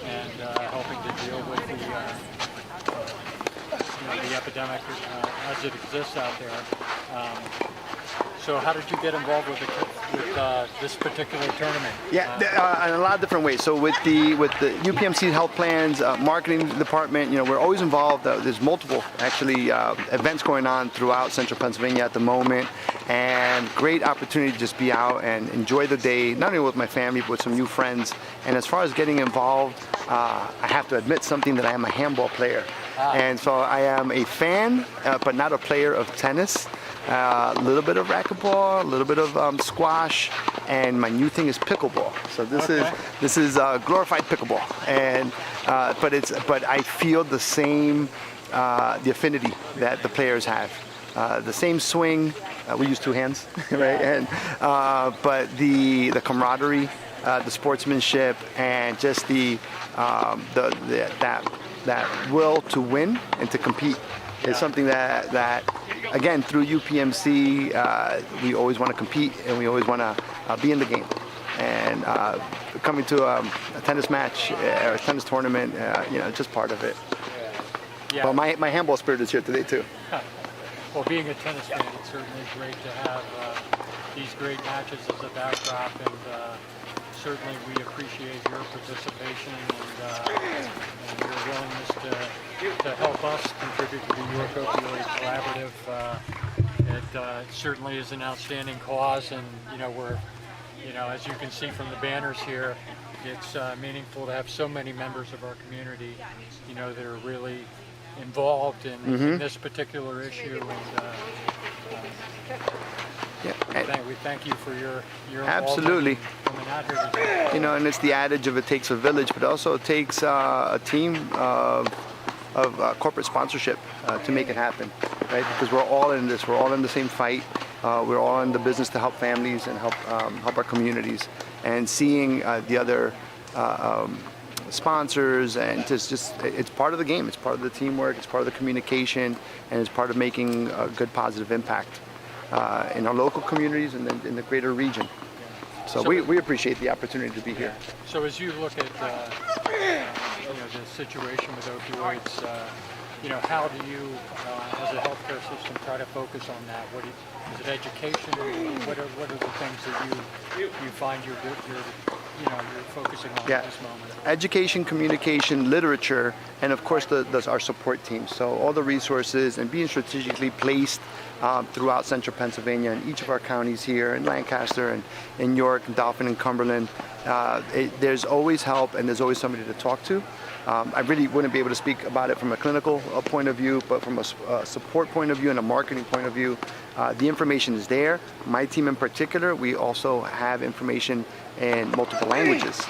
and helping to deal with the epidemic as it exists out there. So how did you get involved with this particular tournament? Yeah, in a lot of different ways. So with the UPMC health plans, marketing department, we're always involved. There's multiple actually events going on throughout Central Pennsylvania at the moment, and great opportunity to just be out and enjoy the day, not only with my family but with some new friends. And as far as getting involved, I have to admit something, that I am a handball player. And so I am a fan, but not a player of tennis. A little bit of racquetball, a little bit of squash, and my new thing is pickleball. So this is glorified pickleball, and but I feel the same the affinity that the players have, the same swing. We use two hands, right? And but the camaraderie, the sportsmanship, and just that will to win and to compete is something that again, through UPMC, we always want to compete and we always want to be in the game. And coming to a tennis match or a tennis tournament, just part of it. Yeah. But my handball spirit is here today too. Well, being a tennis fan, it's certainly great to have these great matches as a backdrop, and certainly we appreciate your participation and your willingness to help us contribute to the York Opioid Collaborative. It certainly is an outstanding cause, and we're, as you can see from the banners here, it's meaningful to have so many members of our community, that are really involved in this particular issue. And we thank you for your Absolutely. coming out here today. And it's the adage of it takes a village, but also it takes a team of corporate sponsorship to make it happen, right? Because we're all in this. We're all in the same fight. We're all in the business to help families and help our communities. And seeing the other sponsors, and just it's part of the game. It's part of the teamwork. It's part of the communication, and it's part of making a good positive impact in our local communities and then in the greater region. So we appreciate the opportunity to be here. So as you look at the situation with opioids, how do you, as a healthcare system, try to focus on that? Is it education? What are the things that you find you're focusing on at this moment? Education, communication, literature, and of course our support team. So all the resources and being strategically placed throughout Central Pennsylvania and each of our counties here in Lancaster and in York and Dauphin and Cumberland. There's always help and there's always somebody to talk to. I really wouldn't be able to speak about it from a clinical point of view, but from a support point of view and a marketing point of view, the information is there. My team in particular, we also have information in multiple languages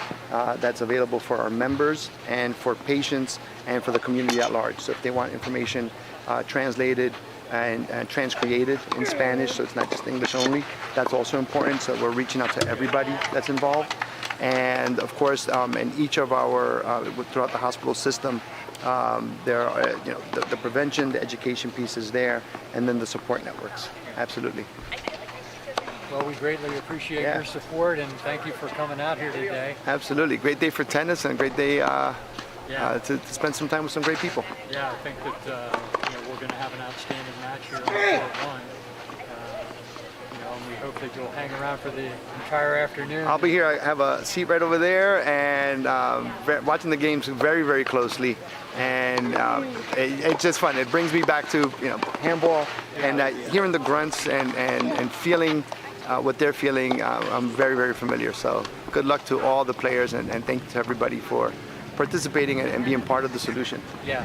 that's available for our members and for patients and for the community at large. So if they want information translated and transcreated in Spanish, so it's not just English only, that's also important. So we're reaching out to everybody that's involved. And of course, in each of our, throughout the hospital system, there are, the prevention, the education piece is there, and then the support networks. Absolutely. Well, we greatly appreciate your support, and thank you for coming out here today. Absolutely. Great day for tennis and a great day to spend some time with some great people. Yeah, I think that we're going to have an outstanding match here on court one. And we hope that you'll hang around for the entire afternoon. I'll be here. I have a seat right over there, and watching the games very, very closely. And it's just fun. It brings me back to handball and hearing the grunts and feeling what they're feeling, I'm very, very familiar. So good luck to all the players, and thank you to everybody for participating and being part of the solution. Yeah.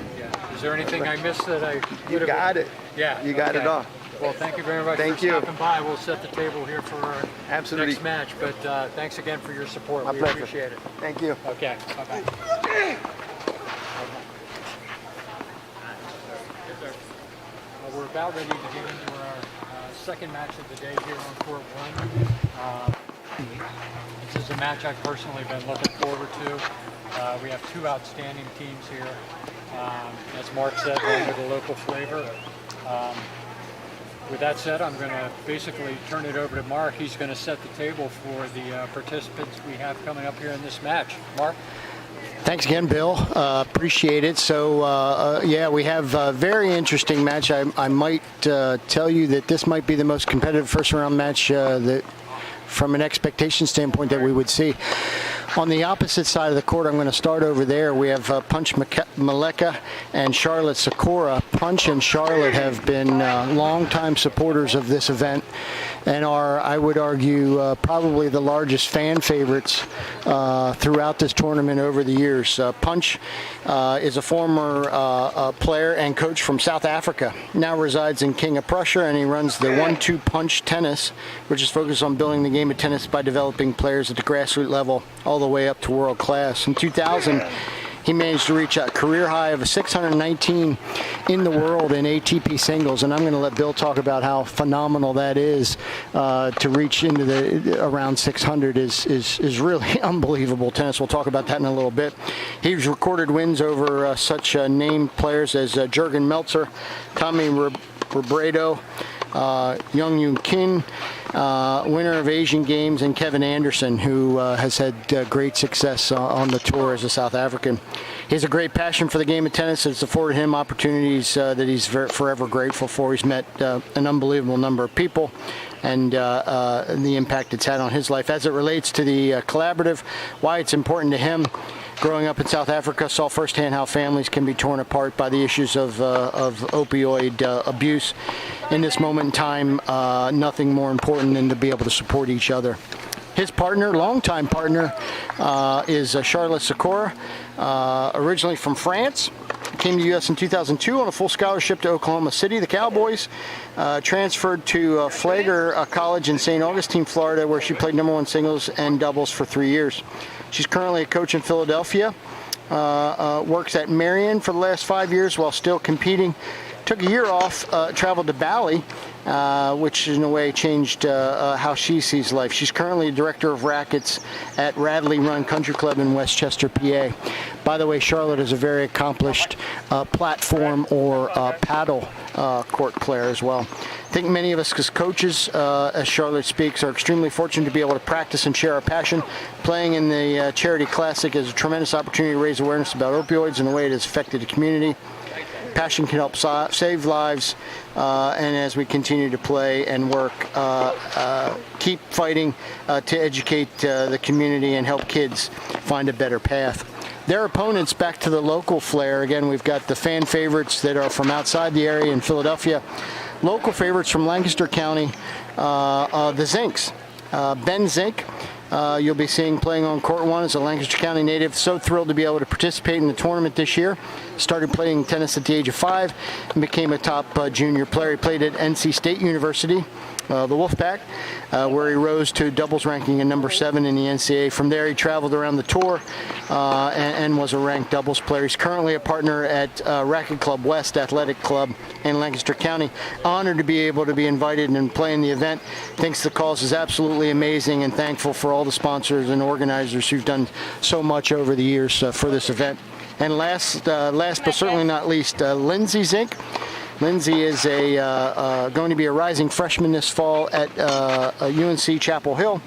Is there anything I missed that I You got it. Yeah. You got it all. Well, thank you very much Thank for you. stopping by. We'll set the table here for our Absolutely. next match. But thanks again for your support. My We pleasure. appreciate it. Thank you. Okay. Bye-bye. We're about ready to get into our second match of the day here on Court 1. This is a match I've personally been looking forward to. We have two outstanding teams here. As Mark said, one with a local flavor. With that said, I'm going to basically turn it over to Mark. He's going to set the table for the participants we have coming up here in this match. Mark? Thanks again, Bill. Appreciate it. So, yeah, we have a very interesting match. I might tell you that this might be the most competitive first-round match that, from an expectation standpoint, that we would see. On the opposite side of the court, I'm going to start over there. We have Punch Maleka and Charlotte Sikora. Punch and Charlotte have been longtime supporters of this event and are, I would argue, probably the largest fan favorites throughout this tournament over the years. Punch is a former player and coach from South Africa, now resides in King of Prussia, and he runs the 1-2 Punch Tennis, which is focused on building the game of tennis by developing players at the grassroots level all the way up to world class. In 2000, he managed to reach a career high of 619 in the world in ATP singles, and I'm going to let Bill talk about how phenomenal that is. To reach into the around 600 is really unbelievable tennis. We'll talk about that in a little bit. He's recorded wins over such named players as Jurgen Meltzer, Tommy Robredo, Young Yoon Kim, winner of Asian Games, and Kevin Anderson, who has had great success on the tour as a South African. He has a great passion for the game of tennis. It's afforded him opportunities that he's forever grateful for. He's met an unbelievable number of people, and the impact it's had on his life. As it relates to the collaborative, why it's important to him. Growing up in South Africa, saw firsthand how families can be torn apart by the issues of opioid abuse. In this moment in time, nothing more important than to be able to support each other. His partner, longtime partner, is Charlotte Sikora, originally from France. Came to the U.S. in 2002 on a full scholarship to Oklahoma City, the Cowboys. Transferred to Flagler College in St. Augustine, Florida, where she played #1 singles and doubles for 3 years. She's currently a coach in Philadelphia, works at Marion for the last 5 years while still competing. Took a year off, traveled to Bali, which in a way changed how she sees life. She's currently director of rackets at Radley Run Country Club in Westchester, PA. By the way, Charlotte is a very accomplished platform or paddle court player as well. I think many of us as coaches, as Charlotte speaks, are extremely fortunate to be able to practice and share our passion. Playing in the Charity Classic is a tremendous opportunity to raise awareness about opioids and the way it has affected the community. Passion can help save lives, and as we continue to play and work, keep fighting to educate the community and help kids find a better path. Their opponents, back to the local flair, again, we've got the fan favorites that are from outside the area in Philadelphia. Local favorites from Lancaster County, the Zinks. Ben Zink, you'll be seeing playing on Court 1 as a Lancaster County native. So thrilled to be able to participate in the tournament this year. Started playing tennis at the age of 5 and became a top junior player. He played at NC State University, the Wolfpack, where he rose to doubles ranking at #7 in the NCAA. From there, he traveled around the tour and was a ranked doubles player. He's currently a partner at Racket Club West Athletic Club in Lancaster County. Honored to be able to be invited and play in the event. Thinks the cause is absolutely amazing, and thankful for all the sponsors and organizers who've done so much over the years for this event. And last but certainly not least, Lindsay Zink. Lindsay is going to be a rising freshman this fall at UNC Chapel Hill.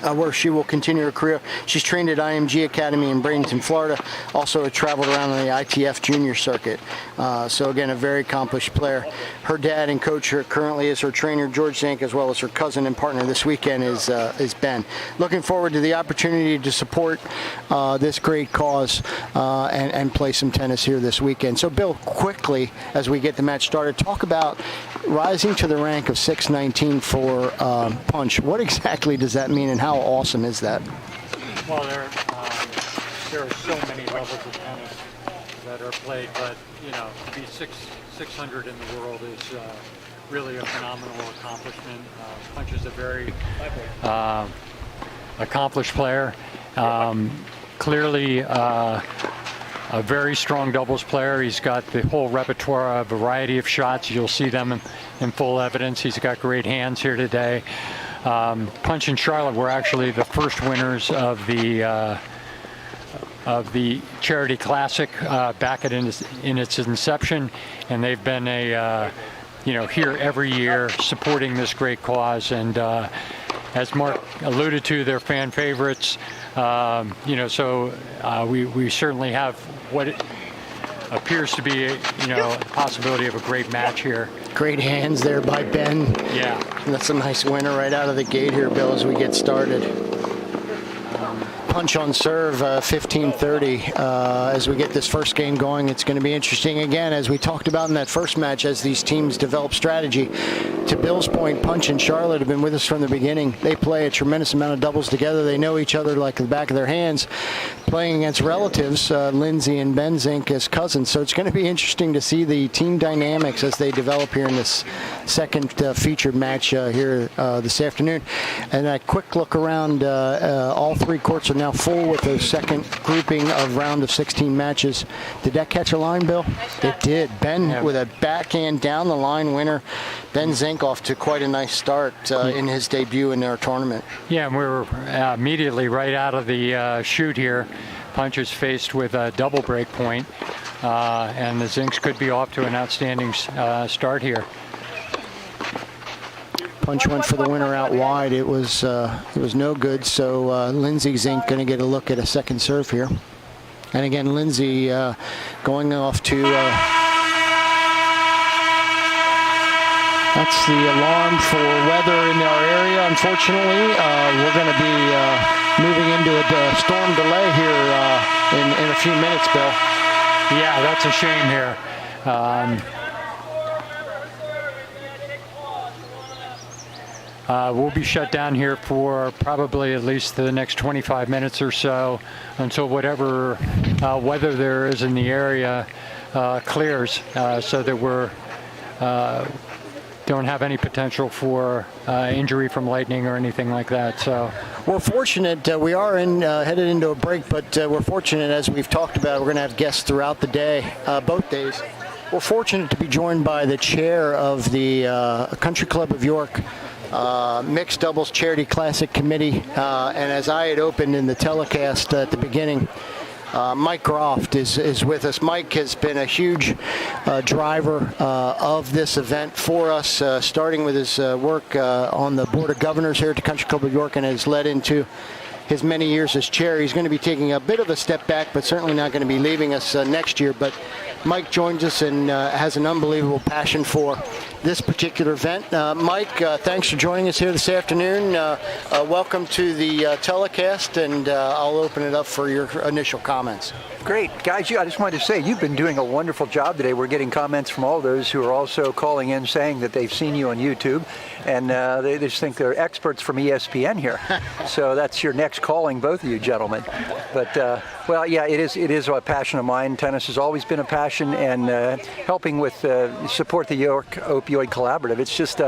where she will continue her career. She's trained at IMG Academy in Bradenton, Florida. Also traveled around on the ITF junior circuit. So again, a very accomplished player. Her dad and coach currently is her trainer, George Zink, as well as her cousin and partner this weekend is Ben. Looking forward to the opportunity to support this great cause and play some tennis here this weekend. So Bill, quickly, as we get the match started, talk about rising to the rank of 619 for punch. What exactly does that mean, and how awesome is that? Well, there are so many levels of tennis that are played, but to be 600 in the world is really a phenomenal accomplishment. Punch is a very accomplished player. Clearly a very strong doubles player. He's got the whole repertoire, a variety of shots. You'll see them in full evidence. He's got great hands here today. Punch and Charlotte were actually the first winners of the Charity Classic back in its inception, and they've been here every year supporting this great cause. And as Mark alluded to, they're fan favorites. So we certainly have what it appears to be, a possibility of a great match here. Great hands there by Ben. Yeah. That's a nice winner right out of the gate here, Bill, as we get started. Punch on serve, 15-30. As we get this first game going, it's going to be interesting again, as we talked about in that first match, as these teams develop strategy. To Bill's point, Punch and Charlotte have been with us from the beginning. They play a tremendous amount of doubles together. They know each other like the back of their hands, playing against relatives, Lindsay and Ben Zink as cousins. So it's going to be interesting to see the team dynamics as they develop here in this second featured match here this afternoon. And a quick look around, all three courts are now full with the second grouping of round of 16 matches. Did that catch a line, Bill? It did. Ben with a backhand down the line winner. Ben Zink off to quite a nice start in his debut in our tournament. Yeah, and we were immediately right out of the chute here. Punch is faced with a double break point, and the Zinks could be off to an outstanding start here. Punch went for the winner out wide. It was no good. So Lindsay Zink going to get a look at a second serve here. And again, Lindsay going off to. That's the alarm for weather in our area. Unfortunately, we're going to be moving into a storm delay here in a few minutes, Bill. Yeah, that's a shame here. We'll be shut down here for probably at least the next 25 minutes or so until whatever weather there is in the area clears, so that we're don't have any potential for injury from lightning or anything like that. So we're fortunate. We are headed into a break, but we're fortunate, as we've talked about, we're going to have guests throughout the day, both days. We're fortunate to be joined by the chair of the Country Club of York Mixed Doubles Charity Classic Committee, and as I had opened in the telecast at the beginning, Mike Groft is with us. Mike has been a huge driver of this event for us, starting with his work on the Board of Governors here at the Country Club of York, and has led into his many years as chair. He's going to be taking a bit of a step back, but certainly not going to be leaving us next year. But Mike joins us and has an unbelievable passion for this particular event. Mike, thanks for joining us here this afternoon. Welcome to the telecast, and I'll open it up for your initial comments. Great. Guys, I just wanted to say you've been doing a wonderful job today. We're getting comments from all those who are also calling in saying that they've seen you on YouTube, and they just think they're experts from ESPN here. So that's your next calling, both of you gentlemen. But, well, yeah, it is a passion of mine. Tennis has always been a passion, and helping with support the York Opioid Collaborative. It's just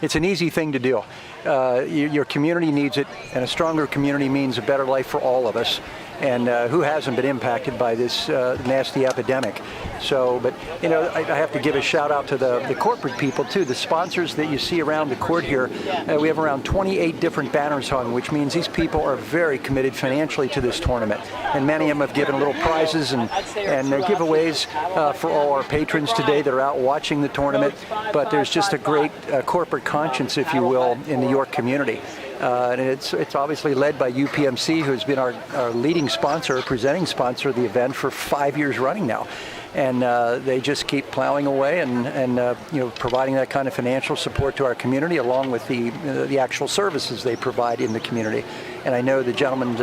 it's an easy thing to do. Your community needs it, and a stronger community means a better life for all of us. And who hasn't been impacted by this nasty epidemic? So, but you know, I have to give a shout out to the corporate people too, the sponsors that you see around the court here. We have around 28 different banners hung, which means these people are very committed financially to this tournament. And many of them have given little prizes and giveaways for all our patrons today that are out watching the tournament. But there's just a great corporate conscience, if you will, in the York community. And it's obviously led by UPMC, who's been our leading sponsor, presenting sponsor of the event for 5 years running now. And they just keep plowing away and providing that kind of financial support to our community, along with the actual services they provide in the community. And I know the gentleman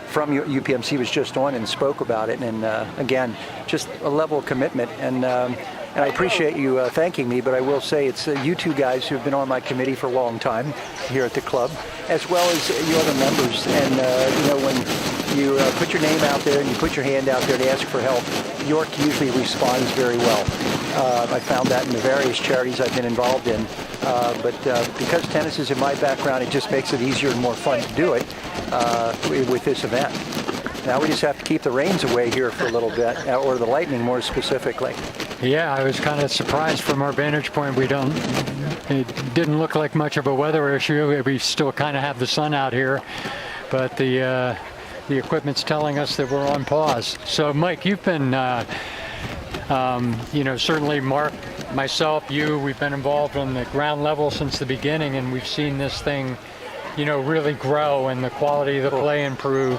from UPMC was just on and spoke about it. And again, just a level of commitment. And I appreciate you thanking me, but I will say it's you two guys who've been on my committee for a long time here at the club, as well as you other members. And when you put your name out there and you put your hand out there to ask for help, York usually responds very well. I found that in the various charities I've been involved in. But because tennis is in my background, it just makes it easier and more fun to do it with this event. Now we just have to keep the rains away here for a little bit, or the lightning more specifically. Yeah, I was kind of surprised from our vantage point. It didn't look like much of a weather issue. We still kind of have the sun out here, but the equipment's telling us that we're on pause. So Mike, you've been, certainly Mark, myself, we've been involved on the ground level since the beginning, and we've seen this thing really grow and the quality of the play improve.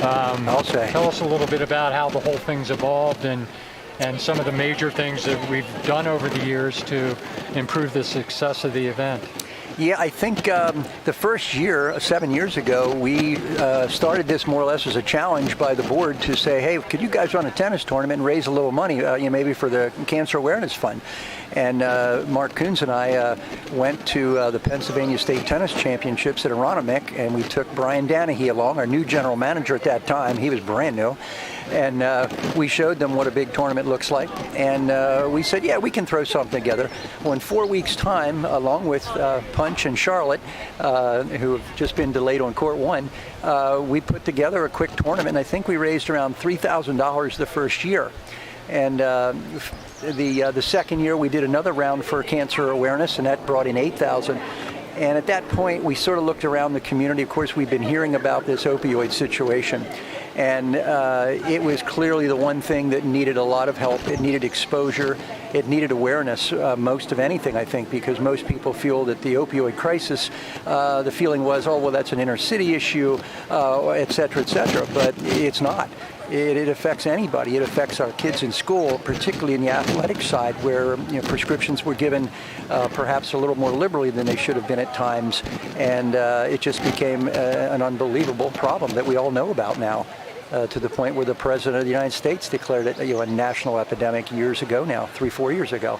I'll say. Tell us a little bit about how the whole thing's evolved and some of the major things that we've done over the years to improve the success of the event. Yeah, I think the first year, 7 years ago, we started this more or less as a challenge by the board to say, hey, could you guys run a tennis tournament and raise a little money, maybe for the Cancer Awareness Fund? And Mark Coons and I went to the Pennsylvania State Tennis Championships at Aronimink, and we took Brian Danahy along, our new general manager at that time. He was brand new. And we showed them what a big tournament looks like. And we said, yeah, we can throw something together. Well, in 4 weeks' time, along with Punch and Charlotte, who have just been delayed on court one, we put together a quick tournament. And I think we raised around $3,000 the first year. And the second year, we did another round for cancer awareness, and that brought in $8,000. And at that point, we sort of looked around the community. Of course, we've been hearing about this opioid situation. And it was clearly the one thing that needed a lot of help. It needed exposure. It needed awareness, most of anything, I think, because most people feel that the opioid crisis, the feeling was, oh, well, that's an inner city issue, et cetera, et cetera. But it's not. It affects anybody. It affects our kids in school, particularly in the athletic side, where prescriptions were given perhaps a little more liberally than they should have been at times, and it just became an unbelievable problem that we all know about now, to the point where the President of the United States declared it a national epidemic years ago now, 3-4 years ago.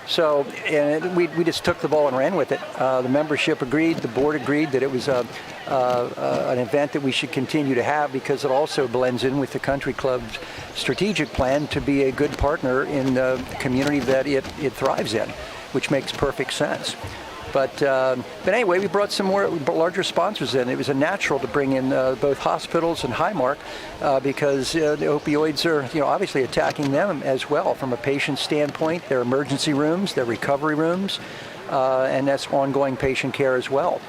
So and we just took the ball and ran with it. The membership agreed, the board agreed that it was an event that we should continue to have because it also blends in with the country club's strategic plan to be a good partner in the community that it thrives in, which makes perfect sense. But anyway, we brought some more larger sponsors in. It was a natural to bring in both hospitals and Highmark because the opioids are obviously attacking them as well from a patient standpoint, their emergency rooms, their recovery rooms, and that's ongoing patient care as well.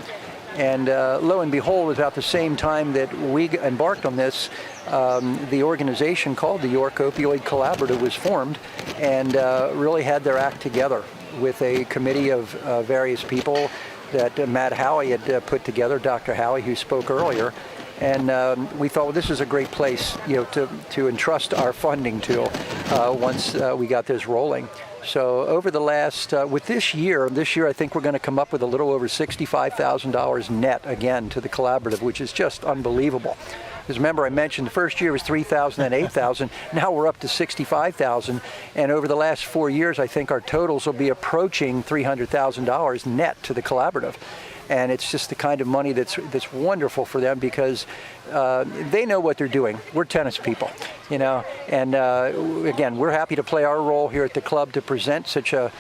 And lo and behold, about the same time that we embarked on this, the organization called the York Opioid Collaborative was formed and really had their act together with a committee of various people that Matt Howie had put together, Dr. Howie, who spoke earlier. And we thought, well, this is a great place, to entrust our funding to once we got this rolling. So over the last, with this year I think we're going to come up with a little over $65,000 net again to the collaborative, which is just unbelievable. Because remember, I mentioned the first year was $3,000 and $8,000. Now we're up to $65,000, and over the last 4 years, I think our totals will be approaching $300,000 net to the collaborative. And it's just the kind of money that's wonderful for them because they know what they're doing. We're tennis people, And again, we're happy to play our role here at the club to present such a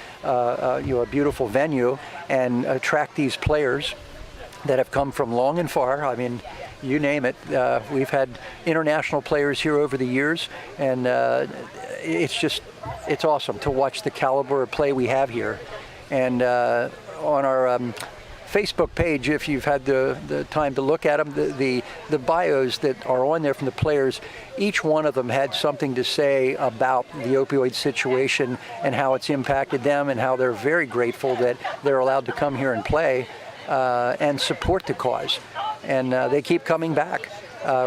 beautiful venue and attract these players that have come from long and far. I mean, you name it. We've had international players here over the years, and it's awesome to watch the caliber of play we have here. And on our Facebook page, if you've had the time to look at them, the bios that are on there from the players, each one of them had something to say about the opioid situation and how it's impacted them and how they're very grateful that they're allowed to come here and play. and support the cause. And they keep coming back.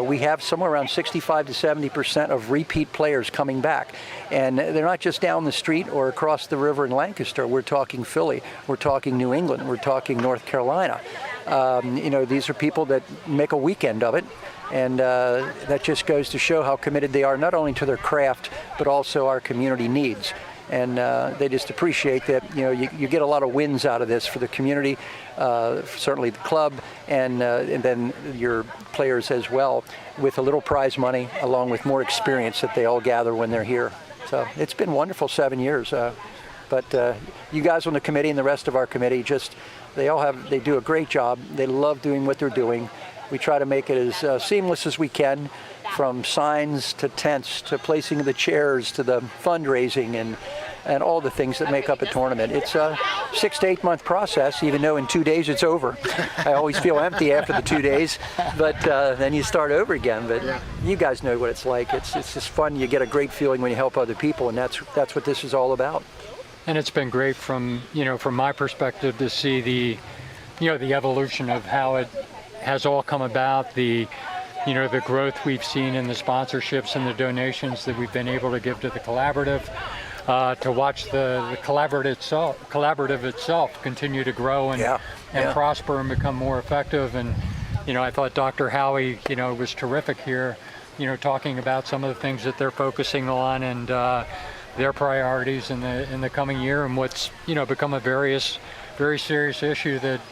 We have somewhere around 65 to 70% of repeat players coming back. And they're not just down the street or across the river in Lancaster. We're talking Philly. We're talking New England. We're talking North Carolina. These are people that make a weekend of it. And that just goes to show how committed they are, not only to their craft, but also our community needs. And they just appreciate that, you get a lot of wins out of this for the community, certainly the club, and then your players as well, with a little prize money, along with more experience that they all gather when they're here. So it's been wonderful 7 years. But you guys on the committee and the rest of our committee, they do a great job. They love doing what they're doing. We try to make it as seamless as we can, from signs to tents to placing of the chairs to the fundraising and all the things that make up a tournament. It's a 6 to 8 month process, even though in 2 days it's over. I always feel empty after the 2 days, but then you start over again. But you guys know what it's like. It's just fun. You get a great feeling when you help other people, and that's what this is all about. And it's been great from my perspective to see the evolution of how it has all come about, the growth we've seen in the sponsorships and the donations that we've been able to give to the collaborative, to watch the collaborative itself continue to grow and prosper and become more effective. And I thought Dr. Howie was terrific here, talking about some of the things that they're focusing on and their priorities in the coming year, and what's become a very serious issue that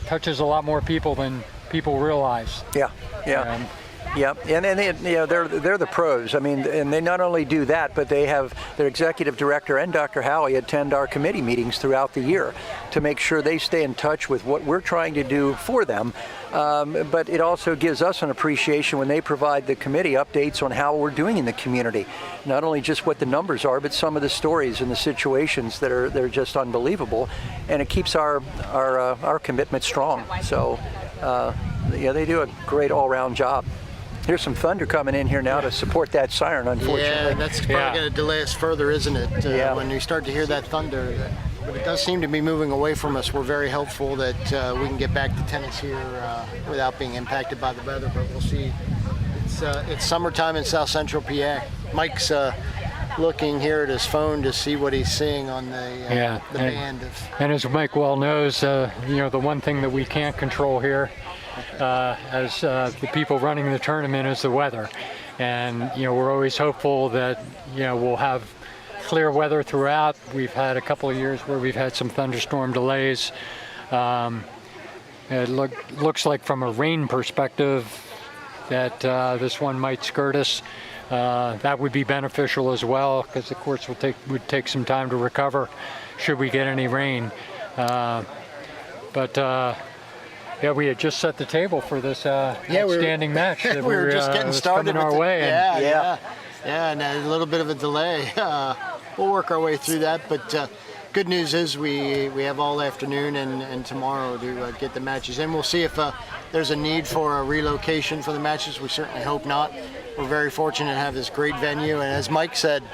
touches a lot more people than people realize. Yeah. And they're the pros. I mean, and they not only do that, but they have their executive director and Dr. Howie attend our committee meetings throughout the year to make sure they stay in touch with what we're trying to do for them. But it also gives us an appreciation when they provide the committee updates on how we're doing in the community. Not only just what the numbers are, but some of the stories and the situations they're just unbelievable. And it keeps our commitment strong. So they do a great all-round job. Here's some thunder coming in here now to support that siren, unfortunately. Yeah, that's probably going to delay us further, isn't it? When you start to hear that thunder. But it does seem to be moving away from us. We're very hopeful that we can get back to tennis here without being impacted by the weather, but we'll see. It's summertime in South Central PA. Mike's looking here at his phone to see what he's seeing on the band. And as Mike well knows, the one thing that we can't control here as the people running the tournament is the weather. And we're always hopeful that we'll have clear weather throughout. We've had a couple of years where we've had some thunderstorm delays. It looks like from a rain perspective that this one might skirt us. That would be beneficial as well, because the course would take some time to recover should we get any rain. We had just set the table for this outstanding match. That we were just getting started our way. And a little bit of a delay. We'll work our way through that, but good news is we have all afternoon and tomorrow to get the matches in. We'll see if there's a need for a relocation for the matches. We certainly hope not. We're very fortunate to have this great venue, and as Mike said,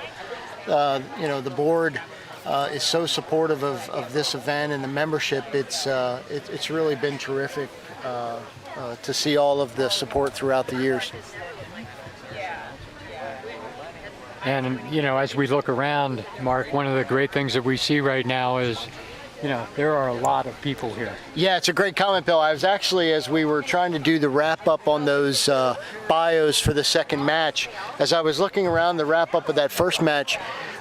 the board is so supportive of this event and the membership. It's really been terrific to see all of the support throughout the years. And as we look around, Mark, one of the great things that we see right now is there are a lot of people here. Yeah, it's a great comment, Bill. I was actually, as we were trying to do the wrap-up on those bios for the second match, as I was looking around the wrap-up of that first match,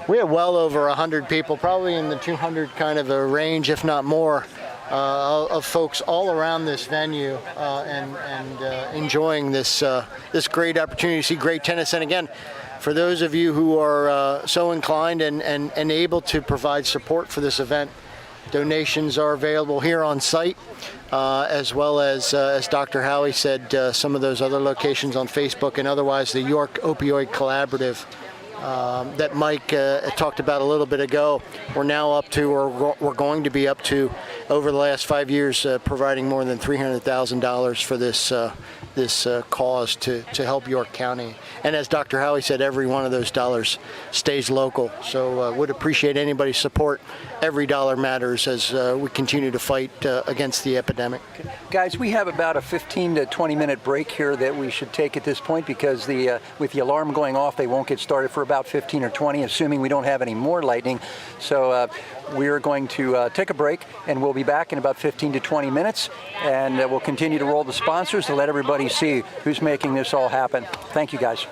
we had well over 100 people, probably in the 200 kind of a range, if not more, of folks all around this venue and enjoying this great opportunity to see great tennis. And again, for those of you who are so inclined and able to provide support for this event, donations are available here on site, as well as Dr. Howie said, some of those other locations on Facebook and otherwise. The York Opioid Collaborative that Mike talked about a little bit ago. We're now up to, or we're going to be up to, over the last 5 years, providing more than $300,000 for this cause to help York County. And as Dr. Howie said, every one of those dollars stays local. So would appreciate anybody's support. Every dollar matters as we continue to fight against the epidemic. Guys, we have about a 15 to 20 minute break here that we should take at this point because with the alarm going off, they won't get started for about 15 or 20, assuming we don't have any more lightning. So we're going to take a break, and we'll be back in about 15 to 20 minutes, and we'll continue to roll the sponsors to let everybody see who's making this all happen. Thank you, guys.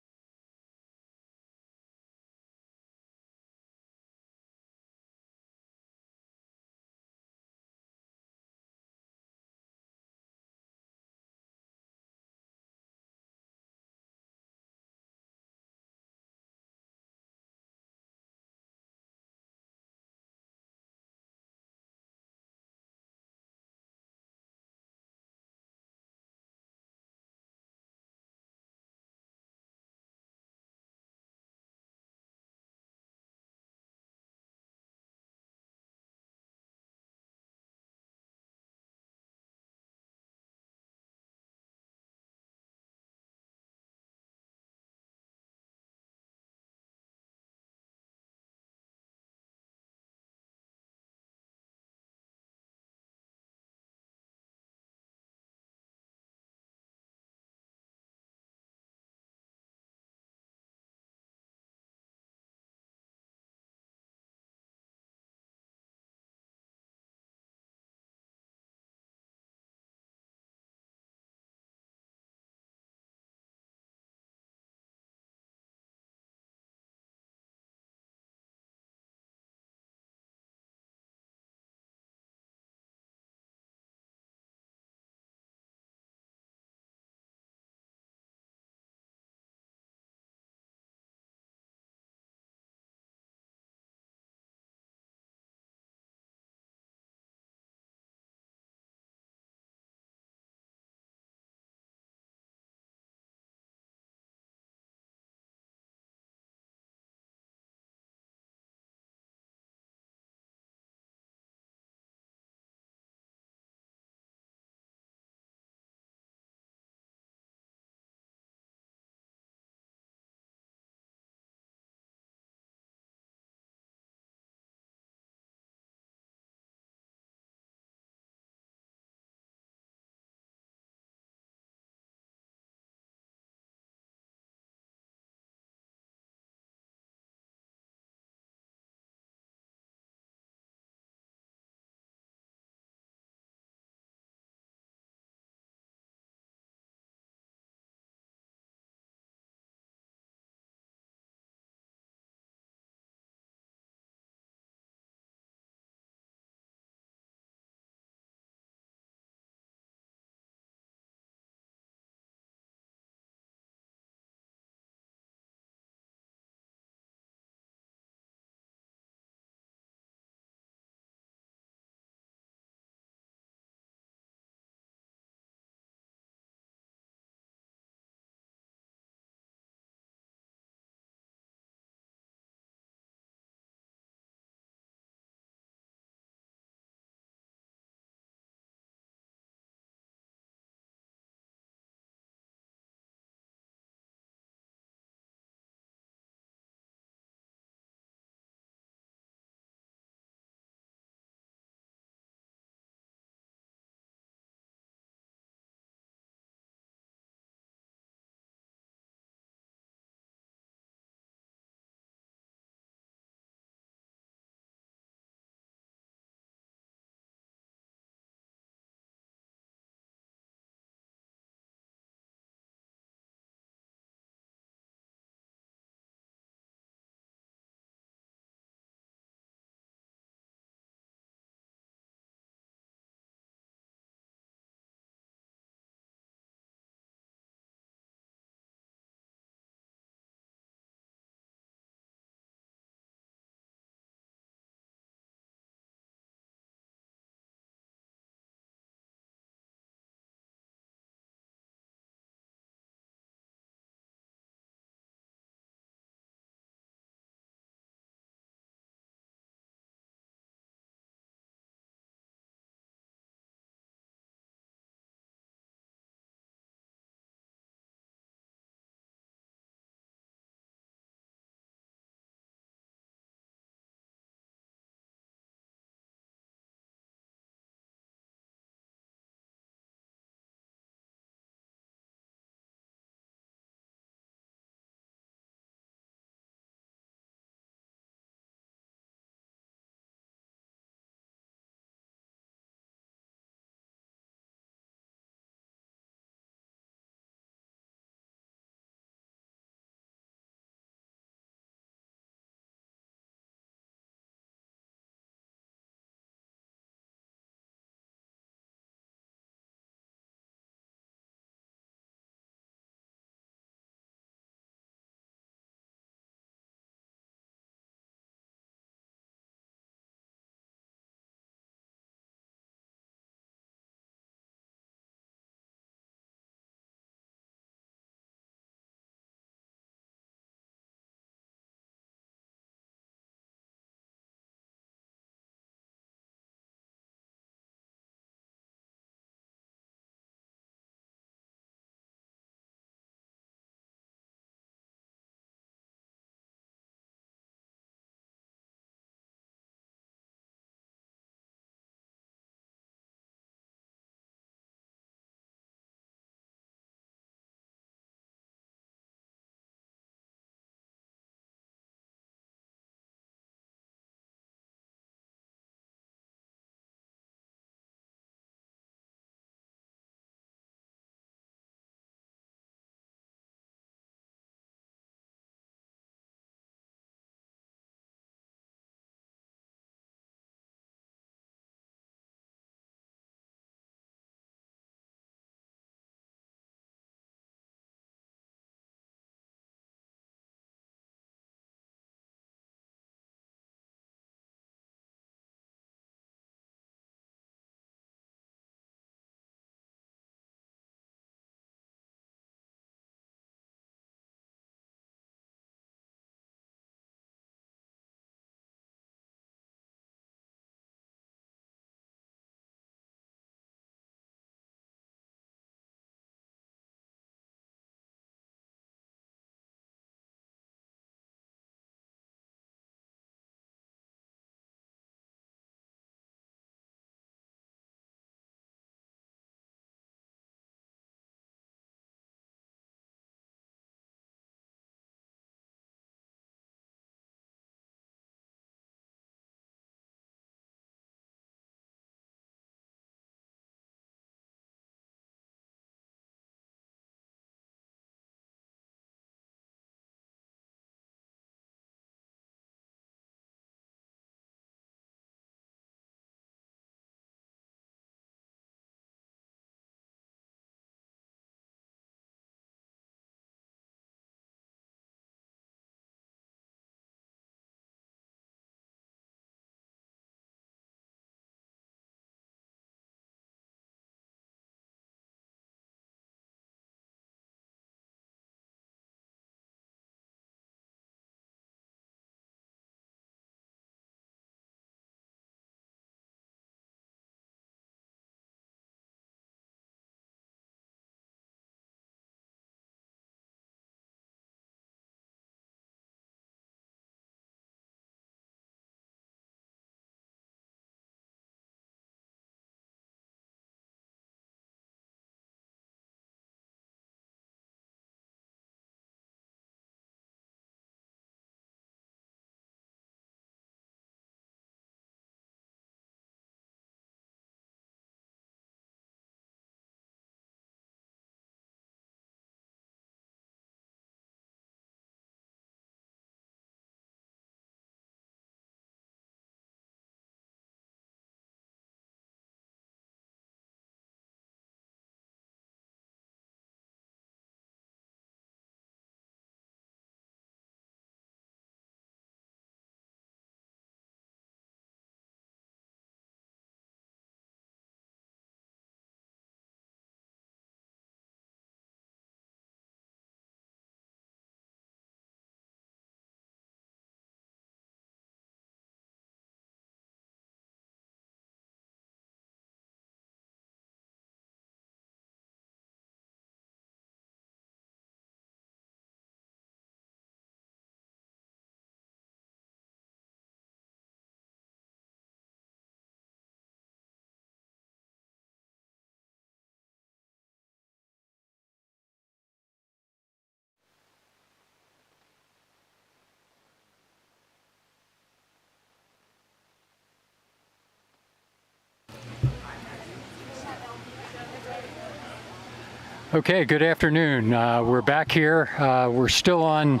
Okay, good afternoon. We're back here. We're still on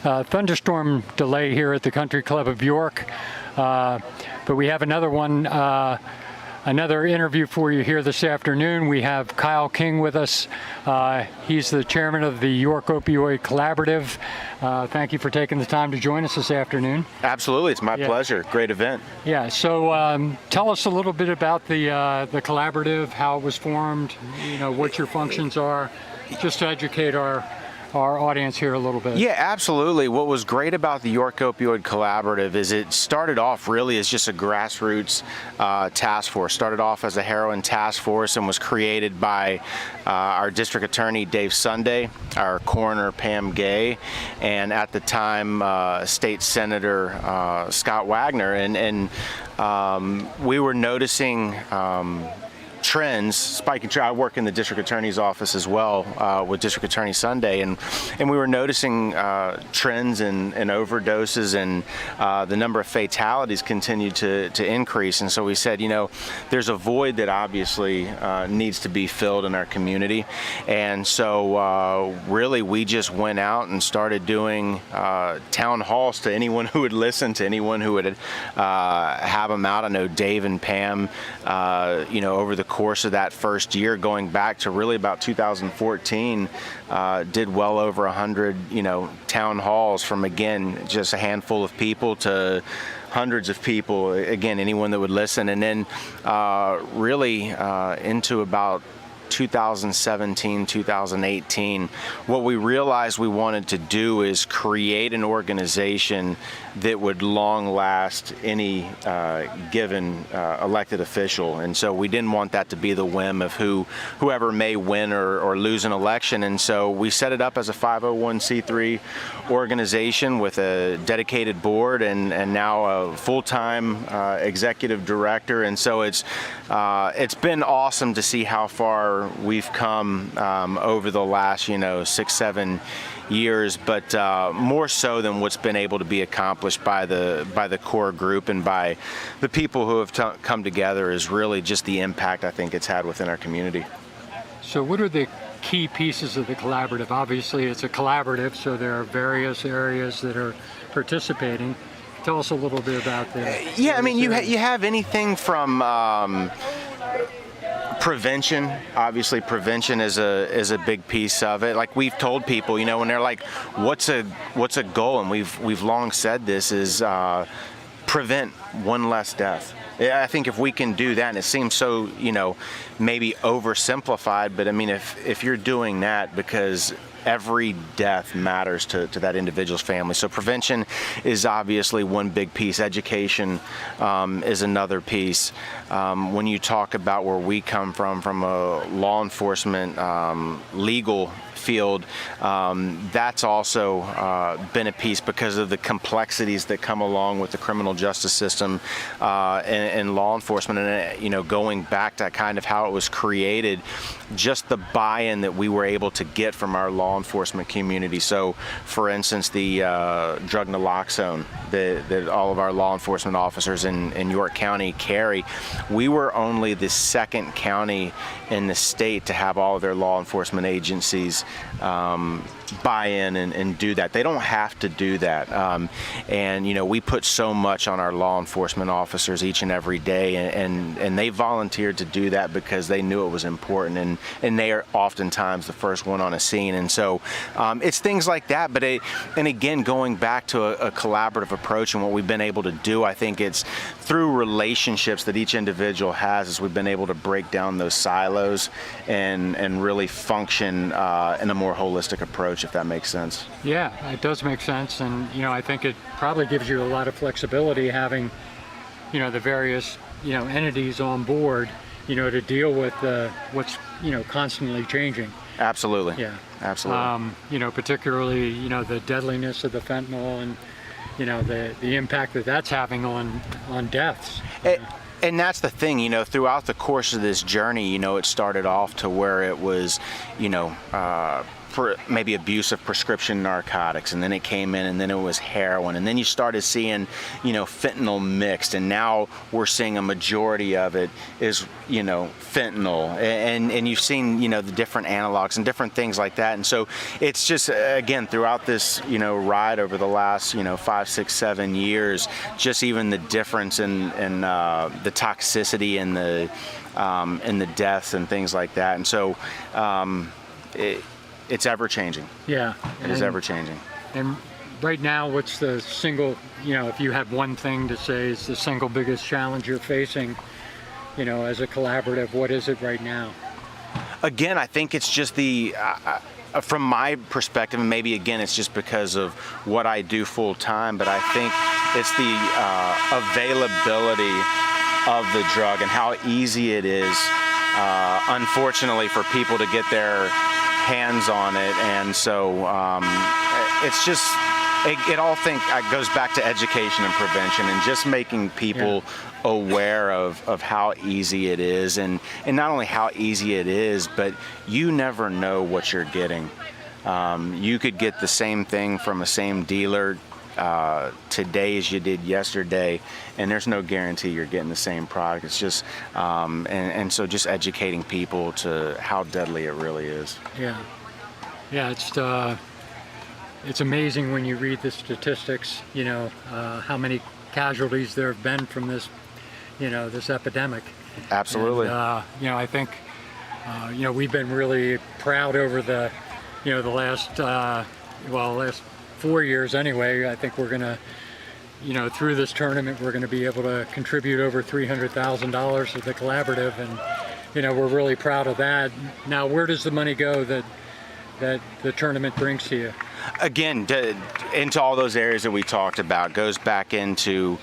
thunderstorm delay here at the Country Club of York, but we have another one, another interview for you here this afternoon. We have Kyle King with us. He's the chairman of the York Opioid Collaborative. Thank you for taking the time to join us this afternoon. Absolutely, it's my pleasure. Great event. Yeah, so tell us a little bit about the collaborative, how it was formed, what your functions are, just to educate our audience here a little bit. Yeah, absolutely. What was great about the York Opioid Collaborative is it started off really as just a grassroots task force. Started off as a heroin task force and was created by our district attorney, Dave Sunday, our coroner, Pam Gay, and at the time, State Senator Scott Wagner. And we were noticing trends, spiking trends. I work in the district attorney's office as well with District Attorney Sunday, and we were noticing trends and overdoses, and the number of fatalities continued to increase. And so we said, there's a void that obviously needs to be filled in our community. And so really we just went out and started doing town halls to anyone who would listen, to anyone who would have them out. I know Dave and Pam, over the course of that first year, going back to really about 2014, did well over 100, town halls from, again, just a handful of people to hundreds of people, again, anyone that would listen. And then really into about 2017, 2018, what we realized we wanted to do is create an organization that would long last any given elected official. And so we didn't want that to be the whim of whoever may win or lose an election. And so we set it up as a 501c3 organization with a dedicated board and now a full-time executive director. And so it's been awesome to see how far we've come over the last 6-7 years, but more so than what's been able to be accomplished by the core group and by the people who have come together is really just the impact I think it's had within our community. So what are the key pieces of the collaborative? Obviously it's a collaborative, so there are various areas that are participating. Tell us a little bit about that. Yeah, I mean, you have anything from prevention. Obviously, prevention is a big piece of it. Like we've told people, when they're like, "What's a goal?" and we've long said this is prevent one less death. I think if we can do that, and it seems so, maybe oversimplified, but I mean, if you're doing that, because every death matters to that individual's family. So prevention is obviously one big piece. Education is another piece. When you talk about where we come from a law enforcement legal field, that's also been a piece because of the complexities that come along with the criminal justice system and law enforcement. And going back to kind of how it was created, just the buy-in that we were able to get from our law enforcement community. So, for instance, the drug naloxone that all of our law enforcement officers in York County carry, we were only the second county in the state to have all of their law enforcement agencies buy in and do that. They don't have to do that. And we put so much on our law enforcement officers each and every day, and they volunteered to do that because they knew it was important, and they are oftentimes the first one on a scene. And so it's things like that. But and again, going back to a collaborative approach and what we've been able to do, I think it's through relationships that each individual has, as we've been able to break down those silos and really function in a more holistic approach, if that makes sense. Yeah, it does make sense, and I think it probably gives you a lot of flexibility having the various entities on board to deal with what's constantly changing. Absolutely. Yeah. Absolutely. Particularly the deadliness of the fentanyl and the impact that's having on deaths. And that's the thing, throughout the course of this journey, it started off to where it was, maybe abuse of prescription narcotics, and then it came in, and then it was heroin, and then you started seeing, fentanyl mixed, and now we're seeing a majority of it is, fentanyl, and you've seen, the different analogs and different things like that. And so it's just, again, throughout this, ride over the last, 5, 6, 7 years, just even the difference in the toxicity and the deaths and things like that. And so it's ever changing. Yeah. It is ever changing. And right now, what's the single, if you had one thing to say is the single biggest challenge you're facing, as a collaborative, what is it right now? Again, I think it's just from my perspective, and maybe again it's just because of what I do full time, but I think it's the availability of the drug and how easy it is, unfortunately, for people to get their hands on it. And so it's just, it all goes back to education and prevention and just making people aware of how easy it is, and not only how easy it is, but you never know what you're getting. You could get the same thing from a same dealer today as you did yesterday, and there's no guarantee you're getting the same product. It's just and so just educating people to how deadly it really is. It's amazing when you read the statistics, how many casualties there have been from this, this epidemic. Absolutely. And, I think, we've been really proud over the, the last 4 years anyway. I think we're going to, through this tournament, we're going to be able to contribute over $300,000 to the collaborative, and, we're really proud of that. Now, where does the money go that the tournament brings to you? Again, into all those areas that we talked about, goes back into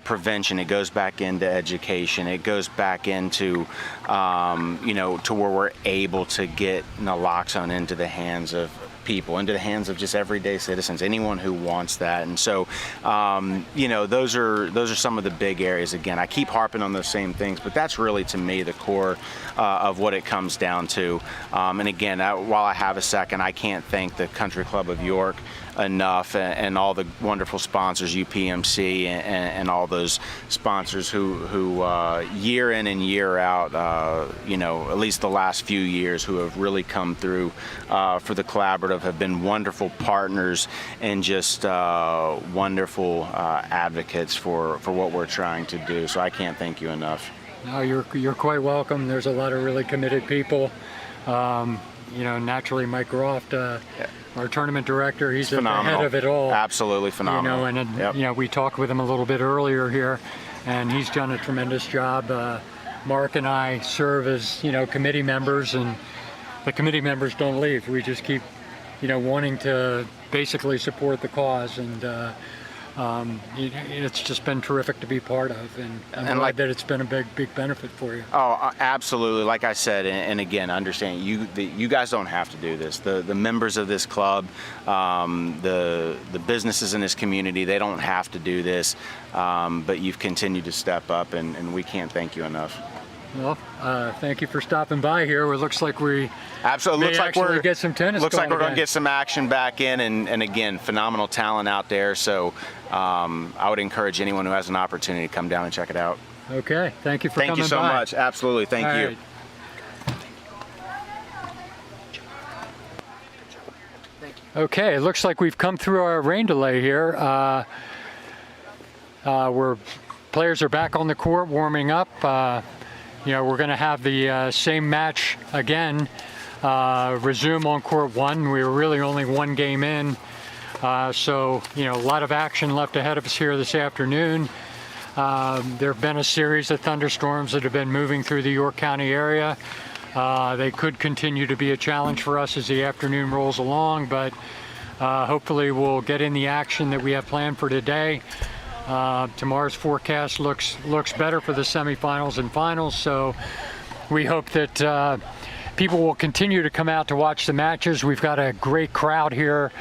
prevention. It goes back into education. It goes back into, to where we're able to get naloxone into the hands of people, into the hands of just everyday citizens, anyone who wants that. And so, those are some of the big areas. Again, I keep harping on those same things, but that's really, to me, the core of what it comes down to. And again, while I have a second, I can't thank the Country Club of York enough, and all the wonderful sponsors, UPMC, and all those sponsors who year in and year out, at least the last few years, who have really come through for the collaborative, have been wonderful partners and just wonderful advocates for what we're trying to do. So I can't thank you enough. No, you're quite welcome. There's a lot of really committed people. Naturally, Mike Groft, our tournament director, he's at the head of it all. Absolutely phenomenal. We talked with him a little bit earlier here, and he's done a tremendous job. Mark and I serve as, committee members, and the committee members don't leave. We just keep, wanting to basically support the cause, and it's just been terrific to be part of, and I'm glad that it's been a big benefit for you. Oh, absolutely. Like I said, and again, understand you guys don't have to do this. The members of this club, the businesses in this community, they don't have to do this, but you've continued to step up, and we can't thank you enough. Well, thank you for stopping by here. It looks like we absolutely looks like we're get some tennis. Looks like we're going to get some action back in, and again, phenomenal talent out there. So I would encourage anyone who has an opportunity to come down and check it out. Okay, thank you for coming by. Thank you so much. Absolutely, thank you. Right. Okay, it looks like we've come through our rain delay here. Players are back on the court warming up. We're going to have the same match again, resume on court one. We were really only one game in, so a lot of action left ahead of us here this afternoon. There have been a series of thunderstorms that have been moving through the York County area. They could continue to be a challenge for us as the afternoon rolls along, but hopefully we'll get in the action that we have planned for today. Tomorrow's forecast looks better for the semifinals and finals, so we hope that people will continue to come out to watch the matches. We've got a great crowd here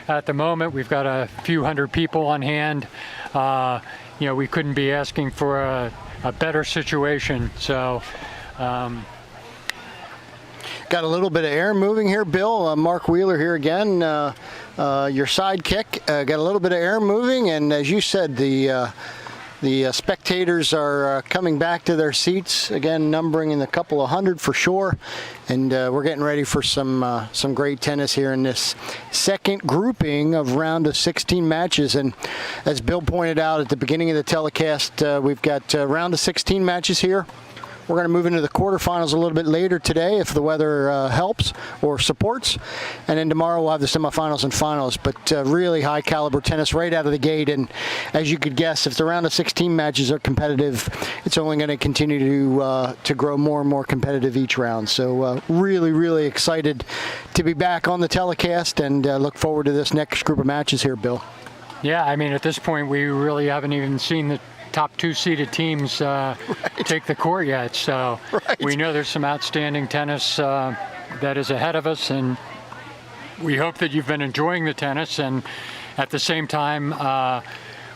at the moment. We've got a few hundred people on hand. We couldn't be asking for a better situation. So Got a little bit of air moving here, Bill. Mark Wheeler here again, your sidekick. Got a little bit of air moving, and as you said, the spectators are coming back to their seats again, numbering in a couple of hundred for sure. And we're getting ready for some great tennis here in this second grouping of round of 16 matches. And as Bill pointed out at the beginning of the telecast, we've got round of 16 matches here. We're going to move into the quarterfinals a little bit later today if the weather helps or supports. And then tomorrow we'll have the semifinals and finals. But really high caliber tennis right out of the gate. And as you could guess, if the round of 16 matches are competitive, it's only going to continue to grow more and more competitive each round. So really, really excited to be back on the telecast and look forward to this next group of matches here, Bill. Yeah, I mean, at this point, we really haven't even seen the top 2 seeded teams take the court yet. So we know there's some outstanding tennis that is ahead of us, and we hope that you've been enjoying the tennis. And at the same time,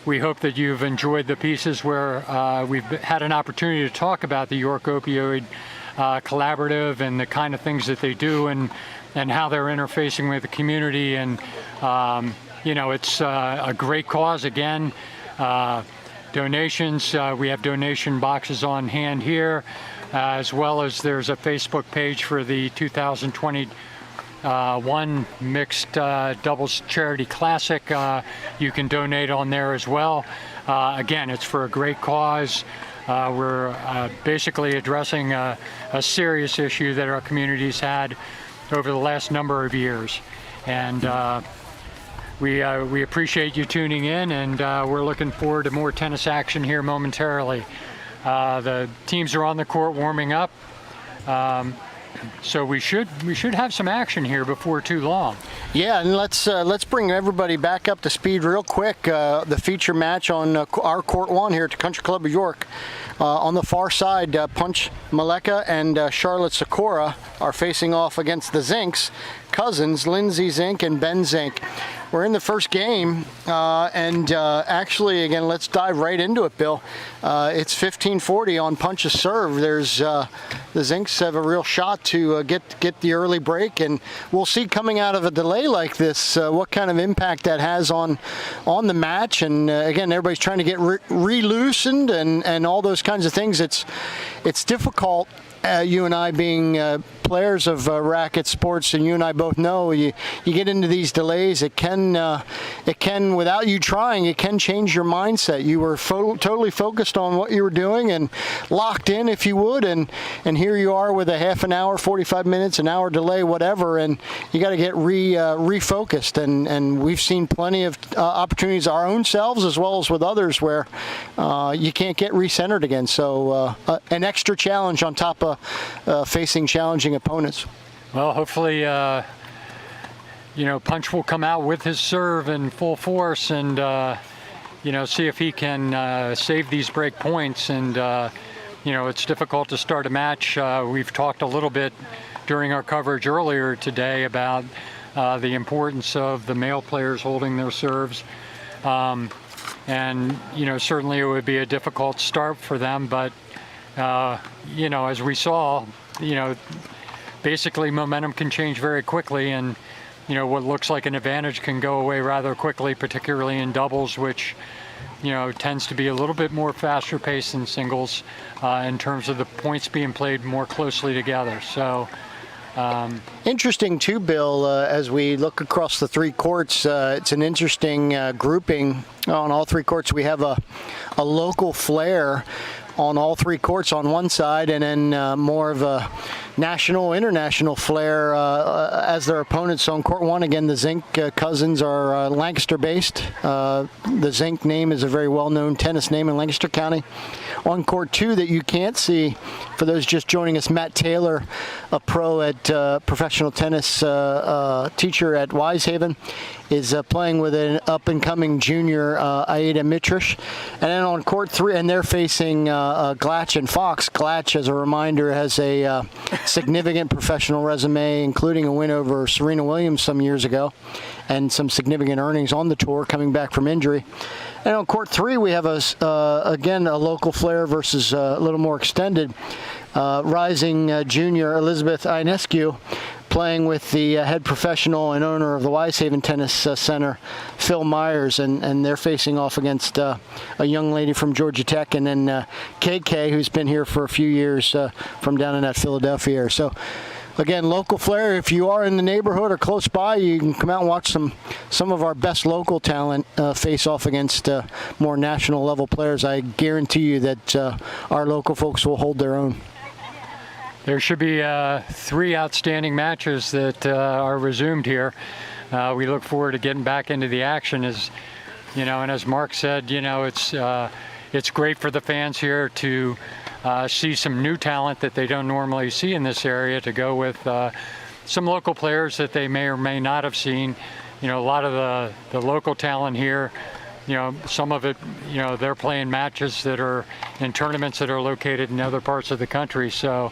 we hope that you've enjoyed the pieces where we've had an opportunity to talk about the York Opioid Collaborative and the kind of things that they do and how they're interfacing with the community. And, it's a great cause again. Donations, we have donation boxes on hand here, as well as there's a Facebook page for the 2021 Mixed Doubles Charity Classic. You can donate on there as well. Again, it's for a great cause. We're basically addressing a serious issue that our community's had over the last number of years. And we appreciate you tuning in, and we're looking forward to more tennis action here momentarily. The teams are on the court warming up, so we should have some action here before too long. Yeah, and let's bring everybody back up to speed real quick. The feature match on our court 1 here at the Country Club of York. On the far side, Punch Maleka and Charlotte Sikora are facing off against the Zinks, cousins Lindsay Zink and Ben Zink. We're in the first game, and actually, again, let's dive right into it, Bill. It's 15-40 on Punch's serve. There's the Zinks have a real shot to get the early break, and we'll see coming out of a delay like this what kind of impact that has on the match. And again, everybody's trying to get re-loosened and all those kinds of things. It's difficult. You and I being players of racket sports, and you and I both know, you get into these delays, it can without you trying, it can change your mindset. You were totally focused on what you were doing and locked in, if you would, and here you are with a half an hour, 45 minutes, an hour delay, whatever, and you got to get refocused. And we've seen plenty of opportunities our own selves as well as with others where you can't get recentered again. So an extra challenge on top of facing challenging opponents. Well, hopefully, Punch will come out with his serve in full force and, see if he can save these break points. And, it's difficult to start a match. We've talked a little bit during our coverage earlier today about the importance of the male players holding their serves. And, certainly it would be a difficult start for them, but as we saw, basically momentum can change very quickly, and what looks like an advantage can go away rather quickly, particularly in doubles, which tends to be a little bit more faster paced than singles in terms of the points being played more closely together. So interesting too, Bill, as we look across the 3 courts, it's an interesting grouping. On all 3 courts we have a local flair on all 3 courts on one side, and then more of a national, international flair as their opponents. On court 1, again, the Zink cousins are Lancaster-based. The Zink name is a very well-known tennis name in Lancaster County. On court 2 that you can't see, for those just joining us, Matt Taylor, a pro at professional tennis teacher at Wisehaven, is playing with an up-and-coming junior, Aida Mitrish. And then on court 3, and they're facing Glatch and Fox. Glatch, as a reminder, has a significant professional resume, including a win over Serena Williams some years ago, and some significant earnings on the tour coming back from injury. And on court 3, we have again a local flair versus a little more extended. rising junior Elizabeth Ionescu, playing with the head professional and owner of the Wisehaven Tennis Center, Phil Myers, and they're facing off against a young lady from Georgia Tech, and then KK, who's been here for a few years from down in that Philadelphia area. So again, local flair. If you are in the neighborhood or close by, you can come out and watch some of our best local talent face off against more national level players. I guarantee you that our local folks will hold their own. There should be 3 outstanding matches that are resumed here. We look forward to getting back into the action, as you know, and as Mark said, you know, it's great for the fans here to see some new talent that they don't normally see in this area, to go with some local players that they may or may not have seen. You know, a lot of the local talent here, you know, some of it, you know, they're playing matches that are in tournaments that are located in other parts of the country. So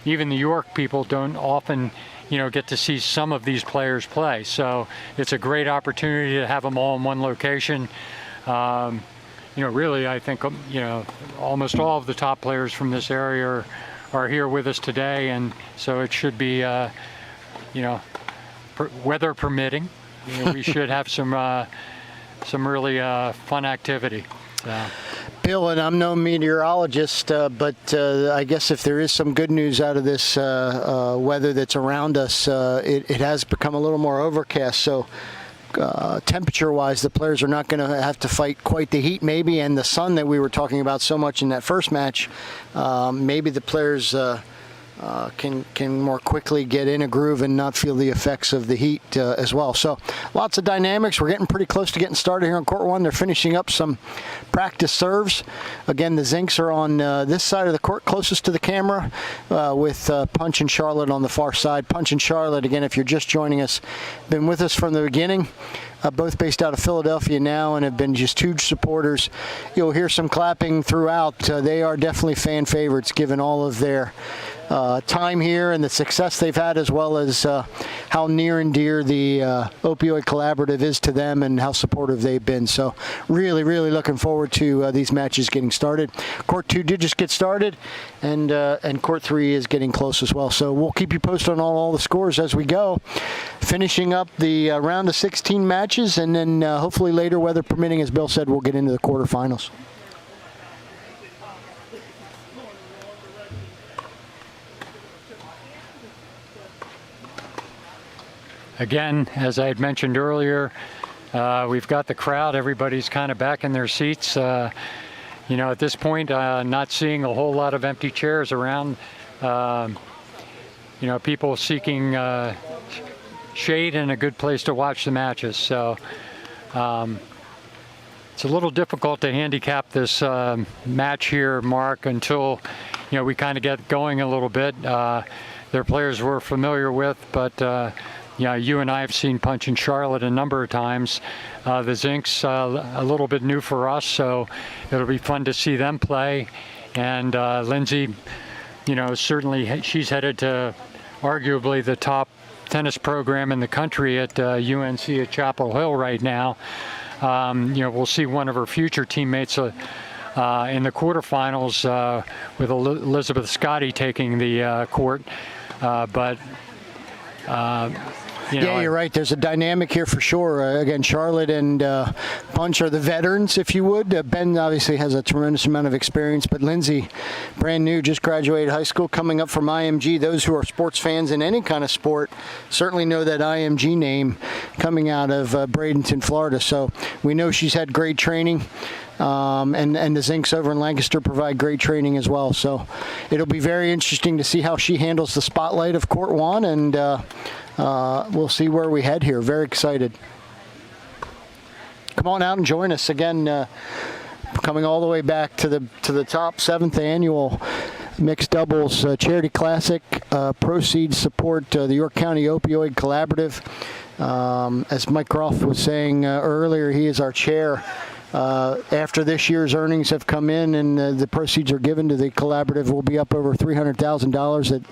even the York people don't often, you know, get to see some of these players play. So it's a great opportunity to have them all in one location. You know, really, I think, you know, almost all of the top players from this area are here with us today, and so it should be, you know, weather permitting, you know, we should have some really fun activity. So. Bill, and I'm no meteorologist, but I guess if there is some good news out of this weather that's around us, it has become a little more overcast. So temperature-wise, the players are not going to have to fight quite the heat, maybe, and the sun that we were talking about so much in that first match. Maybe the players can more quickly get in a groove and not feel the effects of the heat as well. So lots of dynamics. We're getting pretty close to getting started here on court 1. They're finishing up some practice serves. Again, the Zinks are on this side of the court, closest to the camera, with Punch and Charlotte on the far side. Punch and Charlotte, again, if you're just joining us, been with us from the beginning. Both based out of Philadelphia now and have been just huge supporters. You'll hear some clapping throughout. They are definitely fan favorites given all of their time here and the success they've had, as well as how near and dear the Opioid Collaborative is to them and how supportive they've been. So really, really looking forward to these matches getting started. Court 2 did just get started, and Court 3 is getting close as well. So we'll keep you posted on all the scores as we go. Finishing up the round of 16 matches, and then hopefully later, weather permitting, as Bill said, we'll get into the quarterfinals. Again, as I had mentioned earlier, we've got the crowd. Everybody's kind of back in their seats. You know, at this point, not seeing a whole lot of empty chairs around. You know, people seeking shade and a good place to watch the matches. So it's a little difficult to handicap this match here, Mark, until, you know, we kind of get going a little bit. They're players we're familiar with, but yeah, you and I have seen Punch and Charlotte a number of times. The Zinks a little bit new for us, so it'll be fun to see them play. And Lindsay, you know, certainly she's headed to arguably the top tennis program in the country at UNC at Chapel Hill right now. You know, we'll see one of her future teammates in the quarterfinals with Elizabeth Scotty taking the court, but. You know, yeah, you're right. There's a dynamic here for sure. Again, Charlotte and Punch are the veterans, if you would. Ben obviously has a tremendous amount of experience, but Lindsay, brand new, just graduated high school, coming up from IMG. Those who are sports fans in any kind of sport certainly know that IMG name coming out of Bradenton, Florida. So we know she's had great training. And the Zinks over in Lancaster provide great training as well. So it'll be very interesting to see how she handles the spotlight of Court 1, and we'll see where we head here. Very excited. Come on out and join us again. Coming all the way back to the top 7th annual Mixed Doubles Charity Classic. Proceeds support the York County Opioid Collaborative. As Mike Groft was saying earlier, he is our chair. After this year's earnings have come in and the proceeds are given to the collaborative, will be up over $300,000 that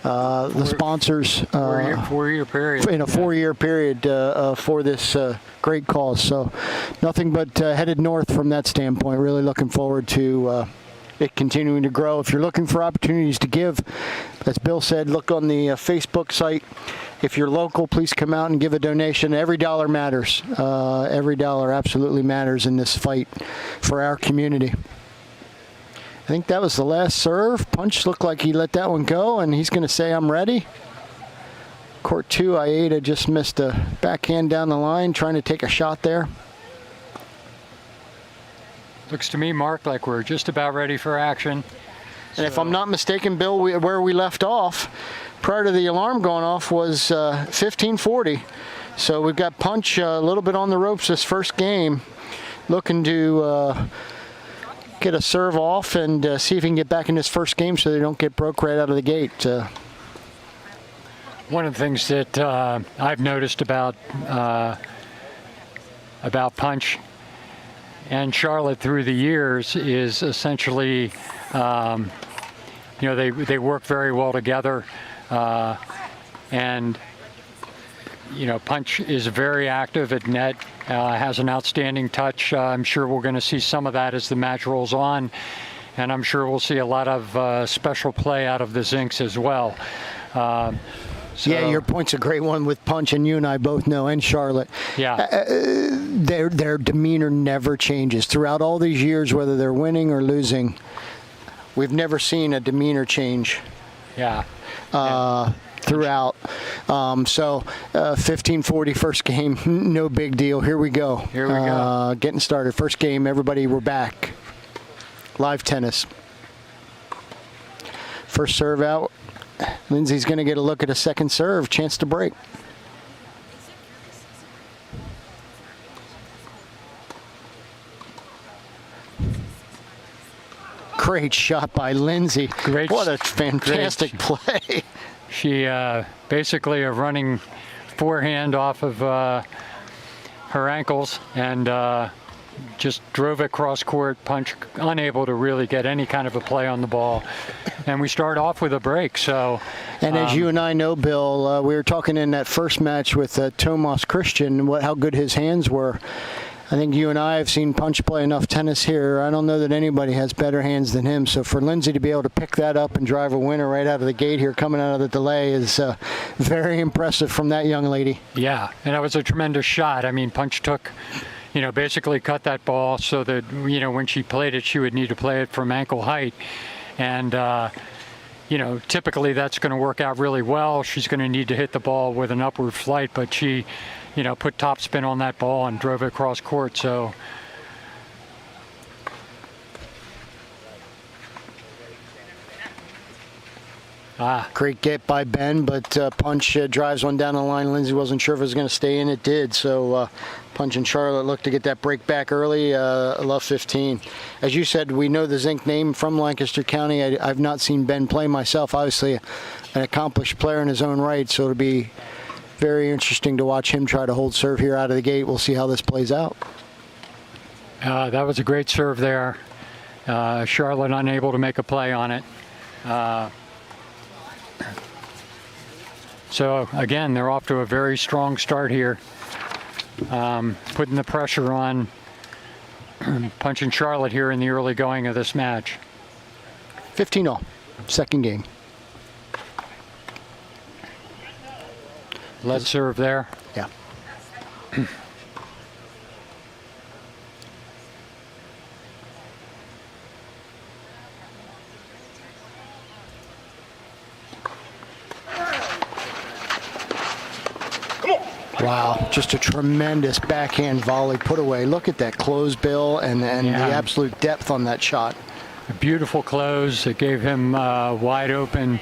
the sponsors 4-year period. In a 4-year period for this great cause. So nothing but headed north from that standpoint. Really looking forward to it continuing to grow. If you're looking for opportunities to give, as Bill said, look on the Facebook site. If you're local, please come out and give a donation. Every dollar matters. Every dollar absolutely matters in this fight for our community. I think that was the last serve. Punch looked like he let that one go, and he's going to say, I'm ready. Court 2, Aida just missed a backhand down the line, trying to take a shot there. Looks to me, Mark, like we're just about ready for action. And if I'm not mistaken, Bill, where we left off prior to the alarm going off was 15:40. So we've got Punch a little bit on the ropes this first game, looking to get a serve off and see if he can get back in this first game so they don't get broke right out of the gate. One of the things that I've noticed about Punch and Charlotte through the years is essentially, they work very well together, and Punch is very active at net, has an outstanding touch. I'm sure we're going to see some of that as the match rolls on, and I'm sure we'll see a lot of special play out of the Zinks as well. Yeah, your point's a great one with Punch, and you and I both know, and Charlotte. Yeah. Their demeanor never changes. Throughout all these years, whether they're winning or losing, we've never seen a demeanor change. Yeah. Throughout. 15:40 first game, no big deal. Here we go. Here we go. Getting started. First game, everybody, we're back. Live tennis. First serve out. Lindsay's going to get a look at a second serve, chance to break. Great shot by Lindsay. What a fantastic play. She basically a running forehand off of her ankles and just drove it cross court. Punch unable to really get any kind of a play on the ball, and we start off with a break. So, and as you and I know, Bill, we were talking in that first match with Tomas Christian how good his hands were. I think you and I have seen Punch play enough tennis here. I don't know that anybody has better hands than him. So for Lindsay to be able to pick that up and drive a winner right out of the gate here, coming out of the delay, is very impressive from that young lady. Yeah, and that was a tremendous shot. I mean, Punch took, basically cut that ball so that, when she played it, she would need to play it from ankle height. And, typically that's going to work out really well. She's going to need to hit the ball with an upward flight, but she, put top spin on that ball and drove it across court. So, great get by Ben, but Punch drives one down the line. Lindsay wasn't sure if it was going to stay in. It did. So Punch and Charlotte look to get that break back early. Love 15. As you said, we know the Zink name from Lancaster County. I've not seen Ben play myself. Obviously, an accomplished player in his own right. So it'll be very interesting to watch him try to hold serve here out of the gate. We'll see how this plays out. That was a great serve there. Charlotte unable to make a play on it. So again, they're off to a very strong start here, putting the pressure on Punch and Charlotte here in the early going of this match. 15-all, second game. Let's serve there. Yeah. Wow, just a tremendous backhand volley put away. Look at that close, Bill, and the absolute depth on that shot. A beautiful close. It gave him wide open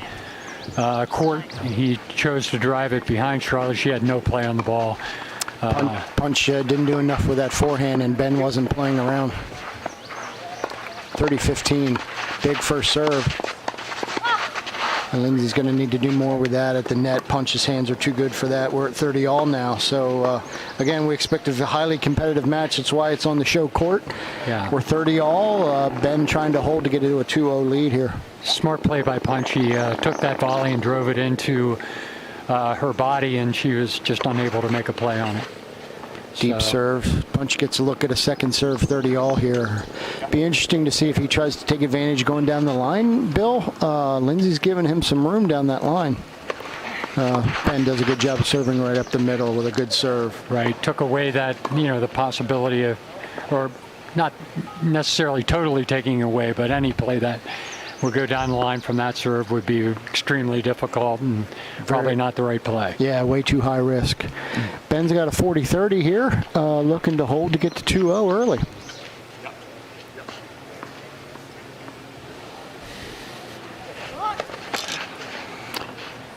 court. He chose to drive it behind Charlotte. She had no play on the ball. Punch didn't do enough with that forehand, and Ben wasn't playing around. 30-15, big first serve. And Lindsay's going to need to do more with that at the net. Punch's hands are too good for that. We're at 30-all now. So, again, we expect a highly competitive match. That's why it's on the show court. Yeah. We're 30-all. Ben trying to hold to get into a 2-0 lead here. Smart play by Punch. He took that volley and drove it into her body, and she was just unable to make a play on it. Deep So- serve. Punch gets a look at a second serve, 30 all here. Be interesting to see if he tries to take advantage going down the line, Bill. Lindsay's giving him some room down that line. Ben does a good job of serving right up the middle with a good serve. Right, took away that, the possibility of, or not necessarily totally taking away, but any play that would go down the line from that serve would be extremely difficult and probably not the right play. Yeah, way too high risk. Ben's got a 40-30 here, looking to hold to get to 2-0 early.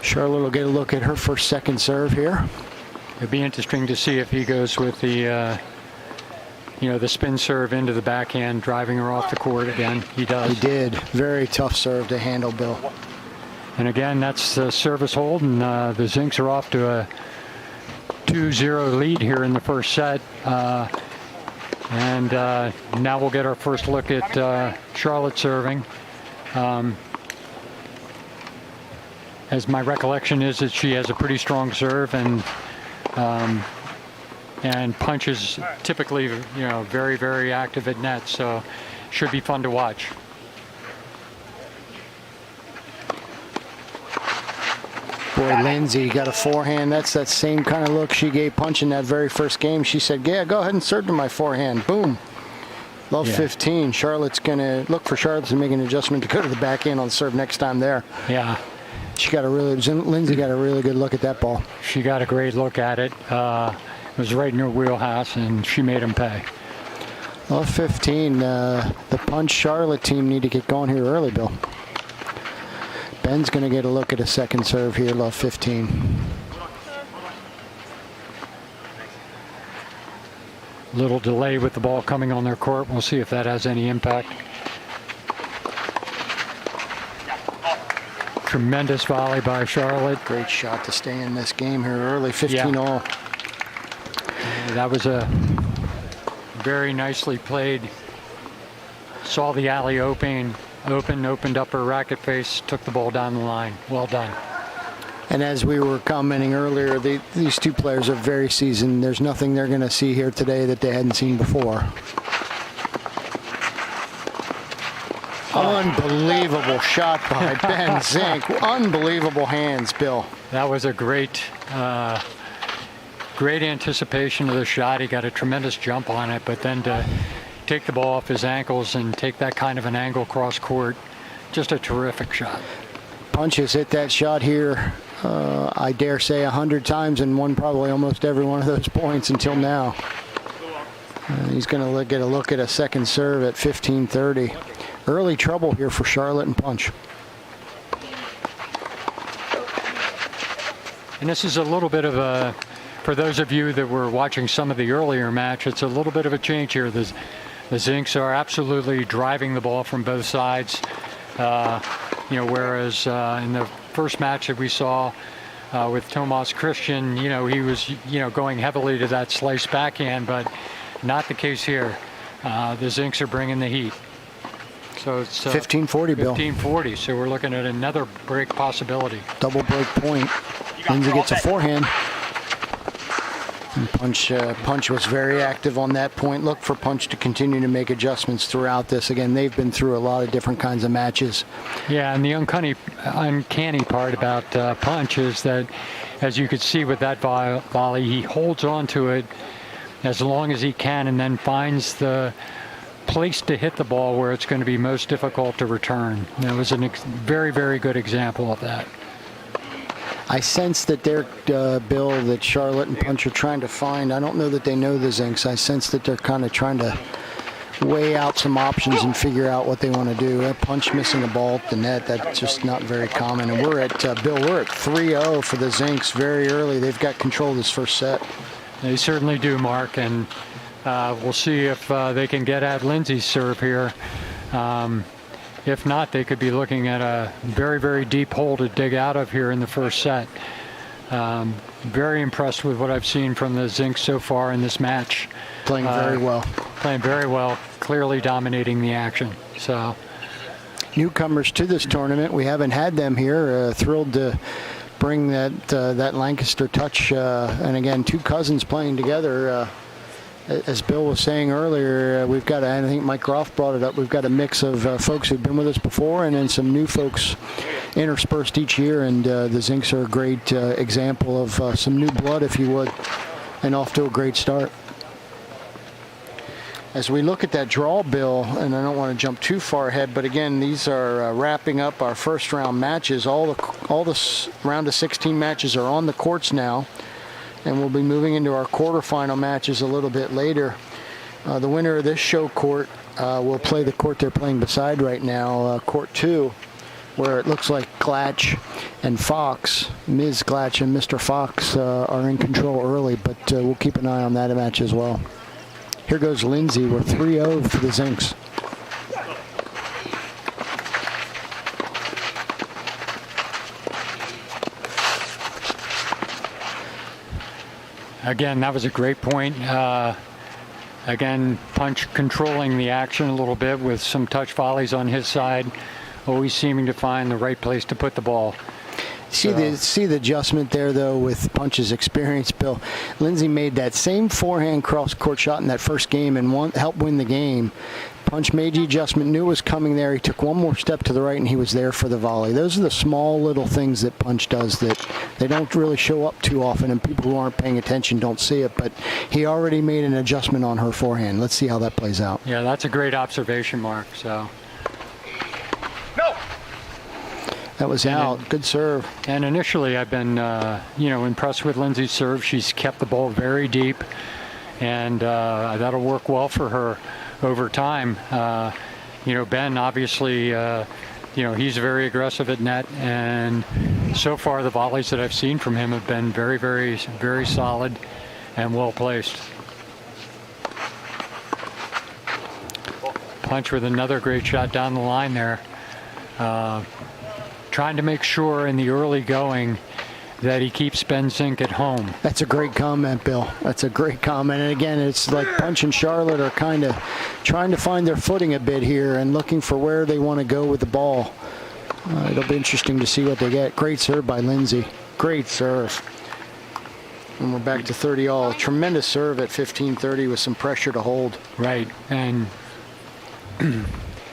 Charlotte will get a look at her first second serve here. It'd be interesting to see if he goes with the, the spin serve into the backhand, driving her off the court again. He does. He did. Very tough serve to handle, Bill. And again, that's the service hold, and the Zincs are off to a 2-0 lead here in the first set. And now we'll get our first look at Charlotte serving. As my recollection is that she has a pretty strong serve, and Punch is typically, very, very active at net, so should be fun to watch. Boy, Lindsay got a forehand. That's that same kind of look she gave Punch in that very first game. She said, yeah, go ahead and serve to my forehand. Boom. Love 15. Charlotte's going to look for Charlotte to make an adjustment to go to the backhand on serve next time there. Yeah. Lindsay got a really good look at that ball. She got a great look at it. It was right in her wheelhouse, and she made him pay. Love 15. The Punch Charlotte team need to get going here early, Bill. Ben's going to get a look at a second serve here, love 15. Little delay with the ball coming on their court. We'll see if that has any impact. Tremendous volley by Charlotte. Great shot to stay in this game here early, 15 all. That was a very nicely played. Saw the alley opened up her racket face, took the ball down the line. Well done. And as we were commenting earlier, these two players are very seasoned. There's nothing they're going to see here today that they hadn't seen before. Unbelievable shot by Ben Zink. Unbelievable hands, Bill. That was a great anticipation of the shot. He got a tremendous jump on it, but then to take the ball off his ankles and take that kind of an angle cross court, just a terrific shot. Punch has hit that shot here, I dare say 100 times and won probably almost every one of those points until now. He's going to get a look at a second serve at 15-30. Early trouble here for Charlotte and Punch. And this is a little bit of a, for those of you that were watching some of the earlier match, it's a little bit of a change here. The Zincs are absolutely driving the ball from both sides. Whereas in the first match that we saw with Tomas Christian, he was, going heavily to that slice backhand, but not the case here. The Zincs are bringing the heat. So it's 15-40, Bill. 15-40. So we're looking at another break possibility. Double break point. Lindsay gets a forehand. And Punch was very active on that point. Look for Punch to continue to make adjustments throughout this. Again, they've been through a lot of different kinds of matches. Yeah, and the uncanny part about Punch is that, as you could see with that volley, he holds on to it as long as he can and then finds the place to hit the ball where it's going to be most difficult to return. That was a very, very good example of that. I sense that they're, Bill, that Charlotte and Punch are trying to find. I don't know that they know the Zincs. I sense that they're kind of trying to weigh out some options and figure out what they want to do. Punch missing a ball at the net, that's just not very common. And we're at, Bill, we're at 3-0 for the Zincs very early. They've got control of this first set. They certainly do, Mark, and we'll see if they can get at Lindsay's serve here. If not, they could be looking at a very, very deep hole to dig out of here in the first set. Very impressed with what I've seen from the Zincs so far in this match. Playing very well. Playing very well, clearly dominating the action. So, newcomers to this tournament, we haven't had them here. Thrilled to bring that Lancaster touch. And again, two cousins playing together. as Bill was saying earlier, we've got, I think Mike Groft brought it up, we've got a mix of folks who've been with us before and then some new folks interspersed each year, and the Zinks are a great example of some new blood, if you would, and off to a great start. As we look at that draw, Bill, and I don't want to jump too far ahead, but again, these are wrapping up our first round matches. All the round of 16 matches are on the courts now, and we'll be moving into our quarterfinal matches a little bit later. The winner of this show court will play the court they're playing beside right now, court 2, where it looks like Glatch and Fox, Ms. Glatch and Mr. Fox are in control early, but we'll keep an eye on that match as well. Here goes Lindsay. We're 3-0 for the Zinks. Again, that was a great point. Again, Punch controlling the action a little bit with some touch volleys on his side, always seeming to find the right place to put the ball. See the adjustment there, though, with Punch's experience, Bill. Lindsay made that same forehand cross-court shot in that first game and helped win the game. Punch made the adjustment, knew it was coming there. He took one more step to the right, and he was there for the volley. Those are the small little things that Punch does that they don't really show up too often, and people who aren't paying attention don't see it. But he already made an adjustment on her forehand. Let's see how that plays out. Yeah, that's a great observation, Mark. So. That was out. Good serve. And initially, I've been, impressed with Lindsay's serve. She's kept the ball very deep, and that'll work well for her over time. Ben, obviously, he's very aggressive at net, and so far the volleys that I've seen from him have been very, very, very solid and well placed. Punch with another great shot down the line there. Trying to make sure in the early going that he keeps Ben Zink at home. That's a great comment, Bill. That's a great comment. And again, it's like Punch and Charlotte are kind of trying to find their footing a bit here and looking for where they want to go with the ball. It'll be interesting to see what they get. Great serve by Lindsay. Great serve. And we're back to 30 all. Tremendous serve at 15-30 with some pressure to hold. Right. And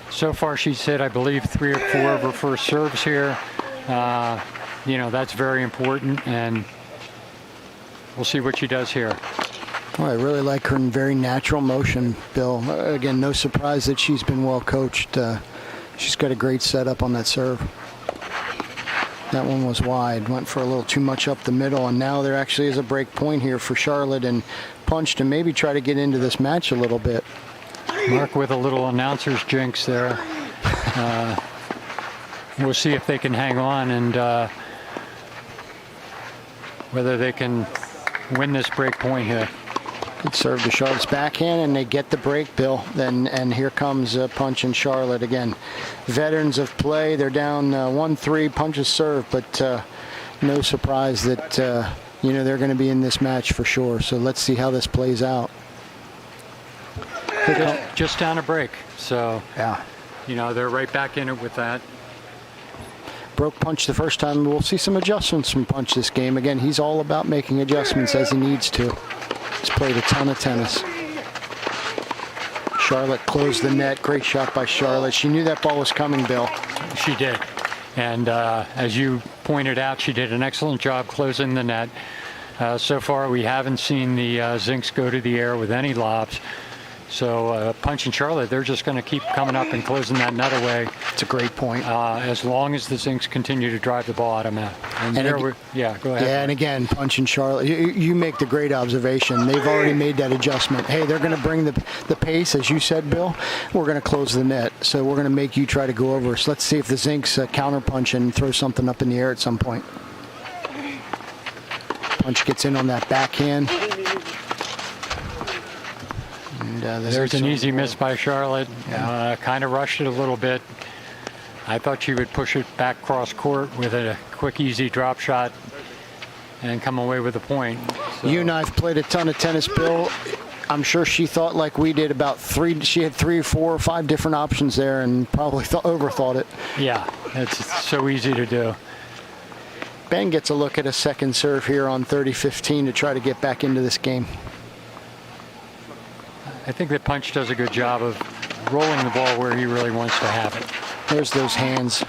so far, she's hit, I believe, 3 or 4 of her first serves here. That's very important, and we'll see what she does here. Oh, I really like her in very natural motion, Bill. Again, no surprise that she's been well coached. She's got a great setup on that serve. That one was wide, went for a little too much up the middle, and now there actually is a break point here for Charlotte and Punch to maybe try to get into this match a little bit. Mark with a little announcer's jinx there. We'll see if they can hang on and whether they can win this break point here. Good serve to Charlotte's backhand, and they get the break, Bill. And here comes Punch and Charlotte again. Veterans of play. They're down 1-3. Punch's serve, but no surprise that they're going to be in this match for sure. So let's see how this plays out. Just down a break, so yeah, they're right back in it with that. Broke Punch the first time. We'll see some adjustments from Punch this game. Again, he's all about making adjustments as he needs to. He's played a ton of tennis. Charlotte closed the net. Great shot by Charlotte. She knew that ball was coming, Bill. She did, and as you pointed out, she did an excellent job closing the net. So far, we haven't seen the Zinks go to the air with any lobs. So Punch and Charlotte, they're just going to keep coming up and closing that net away. It's a great point. As long as the Zinks continue to drive the ball out of net. And go ahead. Yeah, and again, Punch and Charlotte, you make the great observation. They've already made that adjustment. Hey, they're going to bring the pace, as you said, Bill. We're going to close the net. So we're going to make you try to go over. So let's see if the Zinks counterpunch and throw something up in the air at some point. Punch gets in on that backhand. There's an easy miss by Charlotte. Yeah. Kind of rushed it a little bit. I thought she would push it back cross court with a quick, easy drop shot and come away with a point. So. You and I have played a ton of tennis, Bill. I'm sure she thought like we did about 3. She had 3, 4, or 5 different options there and probably overthought it. Yeah, it's so easy to do. Ben gets a look at a second serve here on 30-15 to try to get back into this game. I think that Punch does a good job of rolling the ball where he really wants to have it. There's those hands.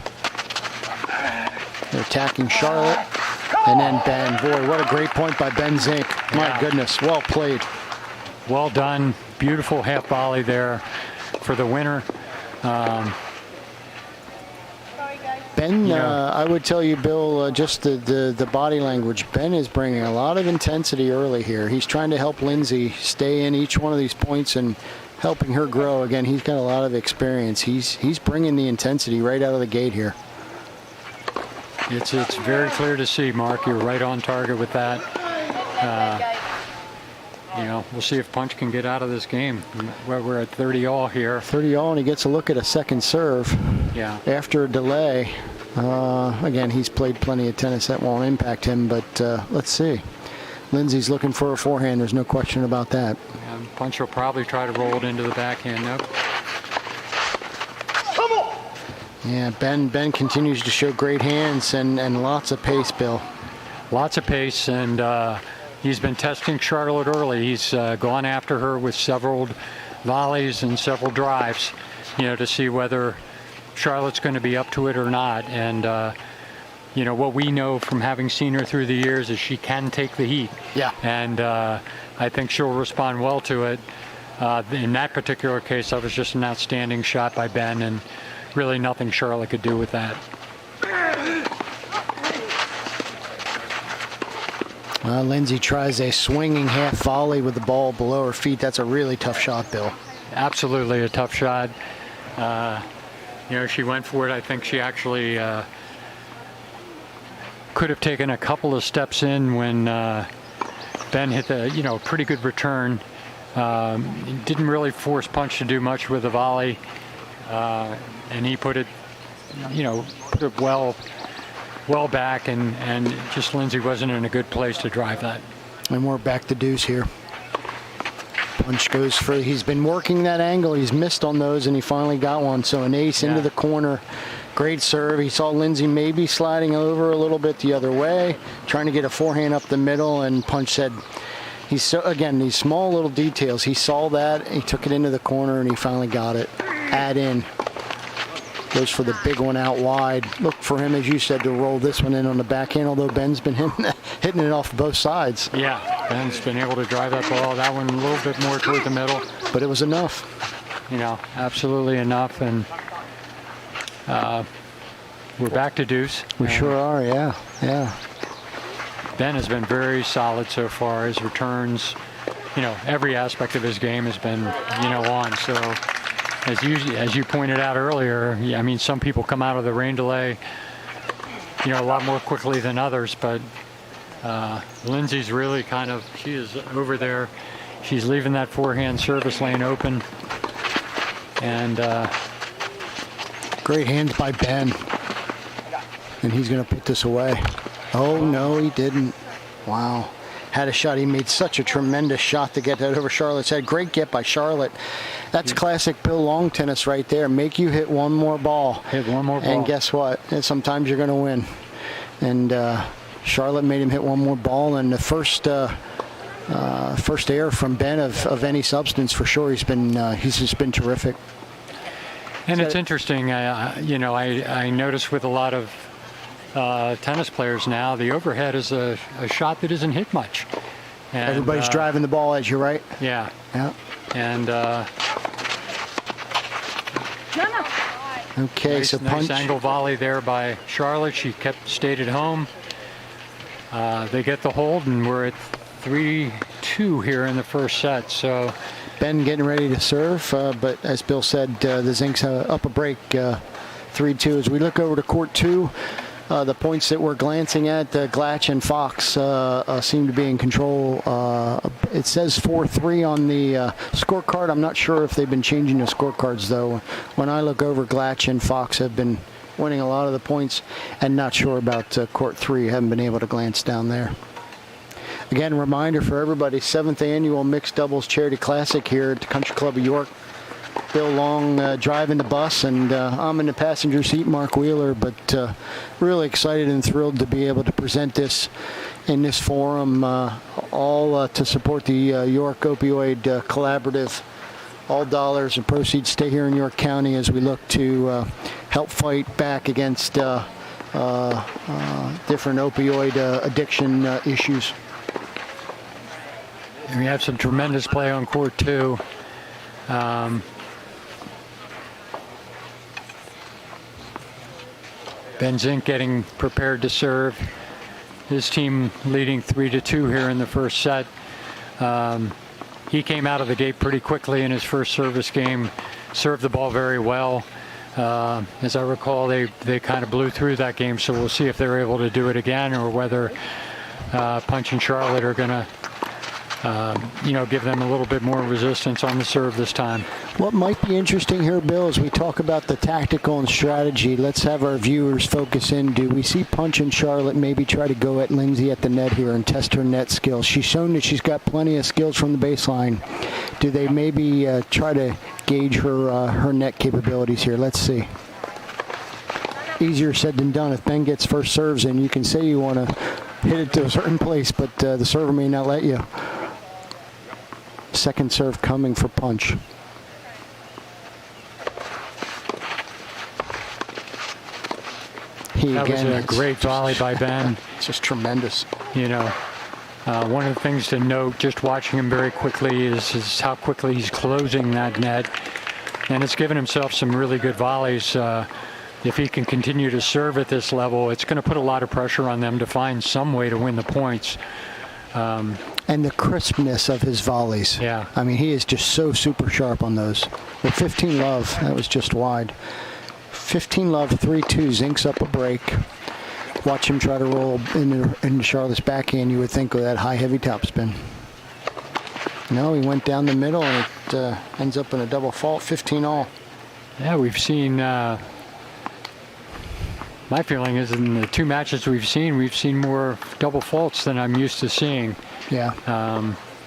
They're attacking Charlotte. And then Ben. Boy, what a great point by Ben Zink. My Yeah. goodness, well played. Well done. Beautiful half volley there for the winner. Ben, Yeah. I would tell you, Bill, just the body language. Ben is bringing a lot of intensity early here. He's trying to help Lindsay stay in each one of these points and helping her grow. Again, he's got a lot of experience. He's bringing the intensity right out of the gate here. It's very clear to see, Mark. You're right on target with that. We'll see if Punch can get out of this game. We're at 30 all here. 30 all, and he gets a look at a second serve. Yeah. After a delay. Again, he's played plenty of tennis. That won't impact him, but let's see. Lindsay's looking for a forehand. There's no question about that. Punch will probably try to roll it into the backhand. Nope. Yeah, Ben continues to show great hands and lots of pace, Bill. Lots of pace, and he's been testing Charlotte early. He's gone after her with several volleys and several drives, to see whether Charlotte's going to be up to it or not. And what we know from having seen her through the years is she can take the heat. Yeah. And I think she'll respond well to it. In that particular case, that was just an outstanding shot by Ben, and really nothing Charlotte could do with that. Lindsay tries a swinging half volley with the ball below her feet. That's a really tough shot, Bill. Absolutely a tough shot. She went for it. I think she actually could have taken a couple of steps in when Ben hit the, pretty good return. Didn't really force Punch to do much with the volley. And he put it well back, and just Lindsay wasn't in a good place to drive that. And we're back to deuce here. Punch goes for, he's been working that angle. He's missed on those, and he finally got one. So an ace into the corner. Great serve. He saw Lindsay maybe sliding over a little bit the other way, trying to get a forehand up the middle, and Punch said, again, these small little details. He saw that, he took it into the corner, and he finally got it. Add in. Goes for the big one out wide. Look for him, as you said, to roll this one in on the backhand, although Ben's been hitting it off both sides. Yeah, Ben's been able to drive that ball. That one a little bit more toward the middle. But it was enough. Absolutely enough. And we're back to deuce. We sure are, yeah. Ben has been very solid so far. His returns, every aspect of his game has been, on. So as you pointed out earlier, some people come out of the rain delay, a lot more quickly than others, but Lindsay's really she is over there. She's leaving that forehand service lane open. And great hands by Ben. And he's going to put this away. Oh, no, he didn't. Wow. Had a shot. He made such a tremendous shot to get that over Charlotte's head. Great get by Charlotte. That's classic Bill Long tennis right there. Make you hit one more ball. Hit one more ball. And guess what? Sometimes you're going to win. And Charlotte made him hit one more ball. And the first error from Ben of any substance for sure. He's just been terrific. And it's interesting. I notice with a lot of tennis players now, the overhead is a shot that isn't hit much. And, everybody's driving the ball edge, you're right. Yeah. And okay, nice, so Punch. Nice angle volley there by Charlotte. She stayed at home. They get the hold, and we're at 3-2 here in the first set. So Ben getting ready to serve, but as Bill said, the Zinks up a break, 3-2. As we look over to court two, the points that we're glancing at, Glatch and Fox seem to be in control. It says 4-3 on the scorecard. I'm not sure if they've been changing the scorecards, though. When I look over, Glatch and Fox have been winning a lot of the points, and not sure about court three. Haven't been able to glance down there. Again, reminder for everybody, 7th annual Mixed Doubles Charity Classic here at the Country Club of York. Bill Long driving the bus, and I'm in the passenger seat, Mark Wheeler, but really excited and thrilled to be able to present this in this forum, all to support the York Opioid Collaborative All dollars and proceeds stay here in York County as we look to help fight back against different opioid addiction issues. And we have some tremendous play on court two. Ben Zink getting prepared to serve. His team leading 3-2 here in the first set. He came out of the gate pretty quickly in his first service game, served the ball very well. As I recall, they kind of blew through that game, so we'll see if they're able to do it again or whether Punch and Charlotte are going to give them a little bit more resistance on the serve this time. What might be interesting here, Bill, as we talk about the tactical and strategy, let's have our viewers focus in. Do we see Punch and Charlotte maybe try to go at Lindsay at the net here and test her net skills? She's shown that she's got plenty of skills from the baseline. Do they maybe try to gauge her net capabilities here? Let's see. Easier said than done. If Ben gets first serves in, you can say you want to hit it to a certain place, but the server may not let you. Second serve coming for Punch. That was a great volley by Ben. It's just tremendous. One of the things to note, just watching him very quickly, is how quickly he's closing that net. And it's given himself some really good volleys. If he can continue to serve at this level, it's going to put a lot of pressure on them to find some way to win the points. And the crispness of his volleys. Yeah. I mean, he is just so super sharp on those. With 15 love, that was just wide. 15 love, 3-2, Zink's up a break. Watch him try to roll into Charlotte's backhand. You would think of that high, heavy topspin. No, he went down the middle, and it ends up in a double fault, 15 all. Yeah, we've seen, my feeling is in the two matches we've seen more double faults than I'm used to seeing. Yeah.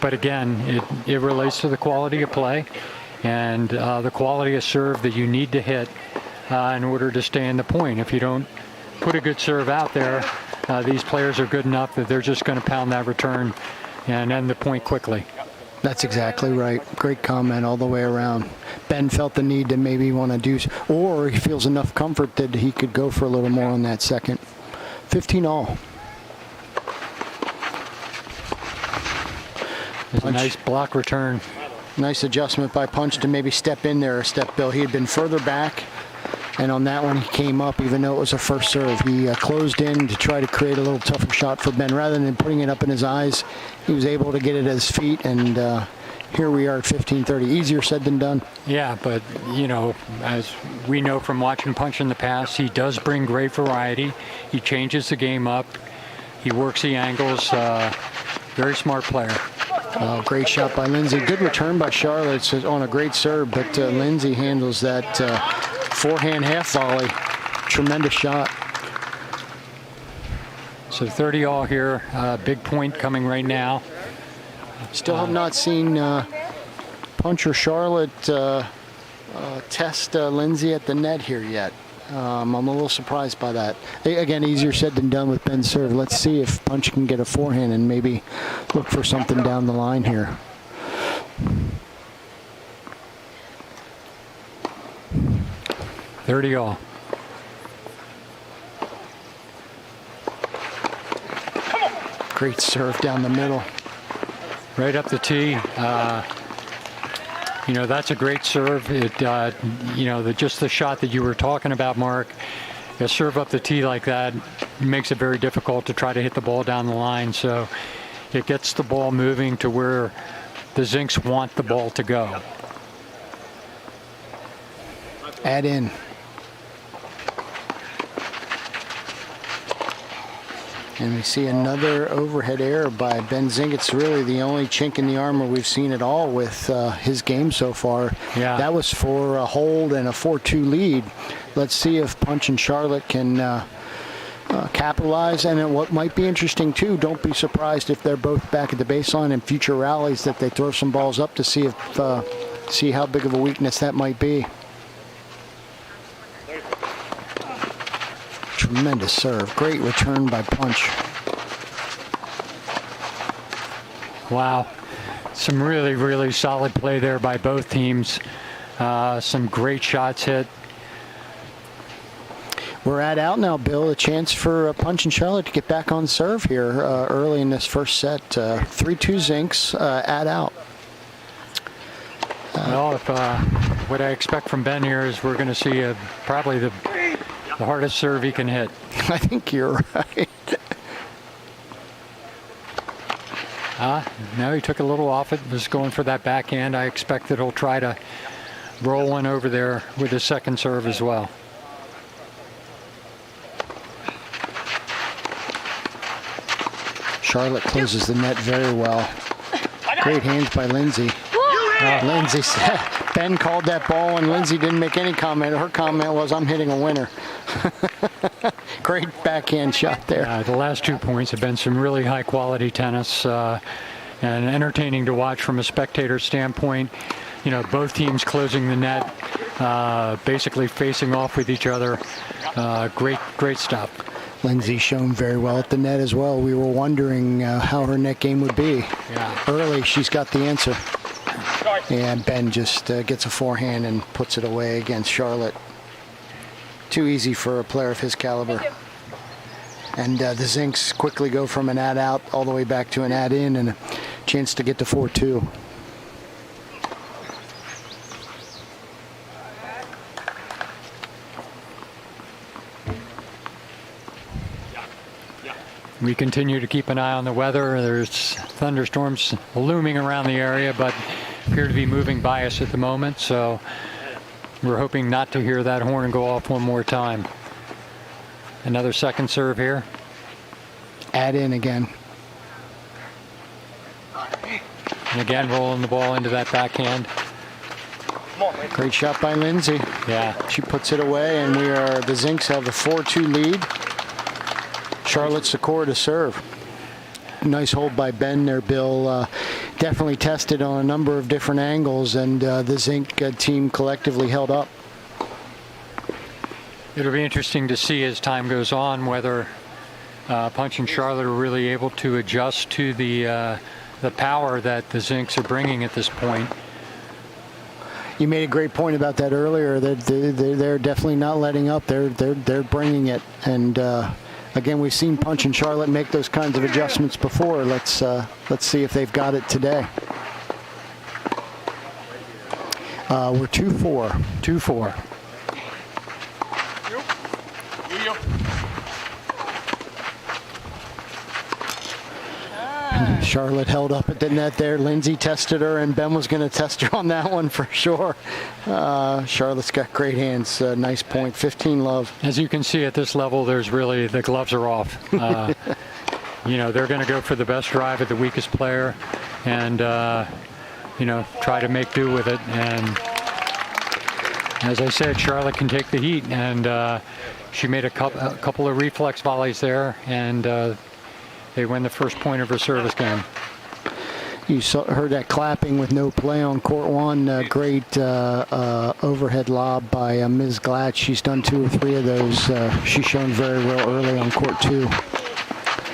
But again, it relates to the quality of play and the quality of serve that you need to hit in order to stay in the point. If you don't put a good serve out there, these players are good enough that they're just going to pound that return and end the point quickly. That's exactly right. Great comment all the way around. Ben felt the need to maybe want to do, or he feels enough comfort that he could go for a little more on that second. 15 all. It's a nice block return. Nice adjustment by Punch to maybe step in there a step, Bill. He had been further back, and on that one he came up even though it was a first serve. He closed in to try to create a little tougher shot for Ben. Rather than putting it up in his eyes, he was able to get it at his feet, and here we are at 15-30. Easier said than done. Yeah, but, as we know from watching Punch in the past, he does bring great variety. He changes the game up. He works the angles. Very smart player. Great shot by Lindsay. Good return by Charlotte on a great serve, but Lindsay handles that forehand half volley. Tremendous shot. So 30 all here. Big point coming right now. Still have not seen Punch or Charlotte test Lindsay at the net here yet. I'm a little surprised by that. Again, easier said than done with Ben's serve. Let's see if Punch can get a forehand and maybe look for something down the line here. $30 all. Great serve down the middle. Right up the tee. That's a great serve. Just the shot that you were talking about, Mark, a serve up the tee like that makes it very difficult to try to hit the ball down the line. So it gets the ball moving to where the Zinks want the ball to go. Add in. And we see another overhead error by Ben Zink. It's really the only chink in the armor we've seen at all with his game so far. Yeah. That was for a hold and a 4-2 lead. Let's see if Punch and Charlotte can capitalize. And what might be interesting, too, don't be surprised if they're both back at the baseline in future rallies that they throw some balls up to see how big of a weakness that might be. Tremendous serve. Great return by Punch. Wow. Some really, really solid play there by both teams. Some great shots hit. We're at out now, Bill. A chance for Punch and Charlotte to get back on serve here early in this first set. 3-2 Zinks at out. Well, if what I expect from Ben here is we're going to see probably the hardest serve he can hit. I think you're right. No, he took a little off it. Was going for that backhand. I expect that he'll try to roll one over there with his second serve as well. Charlotte closes the net very well. Great hands by Lindsay. Lindsay said, Ben called that ball and Lindsay didn't make any comment. Her comment was, I'm hitting a winner. Great backhand shot there. The last 2 points have been some really high quality tennis and entertaining to watch from a spectator standpoint. You know, both teams closing the net, basically facing off with each other. Great stuff. Lindsay shown very well at the net as well. We were wondering how her net game would be. Yeah. Early, she's got the answer. And Ben just gets a forehand and puts it away against Charlotte. Too easy for a player of his caliber. And the Zinks quickly go from an ad out all the way back to an ad in and a chance to get to 4-2. We continue to keep an eye on the weather. There's thunderstorms looming around the area, but appear to be moving by us at the moment. So we're hoping not to hear that horn go off one more time. Another second serve here. Add in again. And again, rolling the ball into that backhand. Great shot by Lindsay. Yeah. She puts it away, and the Zinks have a 4-2 lead. Charlotte Secor to serve. Nice hold by Ben there, Bill. Definitely tested on a number of different angles, and the Zink team collectively held up. It'll be interesting to see as time goes on whether Punch and Charlotte are really able to adjust to the power that the Zinks are bringing at this point. You made a great point about that earlier. They're definitely not letting up. They're bringing it, and again, we've seen Punch and Charlotte make those kinds of adjustments before. Let's see if they've got it today. We're 2-4. 2-4. Charlotte held up at the net there. Lindsay tested her, and Ben was going to test her on that one for sure. Charlotte's got great hands. Nice point. 15 love. As you can see at this level, there's really, the gloves are off. You know, they're going to go for the best drive at the weakest player and, you know, try to make do with it. And as I said, Charlotte can take the heat, and she made a couple of reflex volleys there, and they win the first point of her service game. You heard that clapping with no play on court one. Great overhead lob by Ms. Glatt. She's done 2 or 3 of those. She's shown very well early on court 2.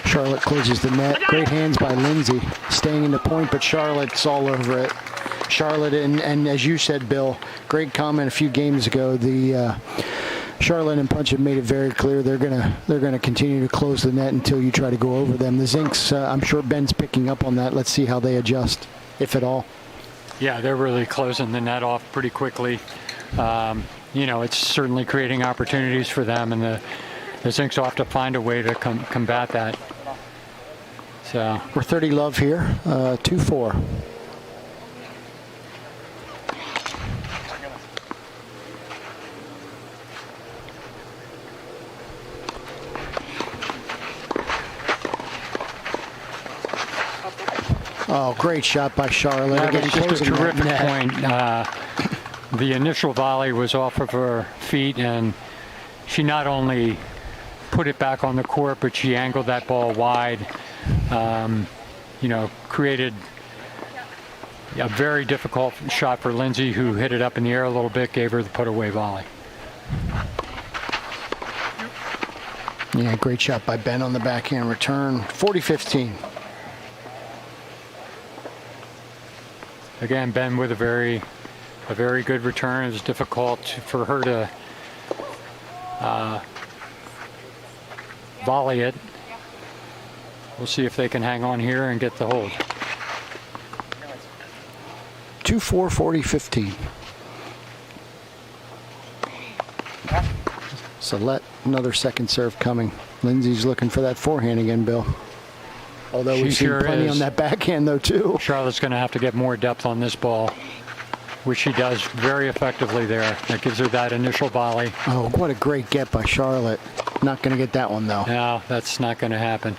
Charlotte closes the net. Great hands by Lindsay, staying in the point, but Charlotte's all over it. Charlotte, and as you said, Bill, great comment a few games ago. The Charlotte and Punch have made it very clear they're gonna continue to close the net until you try to go over them. The Zinks, I'm sure Ben's picking up on that. Let's see how they adjust, if at all. Yeah, they're really closing the net off pretty quickly. You know, it's certainly creating opportunities for them, and the Zinks will have to find a way to combat that. So we're 30 love here, 2-4. Oh, great shot by Charlotte. That Again, was just a closing that terrific net. point. The initial volley was off of her feet, and she not only put it back on the court, but she angled that ball wide. You know, created a very difficult shot for Lindsay, who hit it up in the air a little bit, gave her the put-away volley. Yeah, great shot by Ben on the backhand return. 40-15. again, Ben with a very good return. It was difficult for her to volley it. We'll see if they can hang on here and get the hold. 2-4, 40-15. So another second serve coming. Lindsay's looking for that forehand again, Bill. Although we've seen plenty on that backhand, though, too. Charlotte's going to have to get more depth on this ball, which she does very effectively there. That gives her that initial volley. Oh, what a great get by Charlotte. Not going to get that one, though. No, that's not going to happen.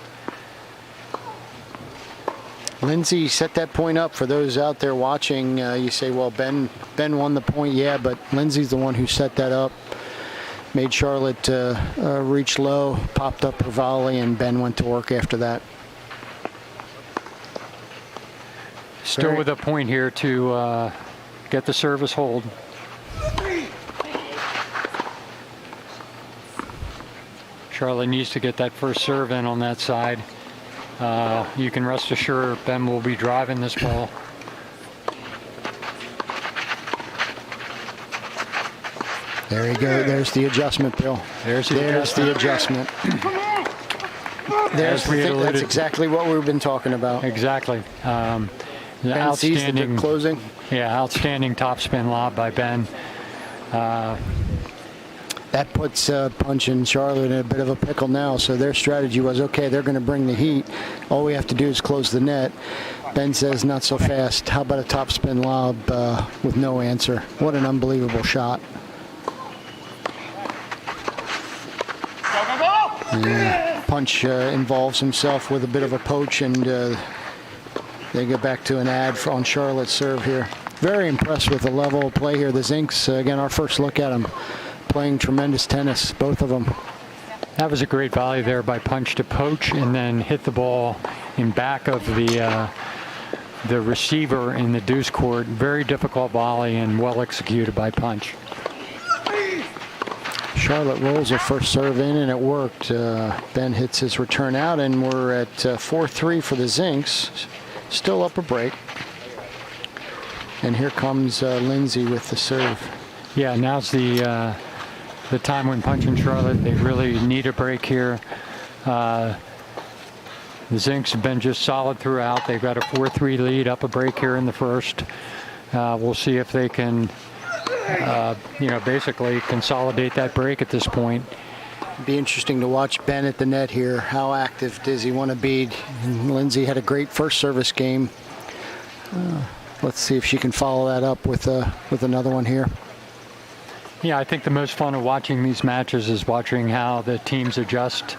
Lindsay set that point up. For those out there watching, you say, well, Ben won the point. Yeah, but Lindsay's the one who set that up. Made Charlotte reach low, popped up her volley, and Ben went to work after that. Still with a point here to get the service hold. Charlotte needs to get that first serve in on that side. You can rest assured Ben will be driving this ball. There you go. There's the adjustment, Bill. There's the adjustment. There's the thing. That's exactly what we've been talking about. Exactly. Ben sees the closing. Yeah, outstanding topspin lob by Ben. That puts Punch and Charlotte in a bit of a pickle now. So their strategy was, okay, they're going to bring the heat. All we have to do is close the net. Ben says, not so fast. How about a topspin lob with no answer? What an unbelievable shot. And Punch involves himself with a bit of a poach, and they get back to an ad on Charlotte's serve here. Very impressed with the level of play here. The Zinks, again, our first look at them, playing tremendous tennis, both of them. That was a great volley there by Punch to poach and then hit the ball in back of the receiver in the deuce court. Very difficult volley and well executed by Punch. Charlotte rolls her first serve in, and it worked. Ben hits his return out, and we're at 4-3 for the Zinks. Still up a break. And here comes Lindsay with the serve. Yeah, now's the time when Punch and Charlotte, they really need a break here. The Zinks have been just solid throughout. They've got a 4-3 lead, up a break here in the first. We'll see if they can basically consolidate that break at this point. Be interesting to watch Ben at the net here. How active does he want to be? Lindsay had a great first service game. Let's see if she can follow that up with another one here. Yeah, I think the most fun of watching these matches is watching how the teams adjust,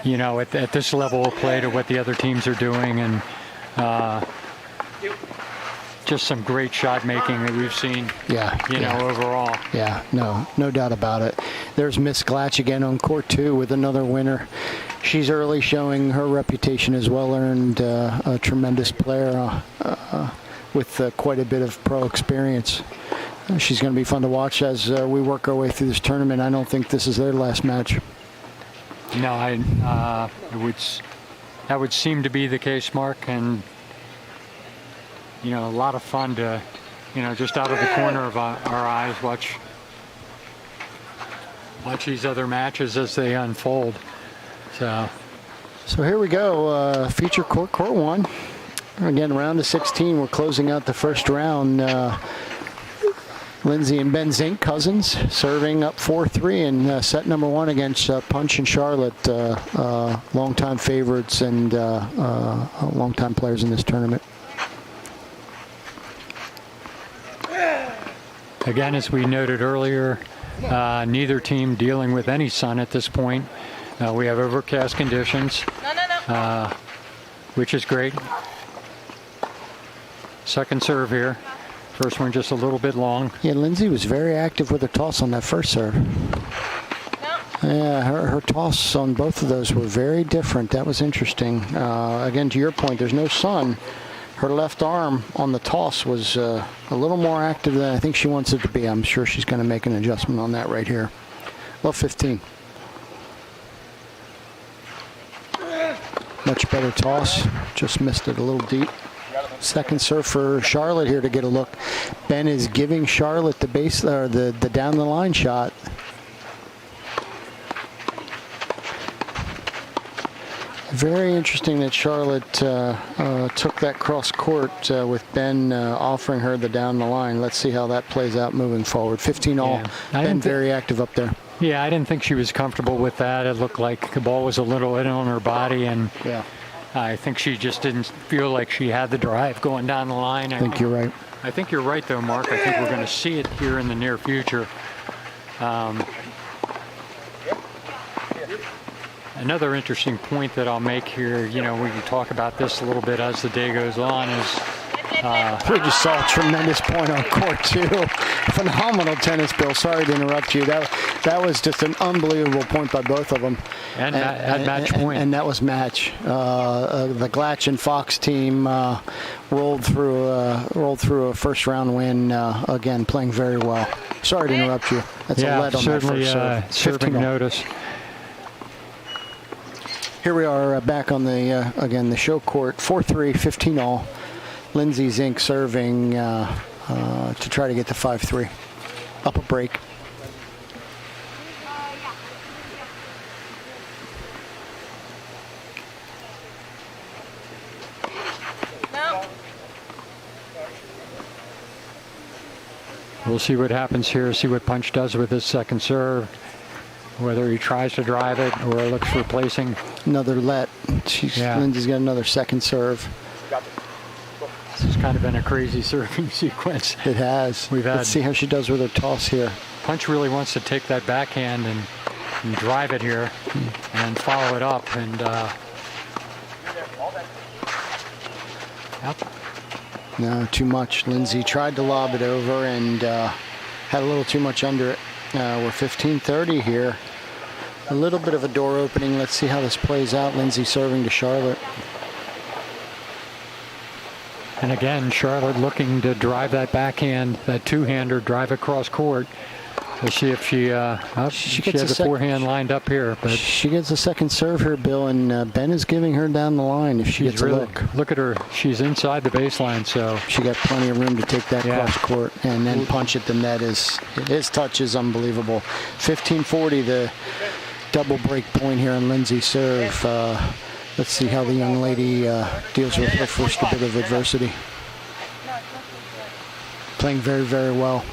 at this level of play to what the other teams are doing, and just some great shot making that we've seen. Overall. Yeah, no doubt about it. There's Miss Glatch again on court 2 with another winner. She's early showing her reputation as well earned, a tremendous player with quite a bit of pro experience. She's going to be fun to watch as we work our way through this tournament. I don't think this is their last match. No, that would seem to be the case, Mark, and a lot of fun to, just out of the corner of our eyes, watch these other matches as they unfold. So here we go. Feature court 1. Again, round of 16. We're closing out the first round. Lindsay and Ben Zink, cousins, serving up 4-3 in set number 1 against Punch and Charlotte, longtime favorites and longtime players in this tournament. Again, as we noted earlier, neither team dealing with any sun at this point. We have overcast conditions, which is great. Second serve here. First one just a little bit long. Yeah, Lindsay was very active with her toss on that first serve. Yeah, her toss on both of those were very different. That was interesting. Again, to your point, there's no sun. Her left arm on the toss was a little more active than I think she wants it to be. I'm sure she's going to make an adjustment on that right here. Love 15. Much better toss. Just missed it a little deep. Second serve for Charlotte here to get a look. Ben is giving Charlotte the base or the down the line shot. Very interesting that Charlotte took that cross court with Ben offering her the down the line. Let's see how that plays out moving forward. 15 all. Yeah. Ben very active up there. Yeah, I didn't think she was comfortable with that. It looked like the ball was a little in on her body, and Yeah, I think she just didn't feel like she had the drive going down the line. I think you're right. I think you're right, though, Mark. I think we're going to see it here in the near future. Another interesting point that I'll make here, we can talk about this a little bit as the day goes on, is We just saw a tremendous point on court two. Phenomenal tennis, Bill. Sorry to interrupt you. That was just an unbelievable point by both of them. And match point. And that was match. The Glatch and Fox team rolled through a first round win. Again, playing very well. Sorry to interrupt you. That's a lead on that first serve. Serving notice. Here we are back on the again the show court. 4-3, 15 all. Lindsay Zink serving to try to get to 5-3. Up a break. We'll see what happens here, see what Punch does with his second serve, whether he tries to drive it or looks for placing. Another let. Lindsay's got another second serve. This has kind of been a crazy serving sequence. It has. Let's see how she does with her toss here. Punch really wants to take that backhand and drive it here and follow it up. And yep. No, too much. Lindsay tried to lob it over and had a little too much under it. We're 15-30 here. A little bit of a door opening. Let's see how this plays out. Lindsay serving to Charlotte. And again, Charlotte looking to drive that backhand, that two-hander, drive across court. We'll see if she has a forehand lined up here. But she gets a second serve here, Bill, and Ben is giving her down the line if she gets a look. Look at her. She's inside the baseline, so she got plenty of room to take that cross court and then punch at the net. His touch is unbelievable. 15-40, the double break point here on Lindsay's serve. Let's see how the young lady deals with her first bit of adversity. Playing very, very well.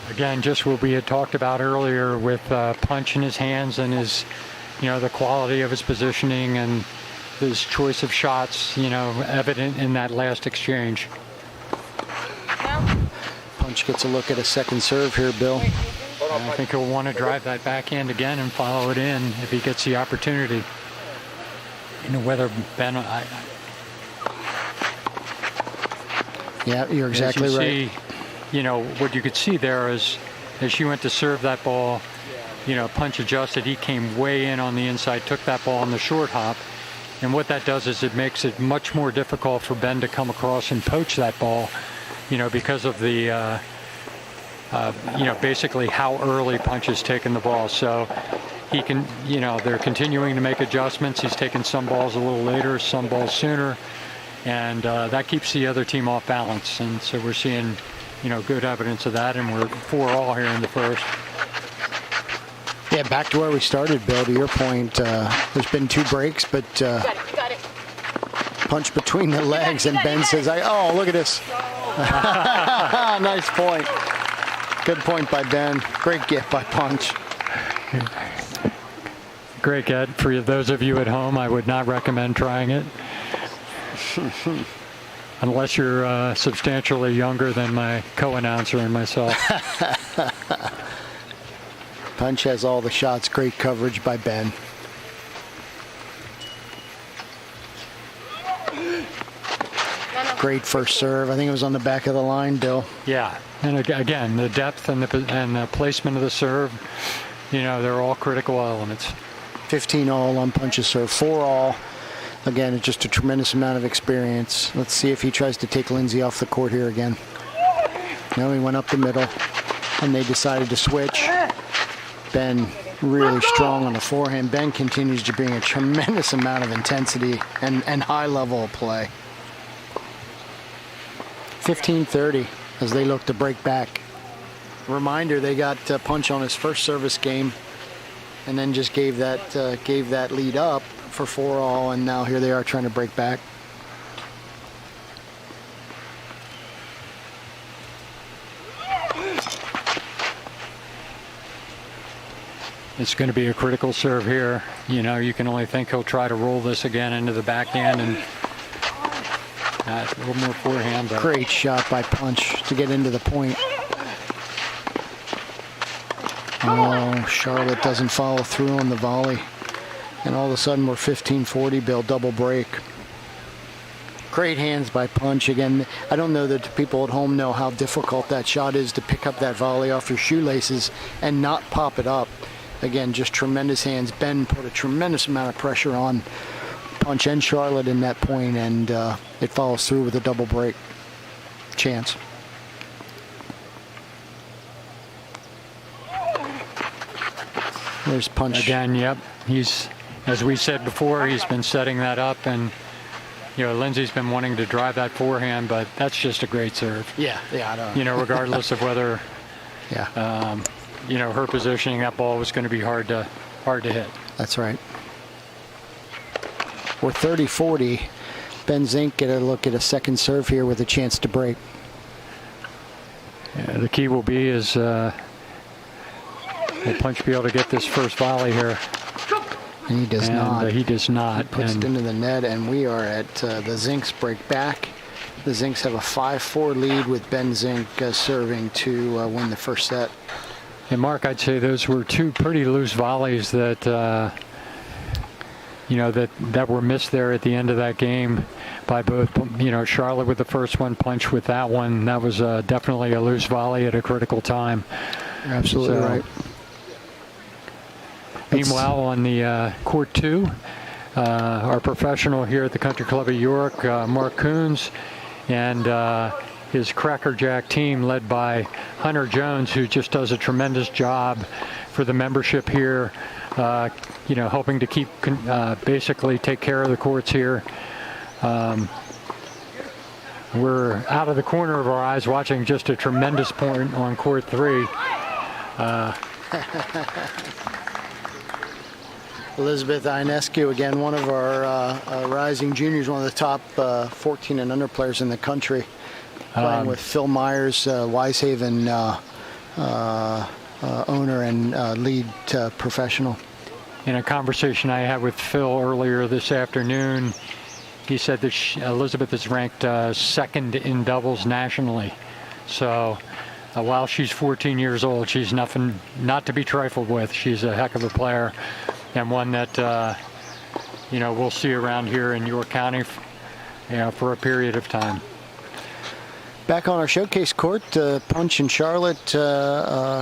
Again, just what we had talked about earlier with Punch in his hands and his, the quality of his positioning and his choice of shots, evident in that last exchange. Punch gets a look at a second serve here, Bill. I think he'll want to drive that backhand again and follow it in if he gets the opportunity. Whether Ben... Yeah, you're exactly right. What you could see there is as she went to serve that ball, Punch adjusted. He came way in on the inside, took that ball on the short hop. And what that does is it makes it much more difficult for Ben to come across and poach that ball, because of the, basically how early Punch is taking the ball. So he can, they're continuing to make adjustments. He's taking some balls a little later, some balls sooner. And that keeps the other team off balance. And so we're seeing good evidence of that, and we're 4-all here in the first. Yeah, back to where we started, Bill. To your point, there's been 2 breaks, but Got it. Punch between the legs, and Ben says, "Oh, look at this." Nice point. Good point by Ben. Great gift by Punch. Great get. For those of you at home, I would not recommend trying it. Unless you're substantially younger than my co-announcer and myself. Punch has all the shots. Great coverage by Ben. Great first serve. I think it was on the back of the line, Bill. Yeah, and again, the depth and the placement of the serve, they're all critical elements. 15 all on Punch's serve. 4 all. Again, it's just a tremendous amount of experience. Let's see if he tries to take Lindsay off the court here again. No, he went up the middle, and they decided to switch. Ben really strong on the forehand. Ben continues to bring a tremendous amount of intensity and high level of play. 15-30 as they look to break back. Reminder, they got Punch on his first service game and then just gave that lead up for 4-all, and now here they are trying to break back. It's going to be a critical serve here. You know, you can only think he'll try to roll this again into the backhand, and a little more forehand. But Great shot by Punch to get into the point. Oh, Charlotte doesn't follow through on the volley. And all of a sudden we're 15-40, Bill, double break. Great hands by Punch. Again, I don't know that the people at home know how difficult that shot is to pick up that volley off your shoelaces and not pop it up. Again, just tremendous hands. Ben put a tremendous amount of pressure on Punch and Charlotte in that point, and it follows through with a double break chance. There's Punch. again, yep, he's, as we said before, he's been setting that up, and you know, Lindsay's been wanting to drive that forehand, but that's just a great serve. Yeah, I know. You know, regardless of whether, Yeah, you know, her positioning, that ball was going to be hard to hit. that's right. We're 30-40. Ben Zink get a look at a second serve here with a chance to break. Yeah, the key will be is will Punch be able to get this first volley here? And he does not. He does not. He puts it into the net, and we are at the Zinks break back. The Zinks have a 5-4 lead with Ben Zink serving to win the first set. And Mark, I'd say those were two pretty loose volleys that you know, that were missed there at the end of that game by both, you know, Charlotte with the first one, Punch with that one. That was definitely a loose volley at a critical time. You're absolutely right. Meanwhile, on the court 2, our professional here at the Country Club of York, Mark Coons, and his Crackerjack team led by Hunter Jones, who just does a tremendous job for the membership here, you know, helping to keep, basically take care of the courts here. We're out of the corner of our eyes watching just a tremendous point on court 3. Elizabeth Ionescu, again, one of our rising juniors, one of the top 14 and under players in the country, playing with Phil Myers, Wisehaven owner and lead professional. In a conversation I had with Phil earlier this afternoon, he said that Elizabeth is ranked second in doubles nationally. So while she's 14 years old, she's nothing not to be trifled with. She's a heck of a player, and one that you know, we'll see around here in York County, you know, for a period of time. Back on our showcase court, Punch and Charlotte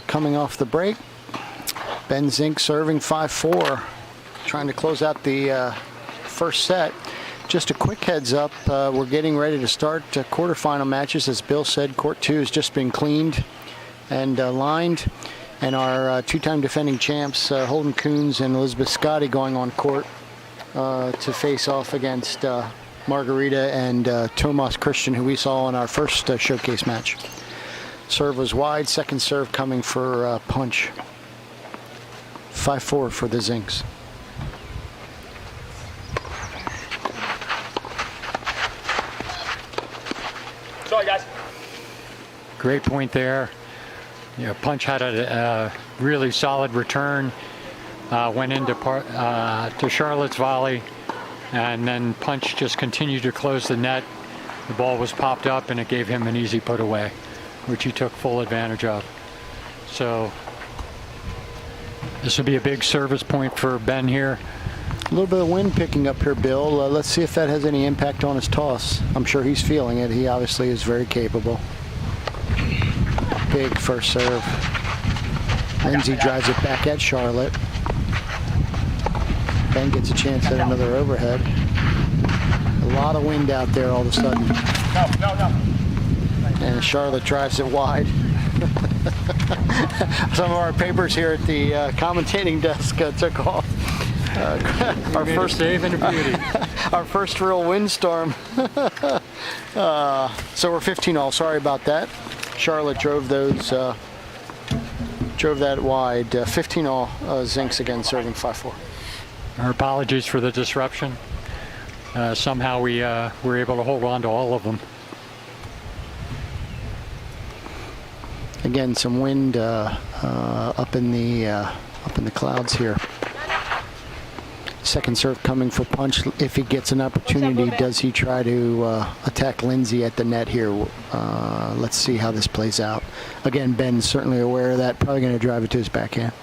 coming off the break. Ben Zink serving 5-4, trying to close out the first set. Just a quick heads up, we're getting ready to start quarterfinal matches. As Bill said, court 2 has just been cleaned and lined. And our two-time defending champs, Holden Coons and Elizabeth Scotty, going on court to face off against Margarita and Tomas Christian, who we saw in our first showcase match. Serve was wide, second serve coming for Punch. 5-4 for the Zinks. Sorry, guys. Great point there. You know, Punch had a really solid return, went into to Charlotte's volley, and then Punch just continued to close the net. The ball was popped up, and it gave him an easy put away, which he took full advantage of. So this will be a big service point for Ben here. A little bit of wind picking up here, Bill. Let's see if that has any impact on his toss. I'm sure he's feeling it. He obviously is very capable. Big first serve. Lindsay drives it back at Charlotte. Ben gets a chance at another overhead. A lot of wind out there all of a sudden. No. And Charlotte drives it wide. Some of our papers here at the commentating desk took off. Our Made a first save and a beauty. our first real windstorm. So we're 15 all. Sorry about that. Charlotte drove those. Drove that wide. 15 all. Zinks again serving 5-4. Our apologies for the disruption. Somehow we were able to hold on to all of them. Again, some wind up in the clouds here. Second serve coming for Punch. If he gets an opportunity, does he try to attack Lindsay at the net here? Let's see how this plays out. Again, Ben's certainly aware of that. Probably going to drive it to his backhand.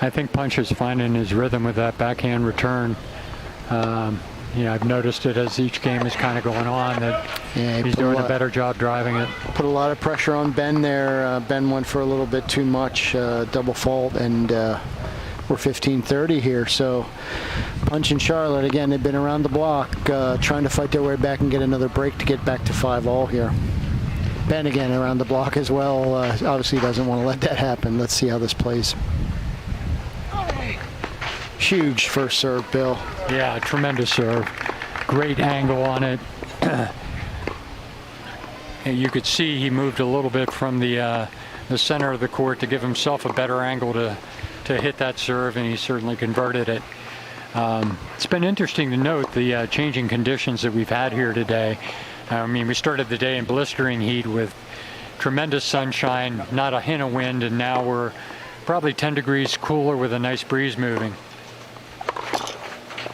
I think Punch is finding his rhythm with that backhand return. I've noticed it as each game is kind of going on that he's doing a better job driving it. Put a lot of pressure on Ben there. Ben went for a little bit too much, double fault, and we're 15-30 here. So Punch and Charlotte, again, they've been around the block, trying to fight their way back and get another break to get back to 5-all here. Ben, again, around the block as well. Obviously doesn't want to let that happen. Let's see how this plays. Huge first serve, Bill. Yeah, tremendous serve. Great angle on it. And you could see he moved a little bit from the center of the court to give himself a better angle to hit that serve, and he certainly converted it. It's been interesting to note the changing conditions that we've had here today. I mean, we started the day in blistering heat with tremendous sunshine, not a hint of wind, and now we're probably 10 degrees cooler with a nice breeze moving.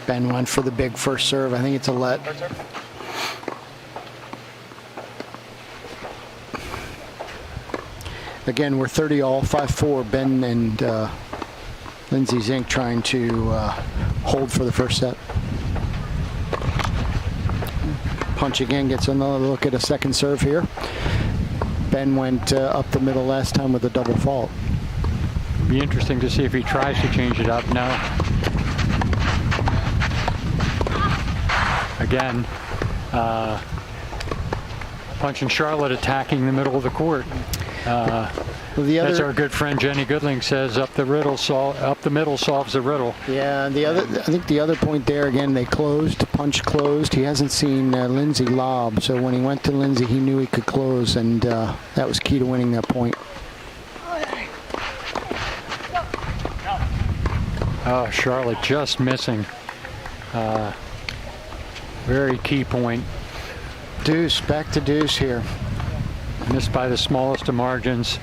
Ben went for the big first serve. I think it's a let. Again, we're 30 all, 5-4. Ben and Lindsay Zink trying to hold for the first set. Punch again gets another look at a second serve here. Ben went up the middle last time with a double fault. Be interesting to see if he tries to change it up now. Again, Punch and Charlotte attacking the middle of the court. As our good friend Jenny Goodling says, up the middle solves the riddle. Yeah, and I think the other point there, again, they closed. Punch closed. He hasn't seen Lindsay lob, so when he went to Lindsay, he knew he could close, and that was key to winning that point. Oh, Charlotte just missing. Very key point. Deuce, back to deuce here. Missed by the smallest of margins.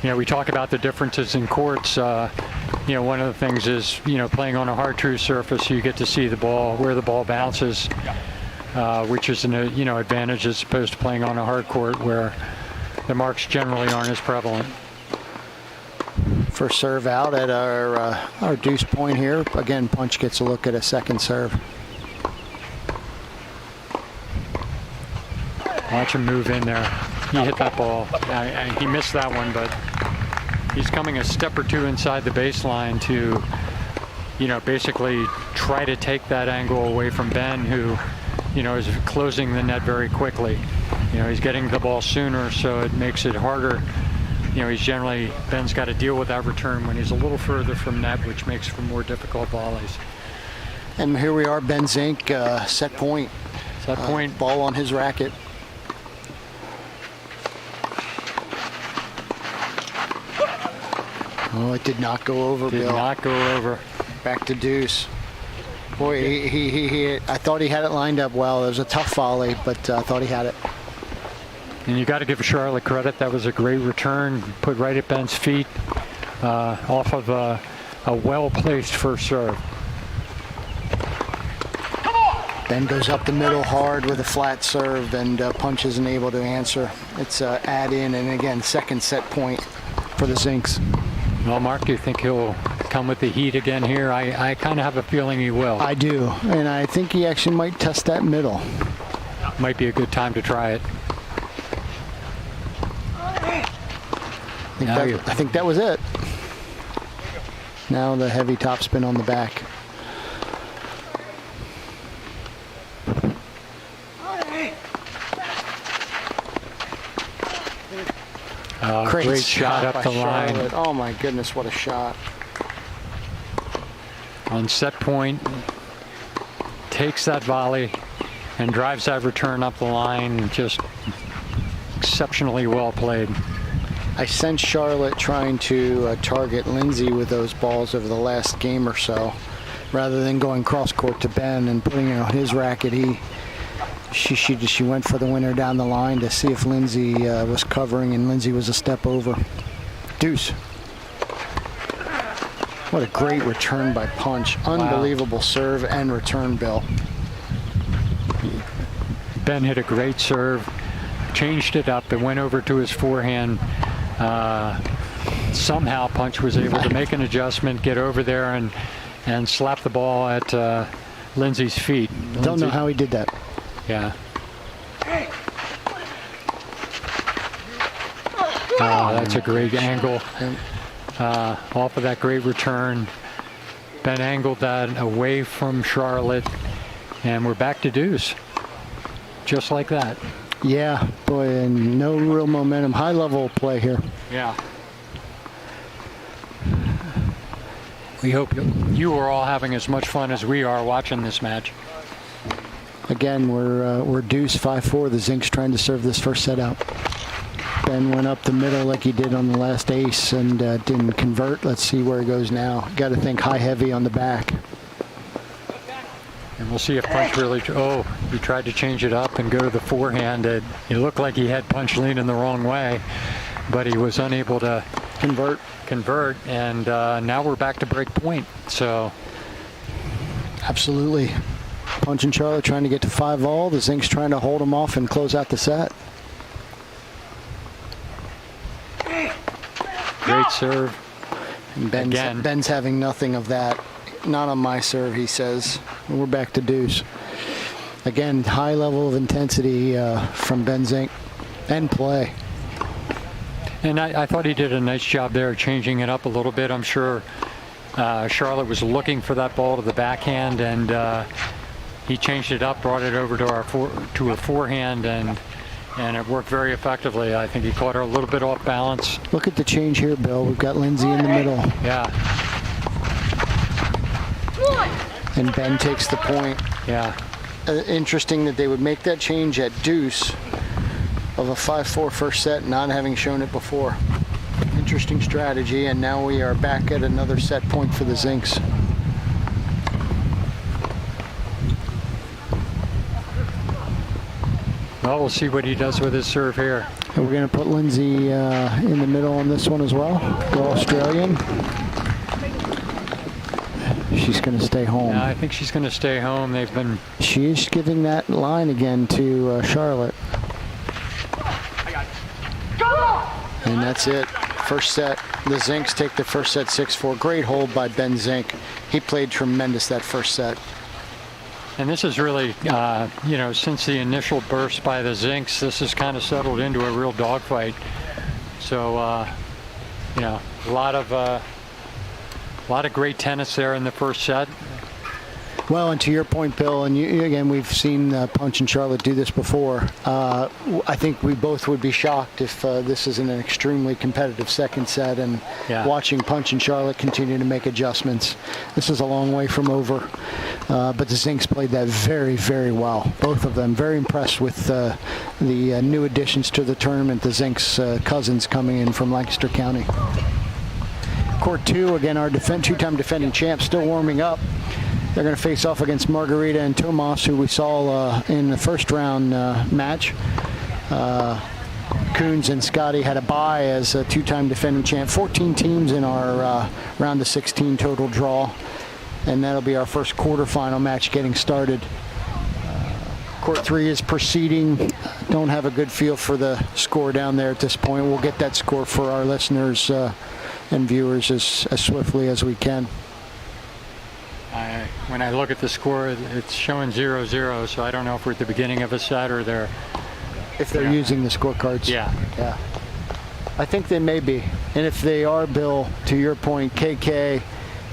We talk about the differences in courts. One of the things is, playing on a hard true surface, you get to see the ball, where the ball bounces, which is an advantage as opposed to playing on a hard court where the marks generally aren't as prevalent. First serve out at our deuce point here. Again, Punch gets a look at a second serve. Watch him move in there. He hit that ball. He missed that one, but he's coming a step or two inside the baseline to, basically try to take that angle away from Ben, who, is closing the net very quickly. He's getting the ball sooner, so it makes it harder. Ben's got to deal with that return when he's a little further from net, which makes for more difficult volleys. And here we are, Ben Zink, set point. Set point. Ball on his racket. Oh, it did not go over, Bill. Did not go over. Back to deuce. Boy, he I thought he had it lined up well. It was a tough volley, but I thought he had it. And you got to give Charlotte credit. That was a great return, put right at Ben's feet, off of a well-placed first serve. Ben goes up the middle hard with a flat serve, and Punch isn't able to answer. It's add in, and again, second set point for the Zinks. Well, Mark, do you think he'll come with the heat again here? I kind of have a feeling he will. I do, and I think he actually might test that middle. Might be a good time to try it. I think that was it. Now the heavy topspin on the back. Great shot up by the line. Charlotte. Oh my goodness, what a shot. On set point, takes that volley and drives that return up the line. Just exceptionally well played. I sensed Charlotte trying to target Lindsay with those balls over the last game or so. Rather than going cross court to Ben and putting it on his racket, she went for the winner down the line to see if Lindsay was covering, and Lindsay was a step over. Deuce. What a great return by Punch. Unbelievable serve and return, Bill. Ben hit a great serve, changed it up, and went over to his forehand. Somehow Punch was able to make an adjustment, get over there, and slap the ball at Lindsay's feet. Don't know how he did that. Yeah. That's a great angle. Off of that great return. Ben angled that away from Charlotte, and we're back to deuce. Just like that. Yeah, boy, and no real momentum. High level play here. Yeah. We hope you are all having as much fun as we are watching this match. Again, we're deuce 5-4. The Zincs trying to serve this first set out. Ben went up the middle like he did on the last ace and didn't convert. Let's see where he goes now. Got to think high heavy on the back. And we'll see if Punch really, he tried to change it up and go to the forehand. It looked like he had Punch leaning the wrong way, but he was unable to convert, and now we're back to break point. So absolutely. Punch and Charlotte trying to get to 5-all. The Zincs trying to hold them off and close out the set. Great serve. And Ben's having nothing of that. Not on my serve, he says. We're back to deuce. Again, high level of intensity from Ben Zink and play. And I thought he did a nice job there, changing it up a little bit. I'm sure Charlotte was looking for that ball to the backhand, and he changed it up, brought it over to her forehand, and it worked very effectively. I think he caught her a little bit off balance. Look at the change here, Bill. We've got Lindsay in the middle. Yeah. And Ben takes the point. Yeah. Interesting that they would make that change at deuce of a 5-4 first set, not having shown it before. Interesting strategy, and now we are back at another set point for the Zincs. Well, we'll see what he does with his serve here. And we're going to put Lindsay in the middle on this one as well. The Australian. She's going to stay home. Yeah, I think she's going to stay home. They've been. She's giving that line again to Charlotte. And that's it. First set. The Zincs take the first set 6-4. Great hold by Ben Zink. He played tremendous that first set. And this is really, since the initial burst by the Zincs, this has kind of settled into a real dogfight. So, a lot of great tennis there in the first set. Well, and to your point, Bill, and again, we've seen Punch and Charlotte do this before. I think we both would be shocked if this isn't an extremely competitive second set, and watching Punch and Charlotte continue to make adjustments. This is a long way from over, but the Zincs played that very, very well. Both of them. Very impressed with the new additions to the tournament, the Zincs cousins coming in from Lancaster County. Court 2, again, our two-time defending champ still warming up. They're going to face off against Margarita and Tomas, who we saw in the first round match. Coons and Scotty had a bye as a two-time defending champ. 14 teams in our round of 16 total draw. And that'll be our first quarterfinal match getting started. Court 3 is proceeding. Don't have a good feel for the score down there at this point. We'll get that score for our listeners and viewers as swiftly as we can. When I look at the score, it's showing 0-0, so I don't know if we're at the beginning of a set or they're... If they're using the scorecards. Yeah. I think they may be. And if they are, Bill, to your point, KK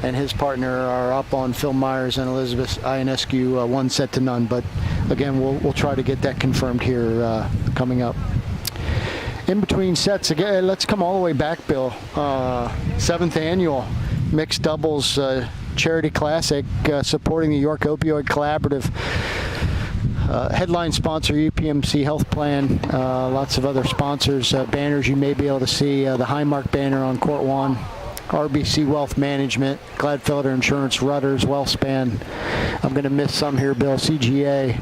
and his partner are up on Phil Myers and Elizabeth Ionescu 1-0. But again, we'll try to get that confirmed here coming up. In between sets, again, let's come all the way back, Bill. 7th annual mixed doubles charity classic supporting the York Opioid Collaborative. Headline sponsor UPMC Health Plan, lots of other sponsors, banners you may be able to see, the Highmark banner on Court 1, RBC Wealth Management, Gladfelder Insurance, Rudders, WellSpan. I'm going to miss some here, Bill. CGA,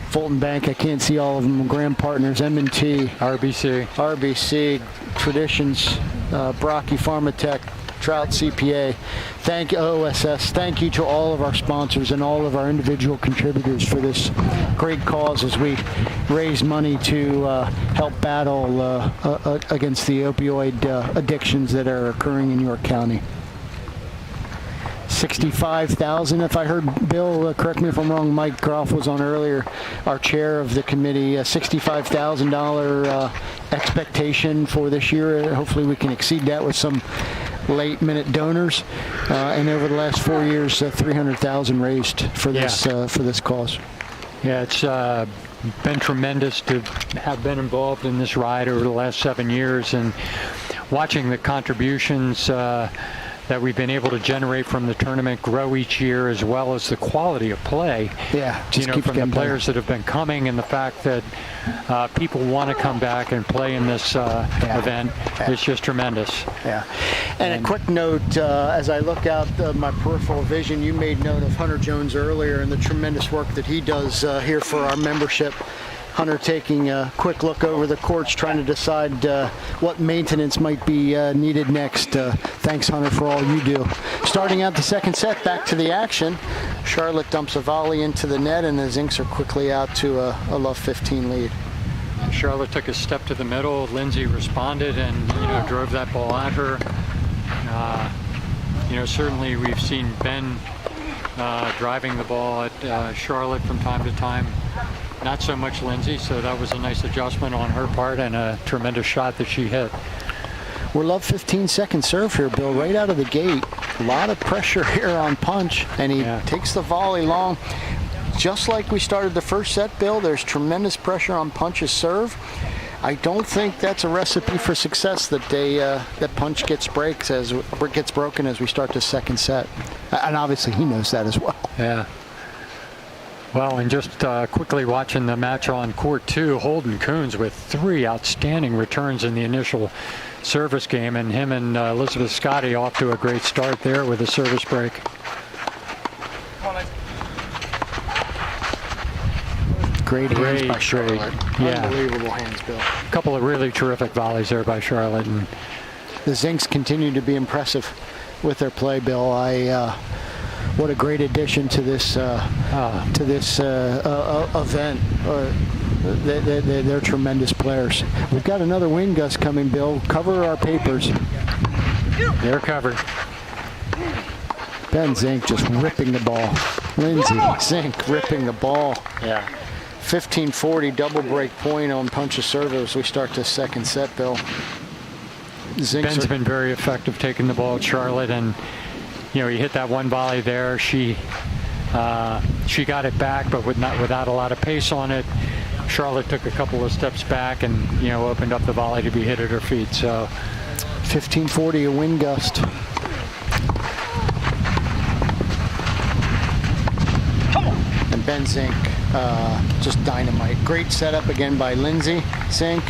Fulton Bank, I can't see all of them. Graham Partners, M&T, RBC, Traditions, Brocky Pharmatech, Trout CPA. Thank you, OSS. Thank you to all of our sponsors and all of our individual contributors for this great cause as we raise money to help battle against the opioid addictions that are occurring in York County. 65,000, if I heard Bill, correct me if I'm wrong, Mike Groft was on earlier, our chair of the committee, $65,000 expectation for this year. Hopefully we can exceed that with some late minute donors, and over the last 4 years, 300,000 raised for this for this cause. Yeah, it's been tremendous to have been involved in this ride over the last 7 years, and watching the contributions that we've been able to generate from the tournament grow each year, as well as the quality of play. Yeah, just from the players that have been coming, and the fact that people want to come back and play in this event. It's just tremendous. Yeah. And a quick note, as I look out my peripheral vision, you made note of Hunter Jones earlier and the tremendous work that he does here for our membership. Hunter taking a quick look over the courts, trying to decide what maintenance might be needed next. Thanks, Hunter, for all you do. Starting out the second set, back to the action. Charlotte dumps a volley into the net, and the Zinks are quickly out to a love 15 lead. Charlotte took a step to the middle. Lindsay responded and drove that ball at her. Certainly we've seen Ben driving the ball at Charlotte from time to time. Not so much Lindsay, so that was a nice adjustment on her part and a tremendous shot that she hit. We're love 15-second serve here, Bill, right out of the gate. A lot of pressure here on Punch, and he takes the volley long. Just like we started the first set, Bill, there's tremendous pressure on Punch's serve. I don't think that's a recipe for success that that Punch gets broken as we start the second set. And obviously he knows that as well. Yeah. Well, and just quickly watching the match on Court 2, Holden Coons with 3 outstanding returns in the initial service game, and him and Elizabeth Scotty off to a great start there with a service break. Great hands by Charlotte. Yeah. Unbelievable hands, Bill. A couple of really terrific volleys there by Charlotte. And the Zinks continue to be impressive with their play, Bill. What a great addition to this event. They're tremendous players. We've got another wind gust coming, Bill. Cover our papers. They're covered. Ben Zink just ripping the ball. Lindsay Zink ripping the ball. Yeah. 15-40 double break point on Punch's serve as we start this second set, Bill. Ben's been very effective taking the ball at Charlotte, and he hit that one volley there. She got it back, but without a lot of pace on it. Charlotte took a couple of steps back and opened up the volley to be hit at her feet. So 15-40, a wind gust. And Ben Zink, just dynamite. Great setup again by Lindsay Zink,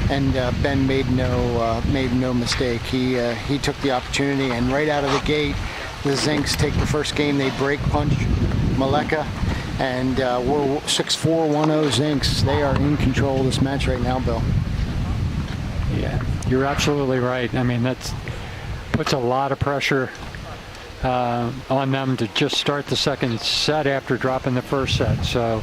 and Ben made no mistake. He took the opportunity, and right out of the gate, the Zinks take the first game. They break Punch Maleka, and we're 6-4, 1-0 Zinks. They are in control of this match right now, Bill. Yeah, you're absolutely right. I mean, that puts a lot of pressure on them to just start the second set after dropping the first set. So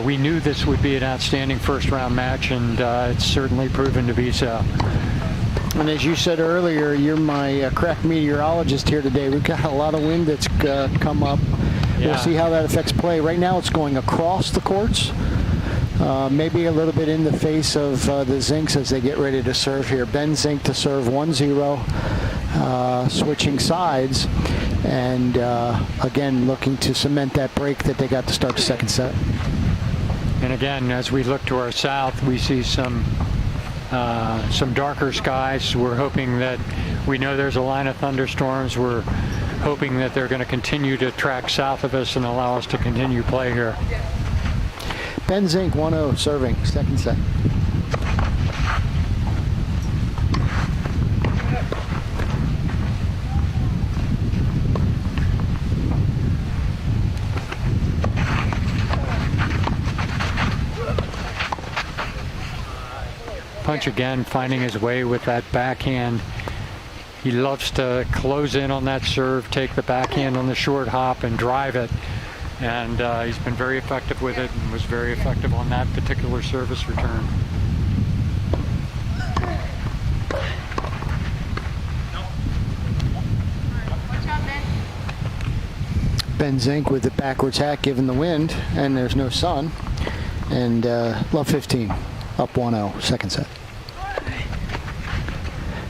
we knew this would be an outstanding first round match, and it's certainly proven to be so. And as you said earlier, you're my crack meteorologist here today. We've got a lot of wind that's come up. Yeah. We'll see how that affects play. Right now it's going across the courts, maybe a little bit in the face of the Zinks as they get ready to serve here. Ben Zink to serve 1-0, switching sides, and again looking to cement that break that they got to start the second set. And again, as we look to our south, we see some some darker skies. We're hoping that, we know there's a line of thunderstorms. We're hoping that they're going to continue to track south of us and allow us to continue play here. Ben Zink 1-0 serving, second set. Punch again, finding his way with that backhand. He loves to close in on that serve, take the backhand on the short hop and drive it. And he's been very effective with it and was very effective on that particular service return. Ben Zink with the backwards hat given the wind, and there's no sun. And love 15, up 1-0, second set.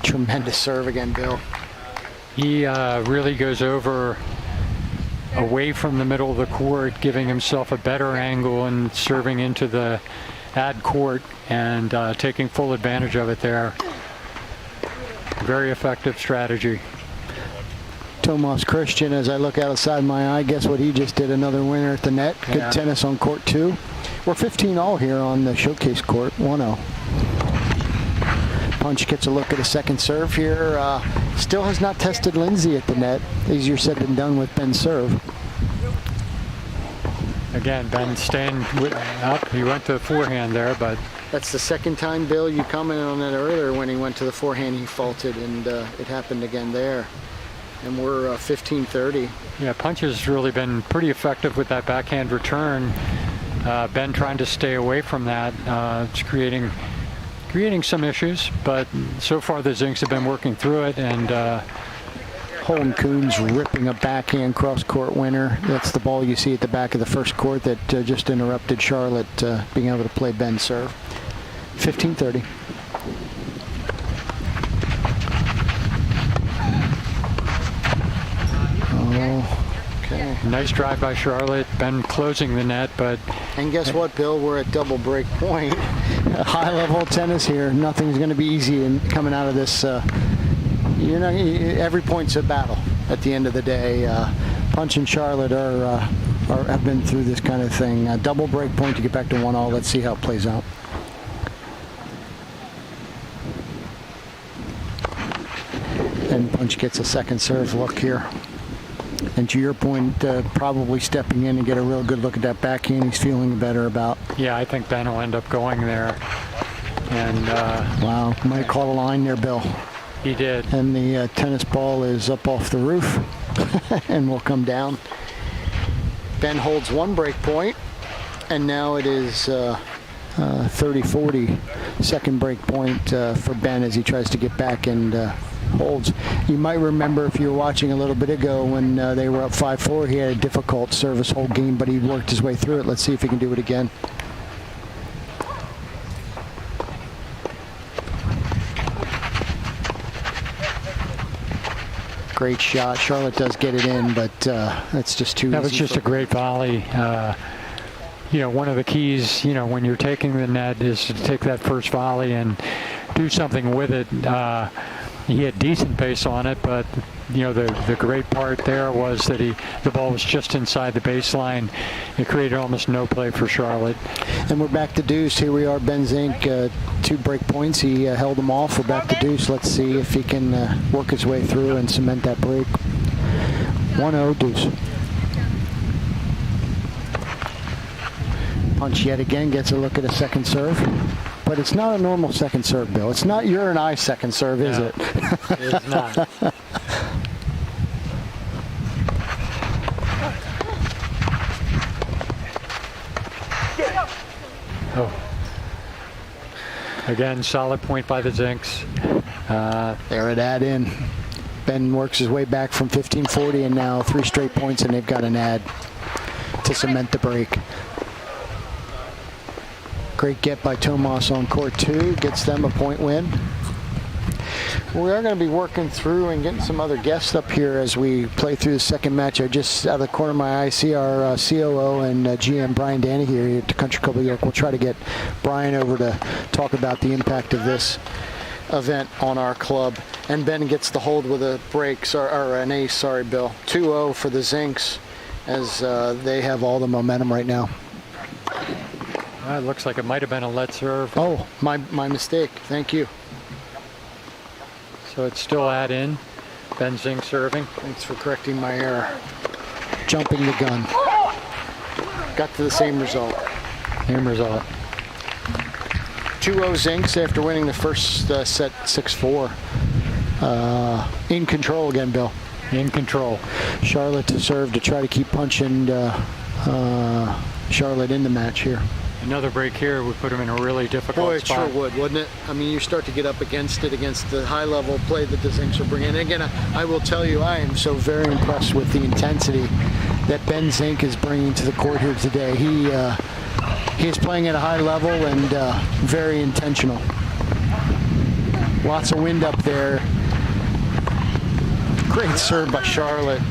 Tremendous serve again, Bill. He really goes over away from the middle of the court, giving himself a better angle and serving into the ad court and taking full advantage of it there. Very effective strategy. Tomas Christian, as I look outside my eye, guess what he just did? Another winner at the net. Good tennis on court 2. We're 15-all here on the showcase court, 1-0. Punch gets a look at a second serve here. Still has not tested Lindsay at the net. Easier said than done with Ben's serve. Again, Ben staying up. He went to the forehand there, but That's the second time, Bill, you commented on that earlier when he went to the forehand, he faulted, and it happened again there. And we're 15-30. yeah, Punch has really been pretty effective with that backhand return. Ben trying to stay away from that. It's creating some issues, but so far the Zinks have been working through it, and Holden Coons ripping a backhand cross-court winner. That's the ball you see at the back of the first court that just interrupted Charlotte being able to play Ben's serve. 15-30. Okay. nice drive by Charlotte. Ben closing the net, but And guess what, Bill? We're at double break point. High-level tennis here. Nothing's going to be easy in coming out of this. Every point's a battle at the end of the day. Punch and Charlotte have been through this kind of thing. Double break point to get back to 1-all. Let's see how it plays out. And Punch gets a second serve look here. And to your point, probably stepping in and get a real good look at that backhand he's feeling better about. yeah, I think Ben will end up going there. And Wow, might call a line there, Bill. he did. And the tennis ball is up off the roof and will come down. Ben holds one break point, and now it is 30-40 second break point for Ben as he tries to get back and holds. You might remember if you were watching a little bit ago when they were up 5-4, he had a difficult service hold game, but he worked his way through it. Let's see if he can do it again. Great shot. Charlotte does get it in, but that's just too easy. That was just a great volley. One of the keys, when you're taking the net is to take that first volley and do something with it. He had decent pace on it, but the great part there was that the ball was just inside the baseline. It created almost no play for Charlotte. And we're back to deuce. Here we are, Ben Zink, 2 break points. He held them off. We're back to deuce. Let's see if he can work his way through and cement that break. 1-0 deuce. Punch yet again gets a look at a second serve. But it's not a normal second serve, Bill. It's not your and I second serve, is it? It is not. Oh. Again, solid point by the Zinks. They're at ad in. Ben works his way back from 15-40 and now 3 straight points, and they've got an ad to cement the break. Great get by Tomas on court 2, gets them a point win. We are going to be working through and getting some other guests up here as we play through the second match. I just, out of the corner of my eye, see our COO and GM Brian Danny here at the Country Club of York. We'll try to get Brian over to talk about the impact of this event on our club. And Ben gets the hold with a break, or an ace, sorry, Bill. 2-0 for the Zincs as they have all the momentum right now. It looks like it might have been a let serve. Oh, my mistake. Thank you. So it's still at in. Ben Zink serving. Thanks for correcting my error. Jumping the gun. Got to the same result. Same result. 2-0 Zincs after winning the first set 6-4. In control again, Bill. In control. Charlotte to serve to try to keep punching Charlotte in the match here. Another break here would put him in a really difficult Boy, it spot. sure would, wouldn't it? I mean, you start to get up against it, against the high-level play that the Zincs are bringing. And again, I will tell you, I am so very impressed with the intensity that Ben Zink is bringing to the court here today. He is playing at a high level and very intentional. Lots of wind up there. Great serve by Charlotte.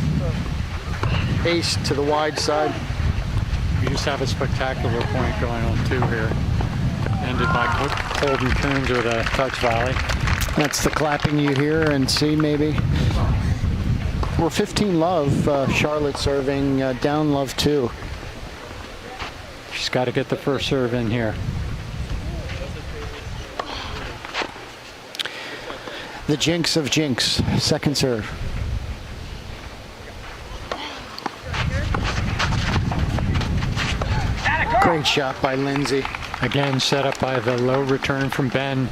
Ace to the wide side. We just have a spectacular point going on too here. Ended by Holden Coons with a touch volley. That's the clapping you hear and see maybe. We're 15 love, Charlotte serving, down love 2. She's got to get the first serve in here. The jinx of jinx, second serve. Great shot by Lindsay. Again, set up by the low return from Ben.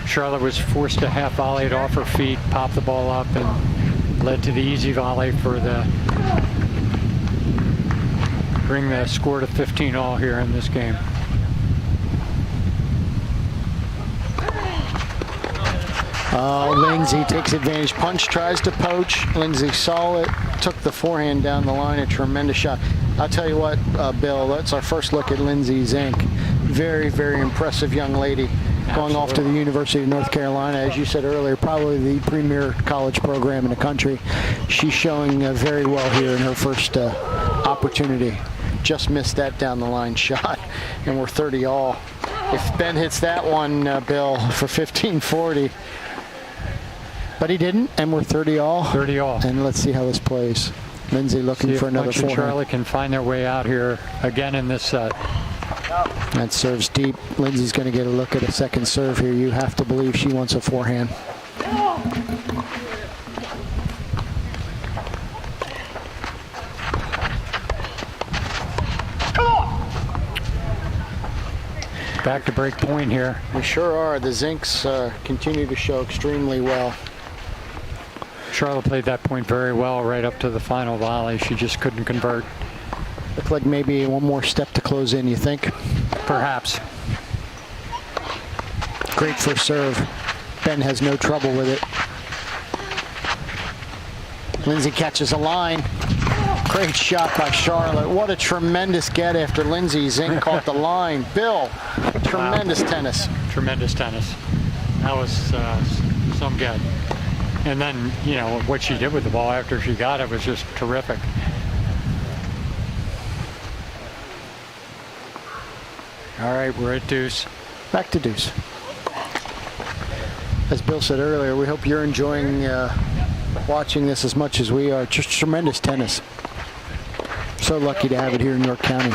Charlotte was forced to half volley it off her feet, pop the ball up, and led to the easy volley for the bring the score to 15-all here in this game. Oh, Lindsay takes advantage. Punch tries to poach. Lindsay saw it, took the forehand down the line. A tremendous shot. I'll tell you what, Bill, that's our first look at Lindsay Zink. Very, very impressive young lady. Going off to the University of North Carolina, as you said earlier, probably the premier college program in the country. She's showing very well here in her first opportunity. Just missed that down the line shot, and we're 30-all. If Ben hits that one, Bill, for 15-40. But he didn't, and we're 30-all. 30-all. And let's see how this plays. Lindsay looking for another forehand. forehand. Charlotte can find their way out here again in this set. That serves deep. Lindsay's going to get a look at a second serve here. You have to believe she wants a forehand. Back to break point here. We sure are. The Zincs continue to show extremely well. Charlotte played that point very well right up to the final volley. She just couldn't convert. Looked like maybe one more step to close in, you think? Perhaps. Great first serve. Ben has no trouble with it. Lindsay catches a line. Great shot by Charlotte. What a tremendous get after Lindsay Zink caught the line. Bill, tremendous tennis. Tremendous tennis. That was some get. And then, you know, what she did with the ball after she got it was just terrific. All right, we're at deuce. Back to deuce. As Bill said earlier, we hope you're enjoying watching this as much as we are. Just tremendous tennis. So lucky to have it here in York County.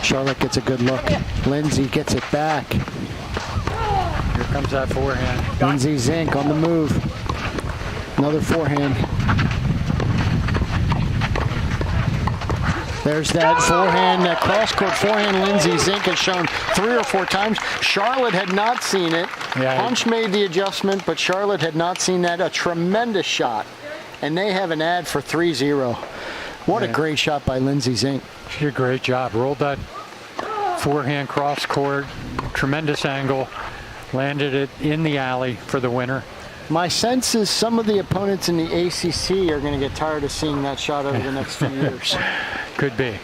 Charlotte gets a good look. Lindsay gets it back. Here comes that forehand. Lindsay Zink on the move. Another forehand. There's that forehand, that cross-court forehand Lindsay Zink has shown 3 or 4 times. Charlotte had not seen it. Yeah. Punch made the adjustment, but Charlotte had not seen that. A tremendous shot. And they have an ad for 3-0. What a great shot by Lindsay Zink. She did a great job. Rolled that forehand cross court. Tremendous angle. Landed it in the alley for the winner. My sense is some of the opponents in the ACC are going to get tired of seeing that shot over the next few years. Could be.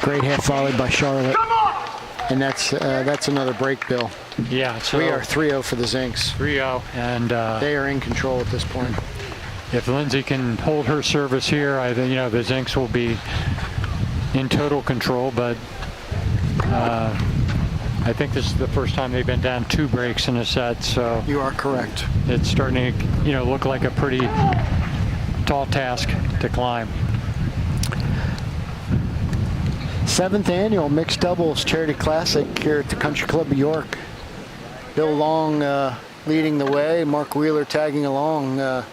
Great half volley by Charlotte. And that's another break, Bill. Yeah, so We are 3-0 for the Zincs. 3-0, and They are in control at this point. if Lindsay can hold her service here, I think the Zincs will be in total control. But I think this is the first time they've been down 2 breaks in a set, so You are correct. it's starting to look like a pretty tall task to climb. 7th annual Mixed Doubles Charity Classic here at the Country Club of York. Bill Long leading the way, Mark Wheeler tagging along.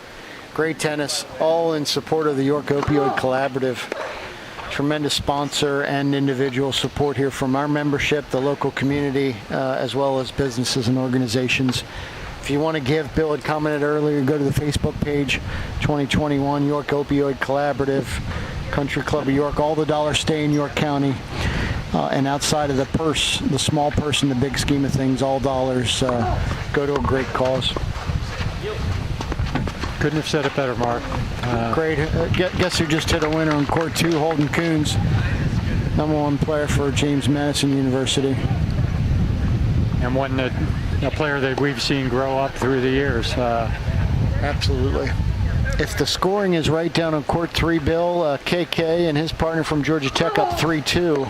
Great tennis, all in support of the York Opioid Collaborative. Tremendous sponsor and individual support here from our membership, the local community, as well as businesses and organizations. If you want to give, Bill had commented earlier, go to the Facebook page, 2021 York Opioid Collaborative, Country Club of York. All the dollars stay in York County. And outside of the purse, the small purse in the big scheme of things, all dollars go to a great cause. Couldn't have said it better, Mark. Great. Guess who just hit a winner on court 2? Holden Coons, #1 player for James Madison University. And one that a player that we've seen grow up through the years. Absolutely. If the scoring is right down on court 3, Bill, KK and his partner from Georgia Tech up 3-2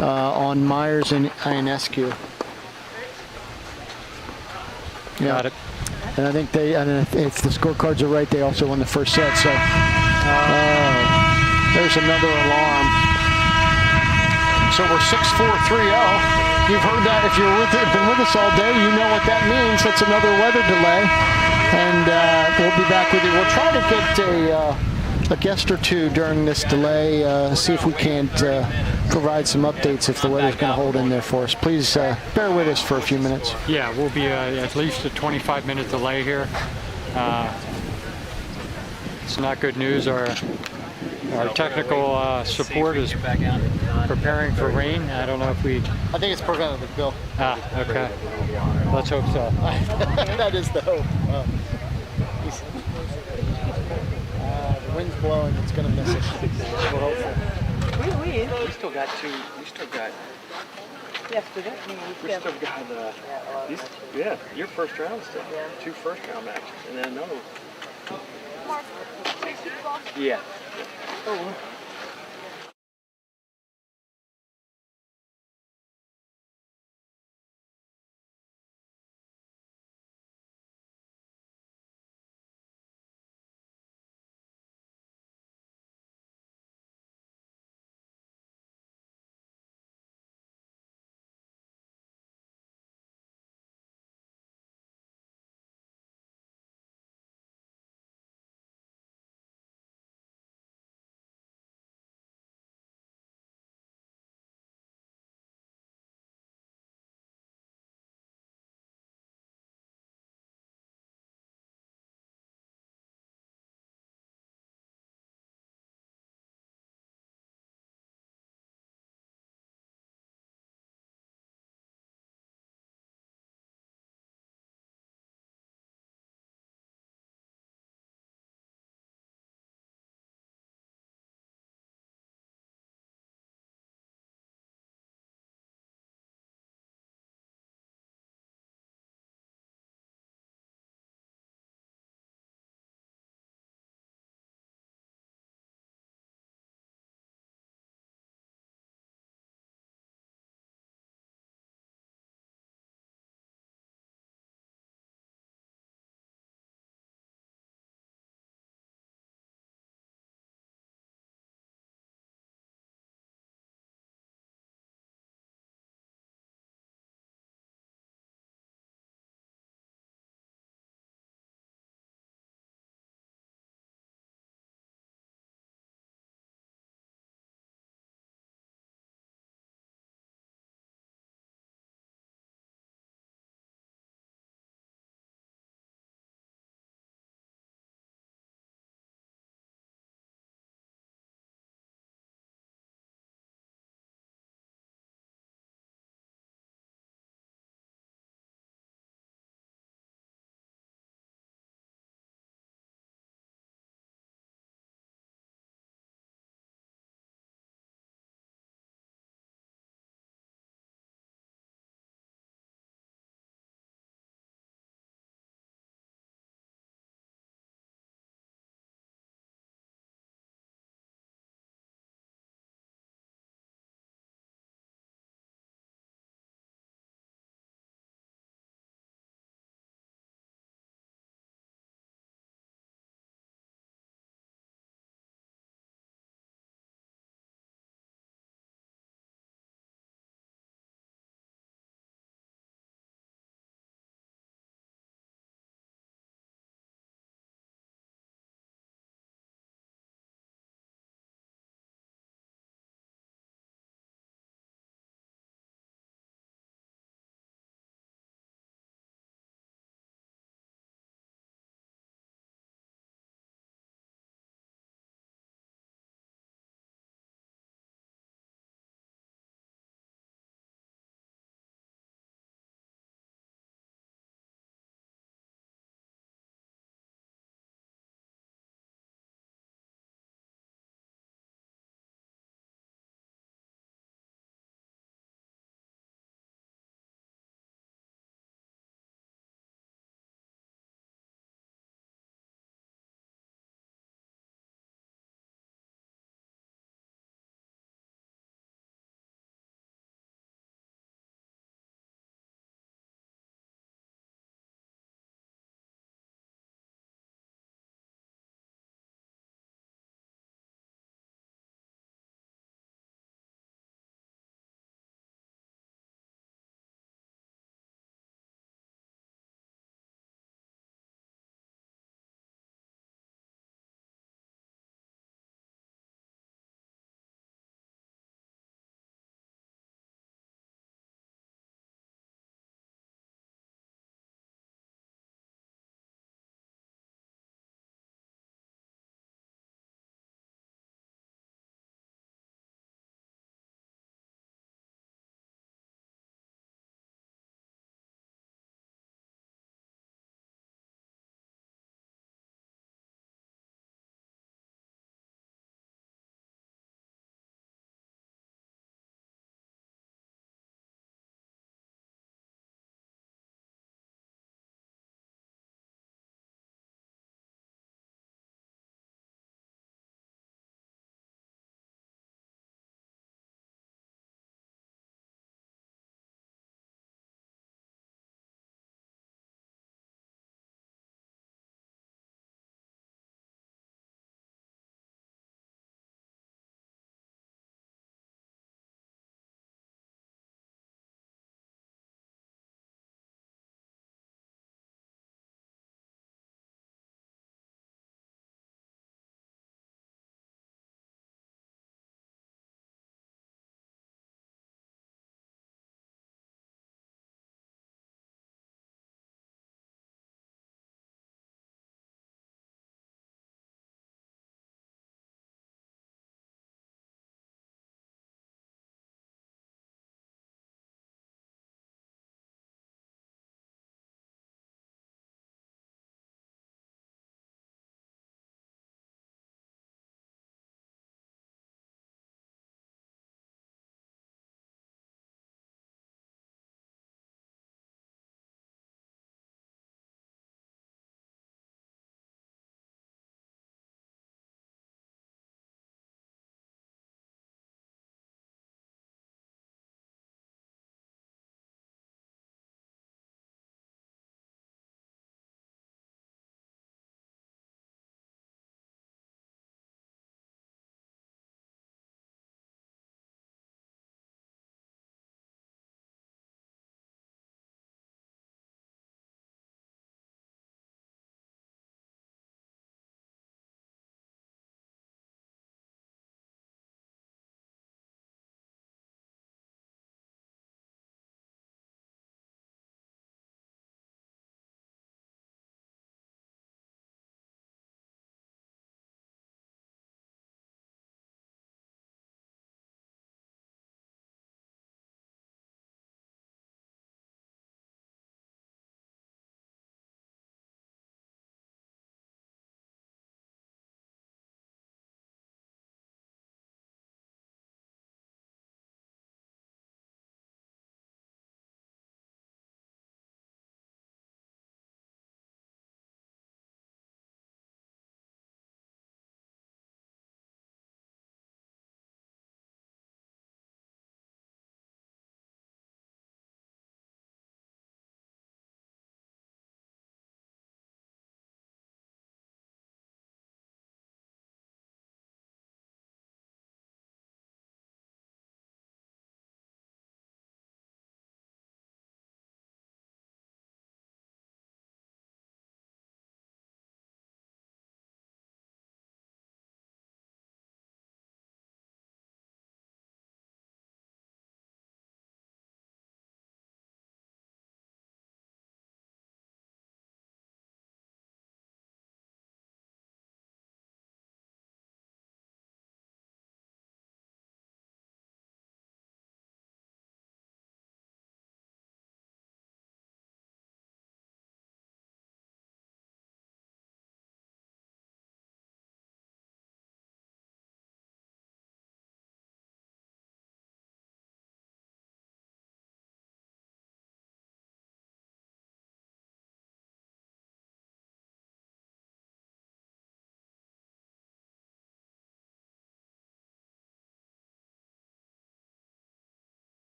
on Myers and Ionescu. Got it. And I think if the scorecards are right, they also won the first set. So there's another alarm. So we're 6-4, 3-0. You've heard that. If you've been with us all day, you know what that means. That's another weather delay. And we'll be back with you. We'll try to get a guest or two during this delay, see if we can't provide some updates if the weather's going to hold in there for us. Please bear with us for a few minutes. Yeah, we'll be at least a 25-minute delay here. It's not good news. Our technical support is preparing for rain. I don't know if we... I think it's preventative, Bill. Okay. Let's hope so. That is the hope. The wind's blowing. It's going to miss us. We're hopeful. We still got 2. We still got. Yes, we do. We still got. Yeah, your first round still. 2 first-round matches, and then another. Yeah. Oh.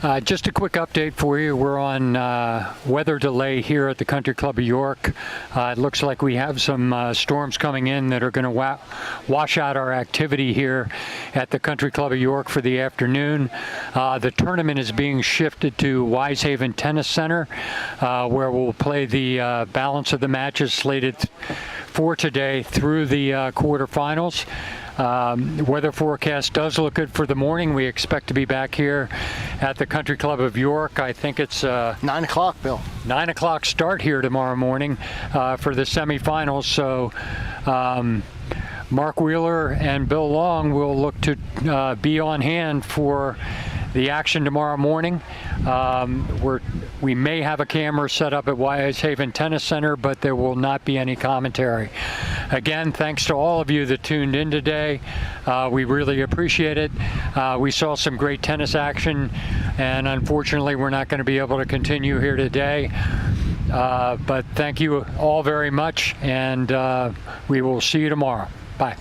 Just a quick update for you. We're on weather delay here at the Country Club of York. It looks like we have some storms coming in that are going to wash out our activity here at the Country Club of York for the afternoon. The tournament is being shifted to Wisehaven Tennis Center, where we'll play the balance of the matches slated for today through the quarterfinals. Weather forecast does look good for the morning. We expect to be back here at the Country Club of York. I think it's 9 o'clock, Bill. 9 o'clock start here tomorrow morning for the semifinals. So Mark Wheeler and Bill Long will look to be on hand for the action tomorrow morning. We may have a camera set up at Wisehaven Tennis Center, but there will not be any commentary. Again, thanks to all of you that tuned in today. We really appreciate it. We saw some great tennis action, and unfortunately we're not going to be able to continue here today. But thank you all very much, and we will see you tomorrow. Bye.